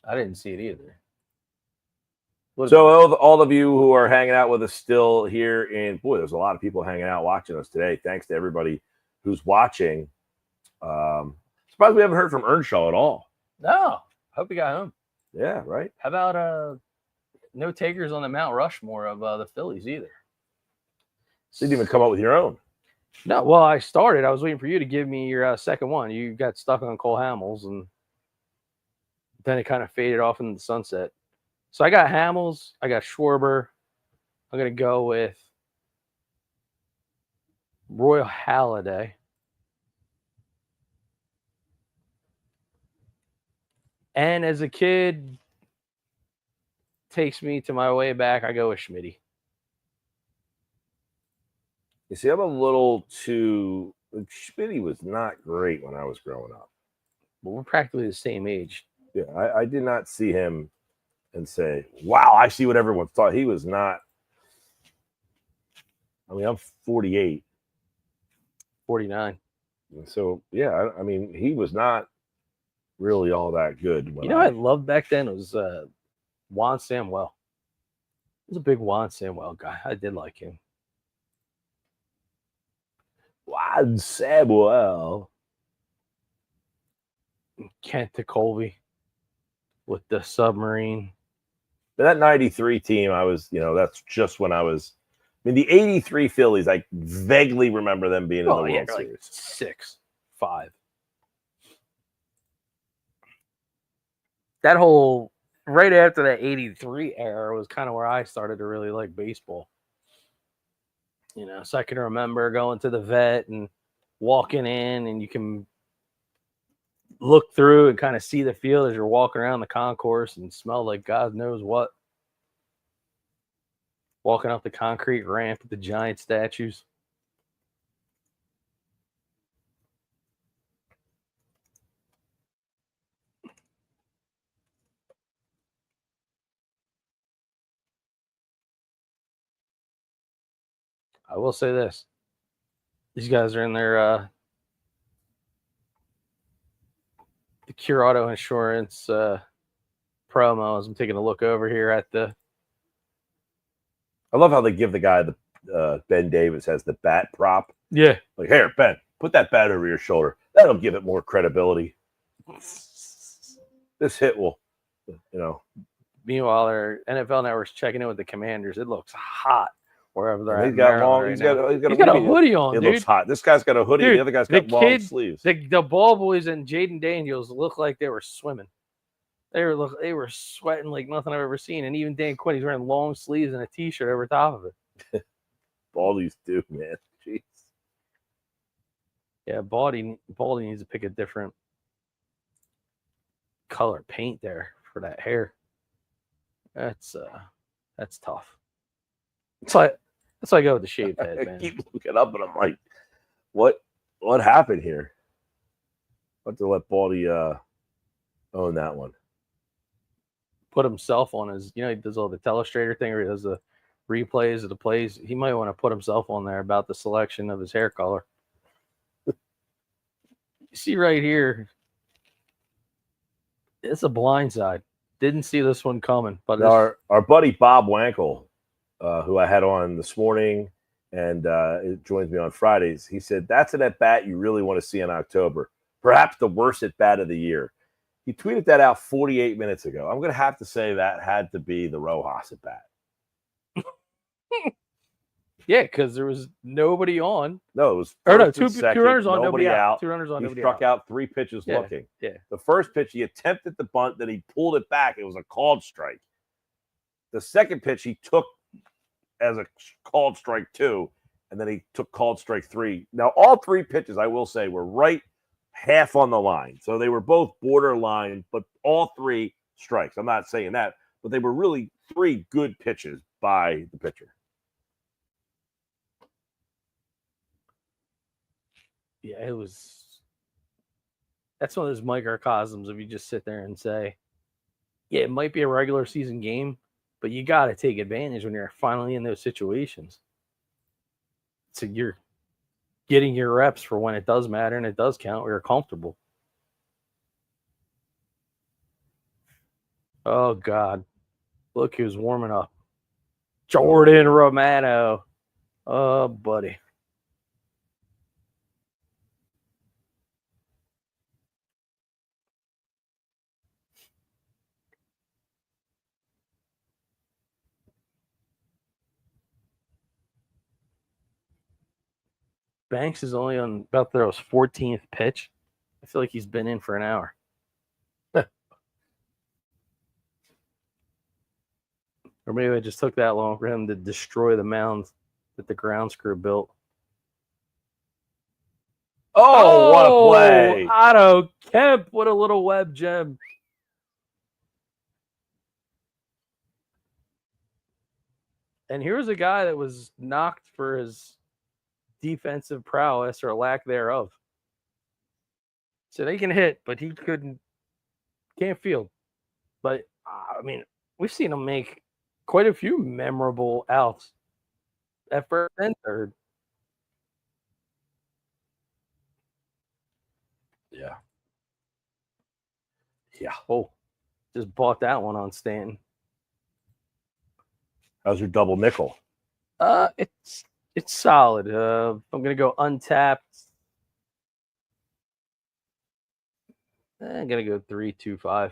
I didn't see it either. So all of you who are hanging out with us still here there's a lot of people hanging out watching us today. Thanks to everybody who's watching. Surprised we haven't heard from Earnshaw at all. No. Hope he got home. Yeah, right. How about no takers on the Mount Rushmore of the Phillies either? Didn't even come up with your own. No, well, I started. I was waiting for you to give me your second one. You got stuck on Cole Hamels, and then it kind of faded off into the sunset. So I got Hamels. I got Schwarber. I'm going to go with Royal Halladay. And as a kid, takes me to my way back, I go with Schmitty. You see, I'm a little too. Schmitty was not great when I was growing up. Well, we're practically the same age. Yeah, I did not see him and say, wow, I see what everyone thought. He was not. I mean, I'm 48. 49. So, yeah, I mean, he was not really all that good. What I loved back then was Juan Samuel. I was a big Juan Samuel guy. I did like him. Juan Samuel. Kent Colby with the submarine. But that 93 team, that's just when I was. I mean, the 83 Phillies, I vaguely remember them being in the World Series. Like 6, 5. That whole, right after that 83 era was kind of where I started to really like baseball. So I can remember going to the vet and walking in and you can look through and kind of see the field as you're walking around the concourse and smell like God knows what. Walking up the concrete ramp with the giant statues. I will say this. These guys are in their the Cure Auto Insurance promos. I'm taking a look over here at the. I love how they give the guy the Ben Davis has the bat prop. Yeah. Like, here, Ben, put that bat over your shoulder. That'll give it more credibility. This hit will, Meanwhile, their NFL Network's checking in with the Commanders. It looks hot wherever they're at. He's got long. He's got a hoodie on. It dude. looks hot. This guy's got a hoodie. Dude, the other guy's got long sleeves. The ball boys and Jaden Daniels look like they were swimming. They were sweating like nothing I've ever seen. And even Dan Quinn, he's wearing long sleeves and a t-shirt over top of it. Baldy's do, man. Jeez. Yeah, Baldy needs to pick a different color paint there for that hair. That's tough. That's why I go with the shaved head, man. I keep looking up and I'm like, what happened here? I have to let Baldy own that one. Put himself on his, he does all the telestrator thing, or he does the replays of the plays. He might want to put himself on there about the selection of his hair color. You see right here, it's a blindside. Didn't see this one coming. But our buddy Bob Wankel, who I had on this morning and it joins me on Fridays, he said, that's an at-bat you really want to see in October. Perhaps the worst at-bat of the year. He tweeted that out 48 minutes ago. I'm going to have to say that had to be the Rojas at-bat. Yeah, because there was nobody on. No, it was two runners on, nobody out. 2 runners on, he nobody struck out 3 pitches looking. Yeah. The first pitch, he attempted the bunt, then he pulled it back. It was a called strike. The second pitch, he took as a called strike 2, and then he took called strike 3. Now, all 3 pitches, I will say, were right half on the line. So they were both borderline, but all 3 strikes. I'm not saying that, but they were really 3 good pitches by the pitcher. Yeah, it was. That's one of those microcosms if you just sit there and say, yeah, it might be a regular season game, but you got to take advantage when you're finally in those situations. So you're getting your reps for when it does matter and it does count where you're comfortable. Oh, God. Look who's warming up. Jordan Romano. Oh, buddy. Banks is only on about their 14th pitch. I feel like he's been in for an hour. Or maybe I just took that long for him to destroy the mound that the grounds crew built. Oh, what a play. Otto Kemp, what a little web gem. And here's a guy that was knocked for his defensive prowess or lack thereof. So they can hit, but he can't field. But, I mean, we've seen him make quite a few memorable outs at first and third. Yeah. Oh, just bought that one on Stanton. How's your double nickel? It's solid. I'm gonna go untapped. I'm gonna go 3.25.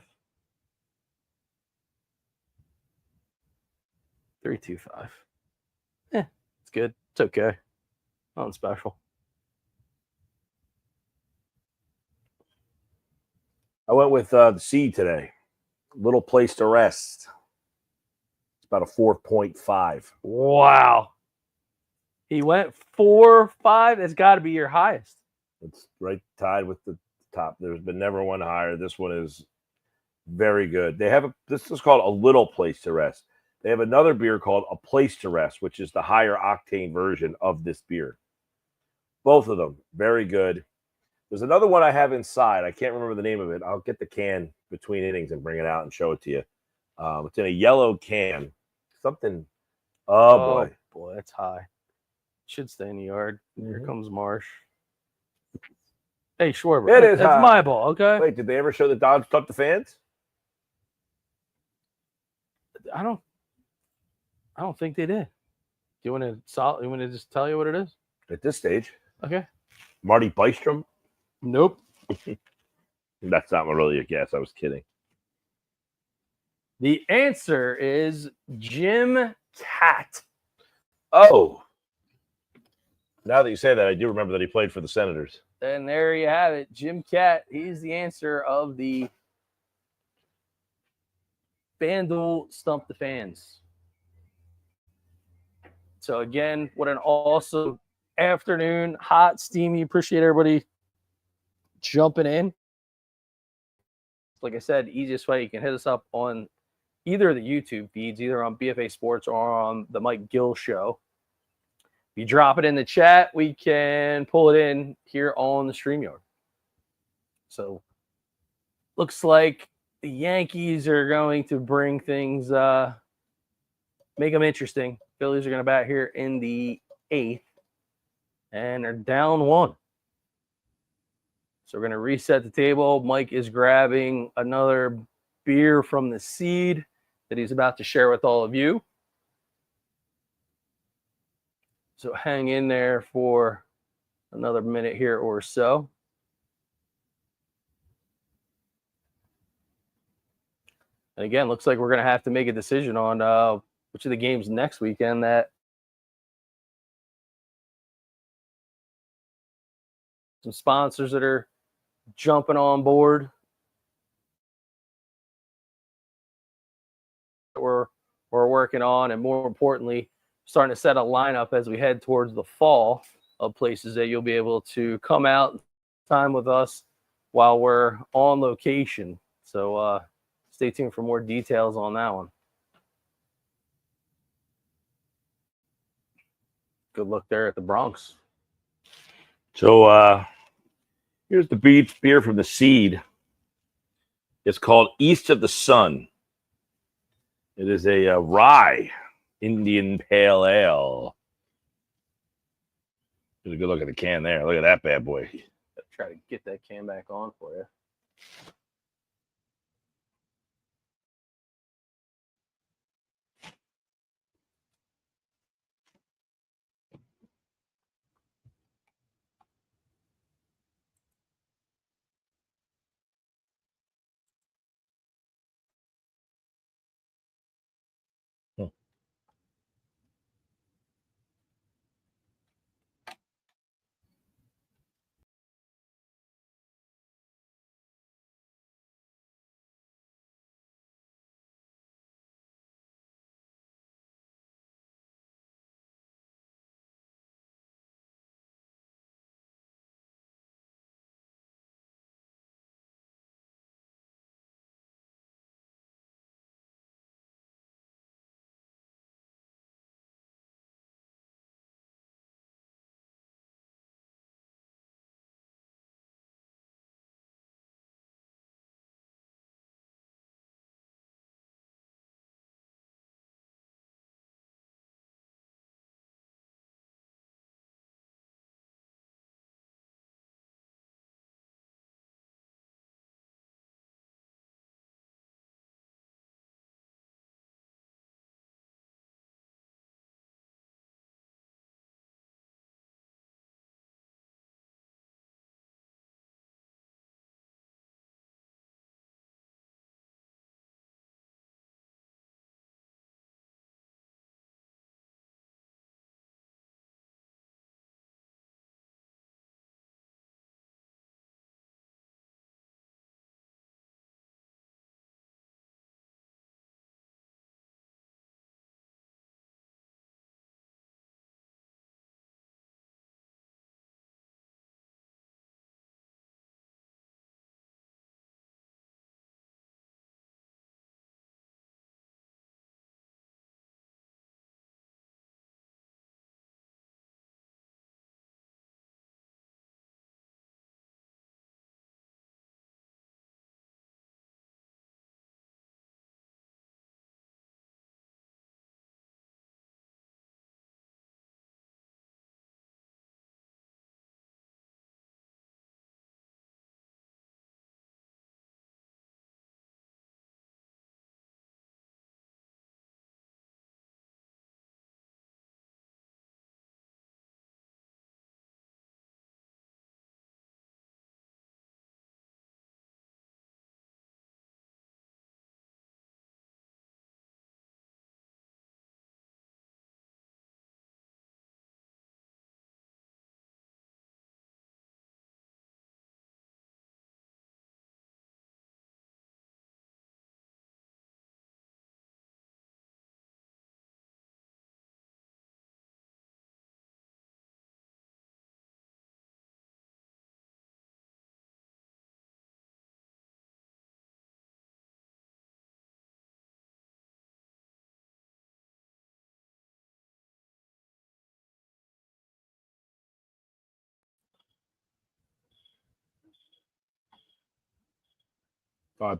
3.25. It's good. It's okay. Nothing special. I went with the C today. Little place to rest. It's about a 4.5. Wow. He went 4.5. That's got to be your highest. It's right tied with the top. There's been never one higher. This one is very good. They have this is called a little place to rest. They have another beer called a place to rest, which is the higher octane version of this beer. Both of them very good. There's another one I have inside. I can't remember the name of it. I'll get the can between innings and bring it out and show it to you. It's in a yellow can. Something. Oh boy, that's high. Should stay in the yard. Here comes Marsh. Hey, Schwarber. It is That's high. my ball, okay? Wait, did they ever show the Dodge Cup to fans? I don't think they did. Do you want to just tell you what it is? At this stage. Okay. Marty Bystrom? Nope. That's not really a guess. I was kidding. The answer is Jim Cat. Oh. Now that you say that, I do remember that he played for the Senators. And there you have it. Jim Cat. He's the answer of the FanDuel Stump the Fans. So again, what an awesome afternoon. Hot, steamy. Appreciate everybody jumping in. Like I said, easiest way, you can hit us up on either of the YouTube feeds, either on BFA Sports or on the Mike Gill Show. If you drop it in the chat, we can pull it in here on the StreamYard. So looks like the Yankees are going to bring things, make them interesting. Phillies are going to bat here in the 8th, and they're down 1. So we're going to reset the table. Mike is grabbing another beer from the seed that he's about to share with all of you. So hang in there for another minute here or so. And again, looks like we're going to have to make a decision on which of the games next weekend that some sponsors that are jumping on board. We're working on, and more importantly, starting to set a lineup as we head towards the fall of places that you'll be able to come out time with us while we're on location. So stay tuned for more details on that one. Good look there at the Bronx. So here's the beer from the seed. It's called East of the Sun. It is a rye Indian Pale Ale. Here's a good look at the can there. Look at that bad boy. Try to get that can back on for you.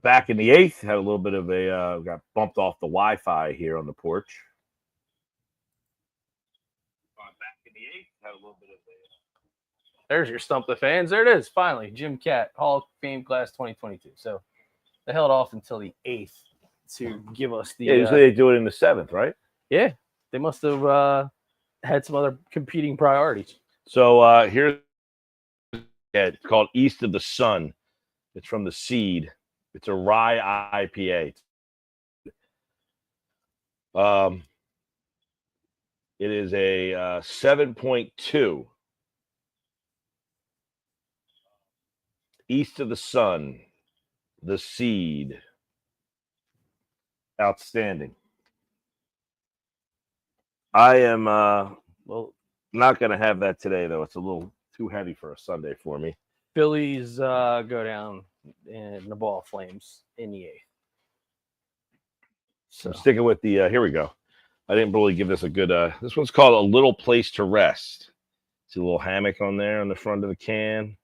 Back in the 8th, had a little bit of a got bumped off the Wi-Fi here on the porch. Back in the 8th, had a little bit of a. There's your Stump the Fans. There it is, finally. Jim Cat, Hall of Fame class 2022. So they held off until the 8th to give us the. Yeah, usually they do it in the 7th, right? Yeah, they must have had some other competing priorities. So here's it's called East of the Sun. It's from the Seed. It's a rye IPA. It is a 7.2. East of the Sun, the Seed. Outstanding. I am well not going to have that today, though. It's a little too heavy for a Sunday for me. Phillies go down in the ball flames in the 8th. So I'm sticking with the here we go. I didn't really give this a good this one's called A Little Place to Rest. See a little hammock on there on the front of the can.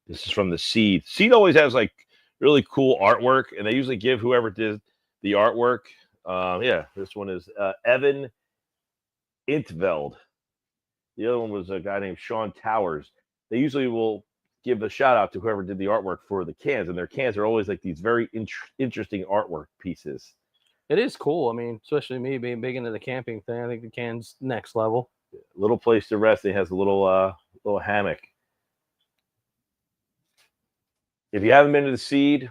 This is from the Seed. Seed always has like really cool artwork, and they usually give whoever did the artwork. Yeah, this one is Evan Intveld. The other one was a guy named Sean Towers. They usually will give a shout out to whoever did the artwork for the cans, and their cans are always like these very interesting artwork pieces. it is cool. I mean, especially me being big into the camping thing. I think the can's next level. Little Place to Rest. It has a little hammock. If you haven't been to the Seed,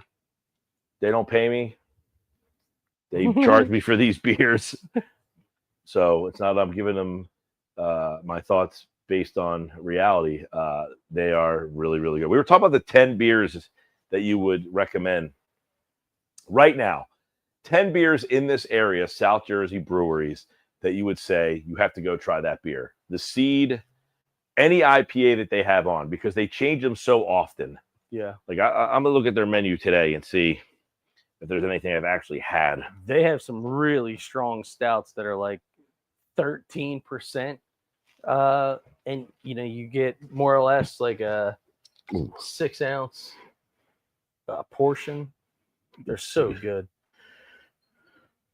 they don't pay me. They charge me for these beers. So it's not that I'm giving them my thoughts based on reality. They are really, really good. We were talking about the 10 beers that you would recommend right now. 10 beers in this area, South Jersey breweries, that you would say you have to go try that beer. The Seed, any IPA that they have on, because they change them so often. Yeah. Like I'm going to look at their menu today and see if there's anything I've actually had. They have some really strong stouts that are like 13%. And you get more or less like a 6 ounce portion. They're so good.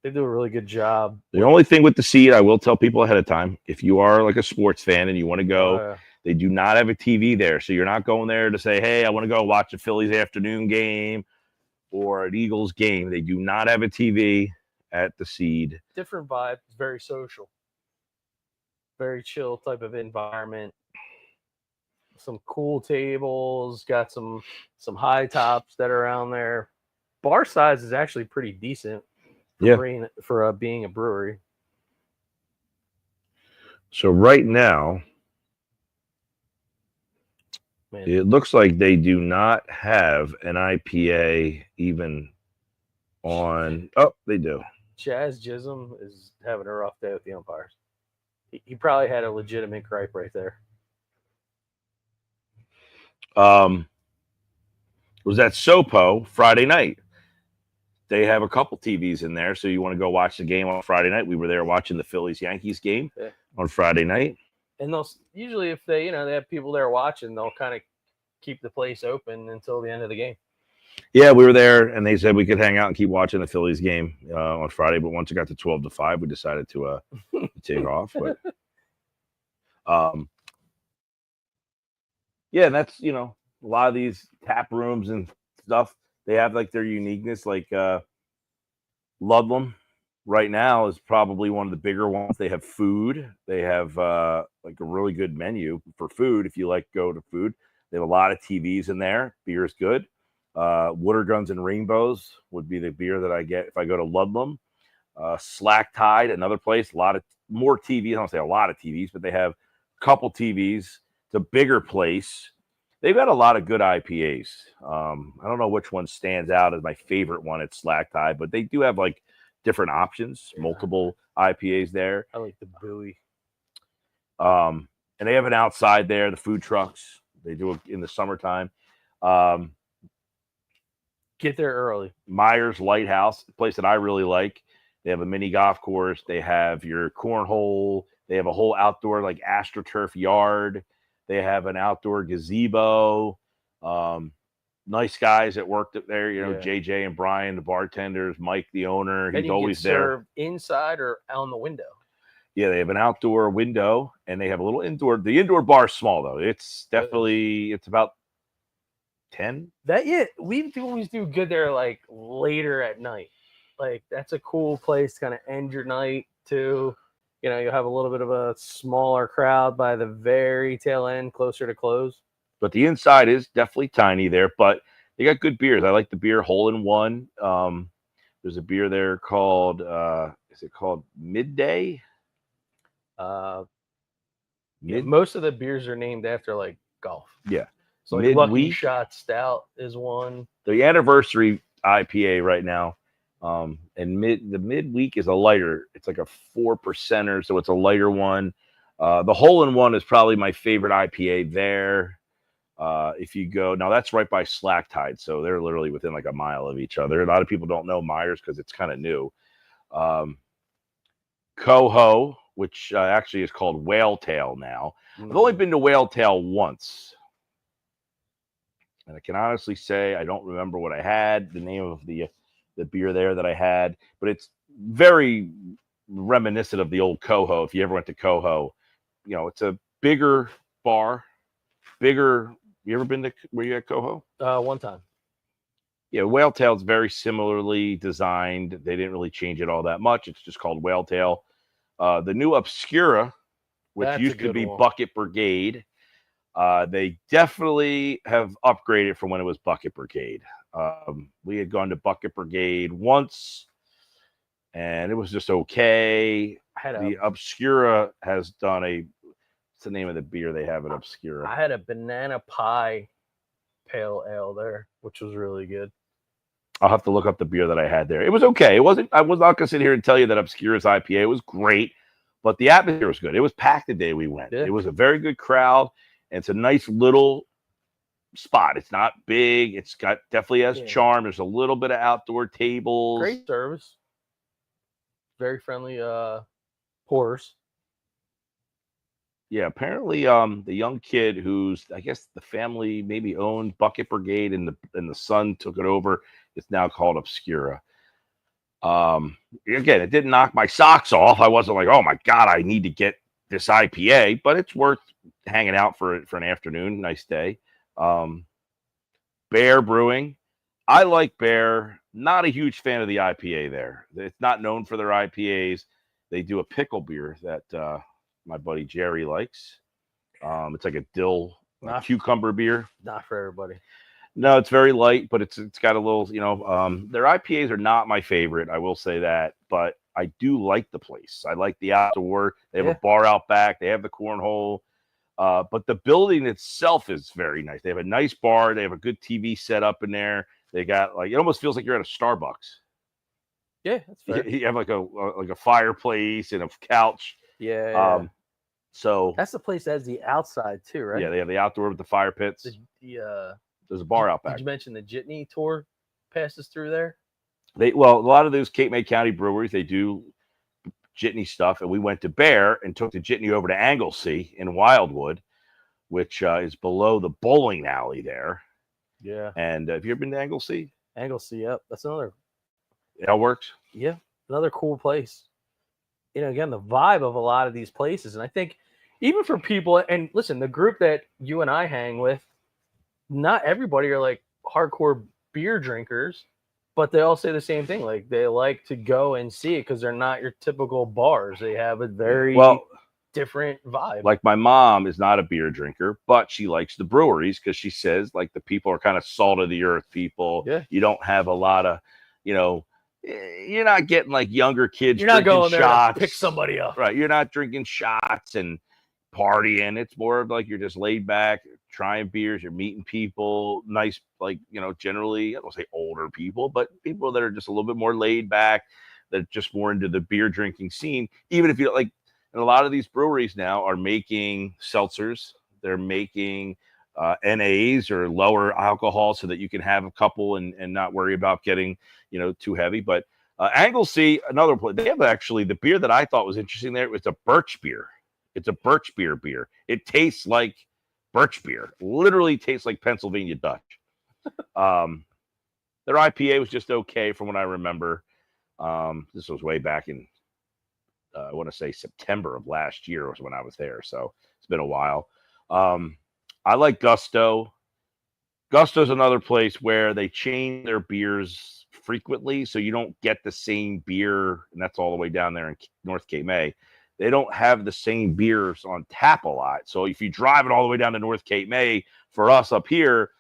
They do a really good job. The only thing with the Seed, I will tell people ahead of time, if you are like a sports fan and you want to go, they do not have a TV there. So you're not going there to say, hey, I want to go watch a Phillies afternoon game or an Eagles game. They do not have a TV at the Seed. Different vibe. It's very social. Very chill type of environment. Some cool tables. Got some high tops that are around there. Bar size is actually pretty decent. For being a brewery. So right now, it looks like they do not have an IPA even on. Oh, they do. Chaz Jism is having a rough day with the umpires. He probably had a legitimate gripe right there. Was that Sopo Friday night? They have a couple TVs in there, so you want to go watch the game on Friday night. We were there watching the Phillies Yankees game on Friday night. And they'll usually, if they have people there watching, they'll kind of keep the place open until the end of the game. Yeah, we were there, and they said we could hang out and keep watching the Phillies game on Friday. But once it got to 12-5, we decided to take off. But yeah, and that's a lot of these tap rooms and stuff. They have like their uniqueness, like Ludlam right now is probably one of the bigger ones. They have food. They have like a really good menu for food. If you like go to food, they have a lot of TVs in there. Beer is good. Water Guns and Rainbows would be the beer that I get if I go to Ludlam. Slack Tide, another place, a lot of more TVs. I don't say a lot of TVs, but they have a couple TVs. It's a bigger place. They've got a lot of good IPAs. I don't know which one stands out as my favorite one at Slack Tide, but they do have like different options, multiple IPAs there. I like the Bowie. And they have an outside there, the food trucks. They do it in the summertime. Get there early. Myers Lighthouse, a place that I really like. They have a mini golf course. They have your cornhole. They have a whole outdoor like AstroTurf yard. They have an outdoor gazebo. nice guys that worked up there. You know, Yeah. JJ and Brian, the bartenders, Mike, the owner. And He's you always get there. served inside or out the window. Yeah, they have an outdoor window and they have a little indoor. The indoor bar is small though. It's definitely it's about 10. We always do good there like later at night. Like that's a cool place to kind of end your night too. You know, you'll have a little bit of a smaller crowd by the very tail end, closer to close. But the inside is definitely tiny there, but they got good beers. I like the beer Hole in One. There's a beer there called is it called Midday? Yeah, most of the beers are named after like golf. Yeah. So like Lucky Midweek. Shot Stout is one. The anniversary IPA right now. And the midweek is a lighter. It's like a 4%er, so it's a lighter one. The Hole in One is probably my favorite IPA there. If you go now, that's right by Slack Tide, so they're literally within like a mile of each other. A lot of people don't know Myers because it's kind of new. Coho, which actually is called Whale Tail now. I've only been to Whale Tail once, and I can honestly say I don't remember what I had, the name of the beer there that I had, but it's very reminiscent of the old Coho. If you ever went to Coho, you know, it's a bigger bar, bigger. You ever been to, were you at Coho? One time. Yeah, Whale Tail is very similarly designed. They didn't really change it all that much. It's just called Whale Tail. The new Obscura, which That's used a to good be one. Bucket Brigade, they definitely have upgraded from when it was Bucket Brigade. We had gone to Bucket Brigade once, and it was just okay. The Obscura has done a. What's the name of the beer they have at Obscura? I had a banana pie pale ale there, which was really good. I'll have to look up the beer that I had there. It was okay. It wasn't. I was not going to sit here and tell you that Obscura's IPA was great, but the atmosphere was good. It was packed the day we went. Yeah. It was a very good crowd, and it's a nice little spot. It's not big. It's got definitely has charm. There's a little bit of outdoor tables. Great service. Very friendly pourers. Yeah, apparently the young kid who's I guess the family maybe owned Bucket Brigade and the son took it over. It's now called Obscura. Again, it didn't knock my socks off. I wasn't like, oh my God, I need to get this IPA, but it's worth hanging out for an afternoon. Nice day. Bear Brewing. I like Bear. Not a huge fan of the IPA there. It's not known for their IPAs. They do a pickle beer that my buddy Jerry likes. It's like a dill cucumber beer. Not for everybody. No, it's very light, but it's got a little, you know, their IPAs are not my favorite. I will say that, but I do like the place. I like the outdoor. They have a bar out back. They have the cornhole. But the building itself is very nice. They have a nice bar. They have a good TV set up in there. They got like, it almost feels like you're at a Starbucks. Yeah, that's fair. You have like a fireplace and a couch. Yeah. So that's the place that has the outside too, right? Yeah, they have the outdoor with the fire pits. There's a bar out back. Did you mention the Jitney tour passes through there? A lot of those Cape May County breweries, they do Jitney stuff, and we went to Bear and took the Jitney over to Anglesey in Wildwood, which is below the bowling alley there. Yeah. And have you ever been to Anglesey? Anglesey, yep. That's another. It all works. Yeah, another cool place. You know, again, the vibe of a lot of these places, and I think even for people, and listen, the group that you and I hang with, not everybody are like hardcore beer drinkers, but they all say the same thing. Like they like to go and see it because they're not your typical bars. They have a very different vibe. Like my mom is not a beer drinker, but she likes the breweries because she says like the people are kind of salt of the earth people. Yeah. You don't have a lot of, you know, you're not getting like younger kids. You're not going there shots. to pick somebody up. Right. You're not drinking shots and partying. It's more of like you're just laid back, trying beers, you're meeting people, nice, like, you know, generally, I don't say older people, but people that are just a little bit more laid back, that are just more into the beer drinking scene. Even if you like, and a lot of these breweries now are making seltzers, they're making NAs or lower alcohol so that you can have a couple and not worry about getting, you know, too heavy. But Anglesey, another place, they have actually the beer that I thought was interesting there. It's a birch beer. It's a birch beer. It tastes like birch beer. Literally tastes like Pennsylvania Dutch. Their IPA was just okay from what I remember. This was way back in, I want to say September of last year was when I was there. So it's been a while. I like Gusto. Gusto's another place where they change their beers frequently, so you don't get the same beer, and that's all the way down there in North Cape May. They don't have the same beers on tap a lot. So if you drive it all the way down to North Cape May for us up here,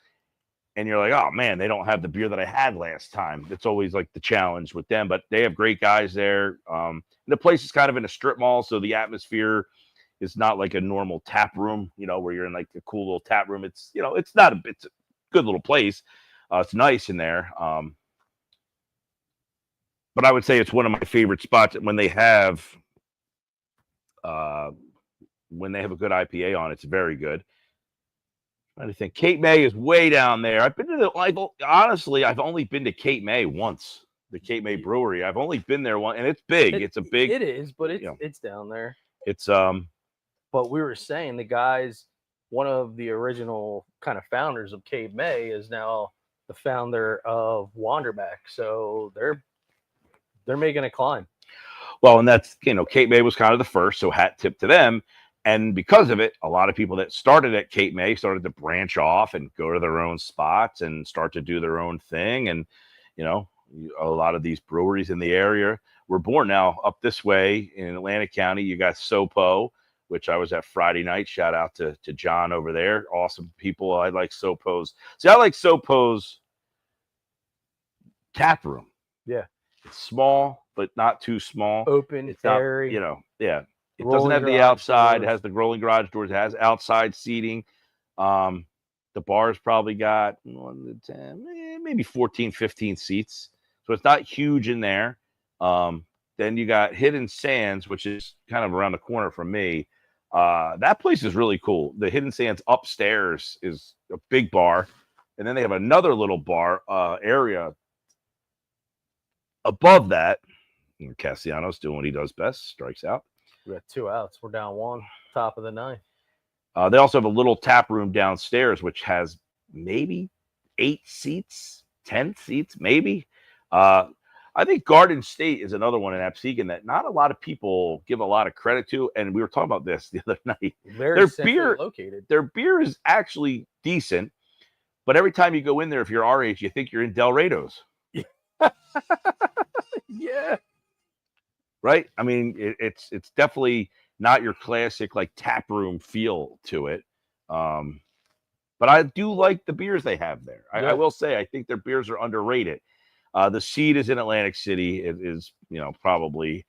and you're like, oh man, they don't have the beer that I had last time. It's always like the challenge with them, but they have great guys there. The place is kind of in a strip mall, so the atmosphere is not like a normal tap room, where you're in like a cool little tap room. It's, it's not it's a good little place. It's nice in there. But I would say it's one of my favorite spots when they have a good IPA on. It's very good. I think Cape May is way down there. I've only been to Cape May once, the Cape May Brewery. I've only been there once, and it's big. It is, but it's down there. It's But we were saying the guys, one of the original kind of founders of Cape May is now the founder of Wanderback. So they're making a climb. Well, and that's, Cape May was kind of the first, so hat tip to them. And because of it, a lot of people that started at Cape May started to branch off and go to their own spots and start to do their own thing. And, a lot of these breweries in the area were born. Now up this way in Atlantic County, you got Sopo, which I was at Friday night. Shout out to John over there. Awesome people. I like Sopo's. See, I like Sopo's tap room. Yeah. It's small, but not too small. Open, it's airy. Yeah. It doesn't have the outside. Doors. It has the rolling garage doors. It has outside seating. The bar's probably got 1 to 10, maybe 14, 15 seats. So it's not huge in there. Then you got Hidden Sands, which is kind of around the corner from me. That place is really cool. The Hidden Sands upstairs is a big bar. And then they have another little bar area above that. Castellanos doing what he does best, strikes out. We got 2 outs. We're down 1, top of the 9th. They also have a little tap room downstairs, which has maybe 8 seats, 10 seats, maybe. I think Garden State is another one in Absecon that not a lot of people give a lot of credit to. And we were talking about this the other night. Very centrally located. Their beer is actually decent, but every time you go in there, if you're our age, you think you're in Del Rey's. Yeah. Right? I mean, it's definitely not your classic like tap room feel to it. But I do like the beers they have there. I will say I think their beers are underrated. The Seed is in Atlantic City. It is, probably,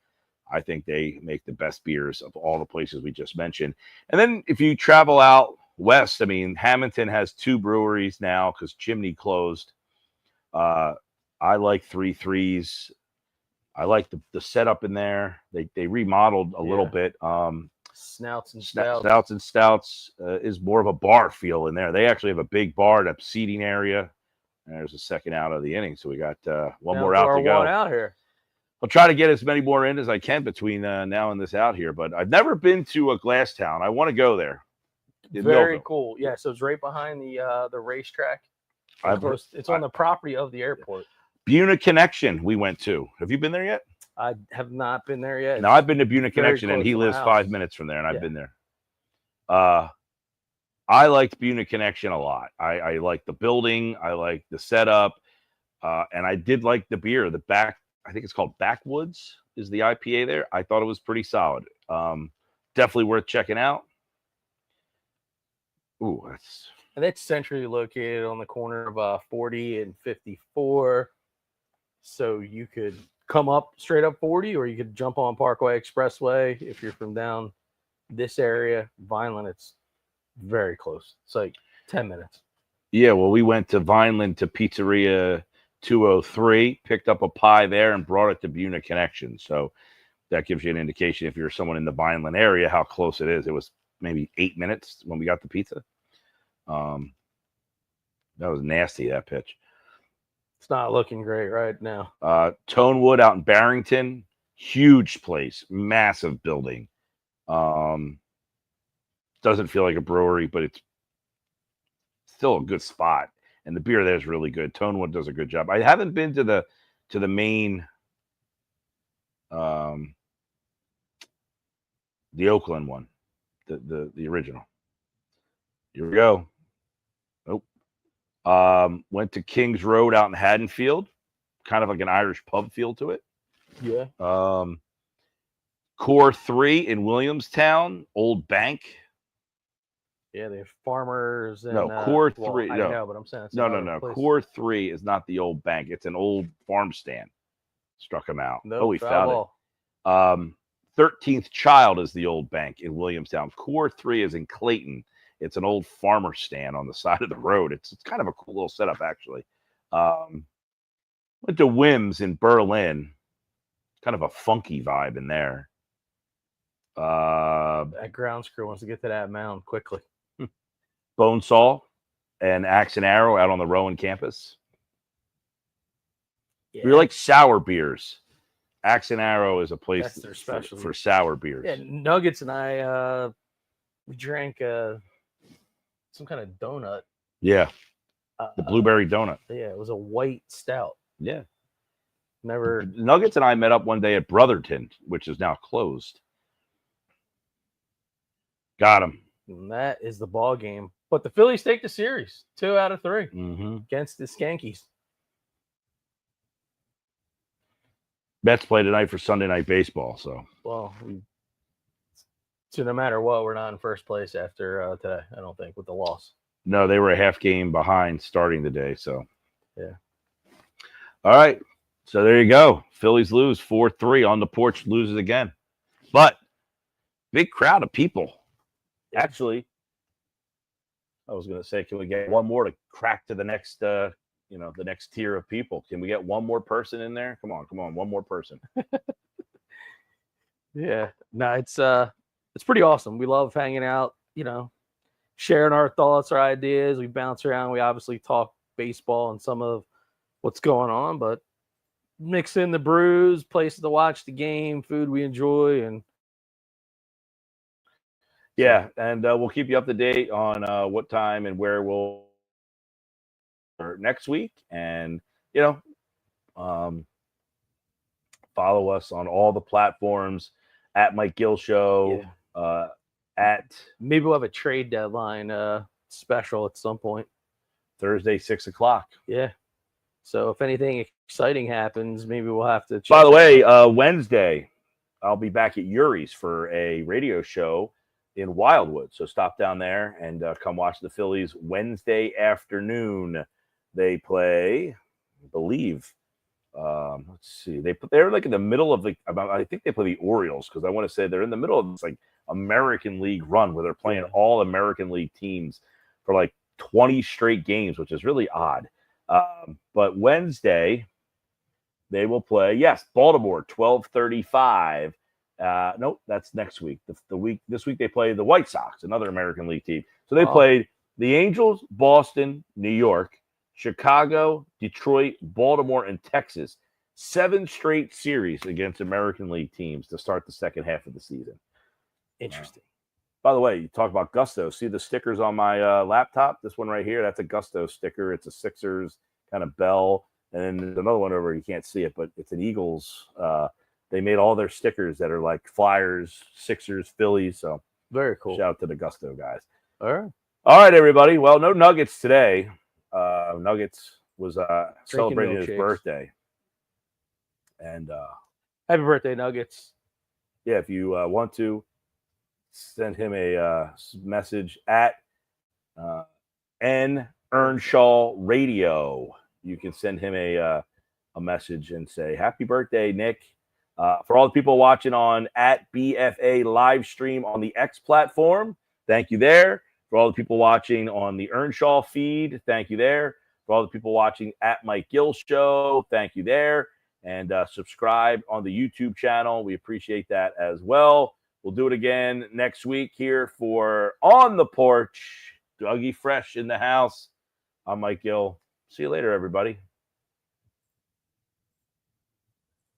I think they make the best beers of all the places we just mentioned. And then if you travel out west, I mean, Hamilton has 2 breweries now because Chimney closed. I like 3 Threes. I like the setup in there. They remodeled a little bit. Snouts and Stouts is more of a bar feel in there. They actually have a big bar, a seating area. And there's a second out of the inning, so we got one more out to go. One out here. I'll try to get as many more in as I can between now and this out here. But I've never been to a Glass Town. I want to go there. Very cool. Yeah, so it's right behind the racetrack. It's on the property of the airport. Buna Connection we went to. Have you been there yet? I have not been there yet. No, I've been to Buna Connection, and he lives 5 minutes from there, and I've been there. I liked Buna Connection a lot. I like the building. I like the setup. And I did like the beer. I think it's called Backwoods is the IPA there. I thought it was pretty solid. Definitely worth checking out. Ooh, that's centrally located on the corner of 40 and 54. So you could come up straight up 40, or you could jump on Parkway Expressway. If you're from down this area, Vineland, it's very close. It's like 10 minutes. Yeah, well, we went to Vineland to Pizzeria 203, picked up a pie there, and brought it to Buna Connection. So that gives you an indication if you're someone in the Vineland area, how close it is. It was maybe 8 minutes when we got the pizza. That was nasty, that pitch. It's not looking great right now. Tonewood out in Barrington, huge place, massive building. Doesn't feel like a brewery, but it's still a good spot. And the beer there is really good. Tonewood does a good job. I haven't been to the main, the Oakland one, the original. Here we go. Nope. Went to Kings Road out in Haddonfield, kind of like an Irish pub feel to it. Yeah. Core 3 in Williamstown, Old Bank. Yeah, they have farmers and Core well, 3. I No, know, but I'm saying it's no. another place. Core 3 is not the old bank. It's an old farm stand. Struck him out. No, Oh, we found it. 13th Child is the old bank in Williamstown. Core 3 is in Clayton. It's an old farmer stand on the side of the road. It's kind of a cool little setup, actually. Went to Wims in Berlin. Kind of a funky vibe in there. That ground screw wants to get to that mound quickly. Bonesaw and Axe and Arrow out on the Rowan campus. Yeah. If you like sour beers, Axe and Arrow is a place That's their specialty. for sour beers. Yeah, Nuggets and I we drank some kind of donut. Yeah, the blueberry donut. Yeah, it was a white stout. Yeah. Never. Nuggets and I met up one day at Brotherton, which is now closed. Got him. And that is the ball game. But the Phillies take the series 2 out of 3 Mm-hmm. against the Yankees. Mets play tonight for Sunday Night Baseball. So, well, so no matter what, we're not in first place after today. I don't think with the loss. No, they were a half game behind starting the day. So, yeah. All right. So there you go. Phillies lose 4-3 on the porch. Loses again, but big crowd of people. Actually, I was going to say, can we get one more to crack to the next, the next tier of people? Can we get one more person in there? Come on, one more person. Yeah, no, it's pretty awesome. We love hanging out, sharing our thoughts, our ideas. We bounce around. We obviously talk baseball and some of what's going on, but mix in the brews, places to watch the game, food we enjoy, and yeah, and we'll keep you up to date on what time and where we'll next week, and follow us on all the platforms at Mike Gill Show. Yeah. At maybe we'll have a trade deadline special at some point. Thursday, 6 o'clock. Yeah. So if anything exciting happens, maybe we'll have to. By the way, Wednesday, I'll be back at Yuri's for a radio show in Wildwood. So stop down there and come watch the Phillies Wednesday afternoon. They play, I believe, let's see. They're like in the middle of I think they play the Orioles, because I want to say they're in the middle of this like American League run where they're playing all American League teams for like 20 straight games, which is really odd. But Wednesday they will play, Baltimore, 12:35. Nope, that's next week. This week they play the White Sox, another American League team. So they played the Angels, Boston, New York, Chicago, Detroit, Baltimore, and Texas. 7 straight series against American League teams to start the second half of the season. Interesting. By the way, you talk about Gusto. See the stickers on my laptop? This one right here, that's a Gusto sticker. It's a Sixers kind of bell. And then there's another one over, you can't see it, but it's an Eagles. They made all their stickers that are like Flyers, Sixers, Phillies. So very cool. Shout out to the Gusto guys. All right, everybody. Well, no Nuggets today. Nuggets was celebrating his birthday. And happy birthday, Nuggets. Yeah, if you want to send him a message at Earnshaw Radio. You can send him a message and say, happy birthday, Nick. For all the people watching on at BFA live stream on the X platform, thank you there. For all the people watching on the Earnshaw feed, thank you there. For all the people watching at Mike Gill Show, thank you there. And subscribe on the YouTube channel. We appreciate that as well. We'll do it again next week here for On the Porch. Dougie Fresh in the house. I'm Mike Gill. See you later, everybody.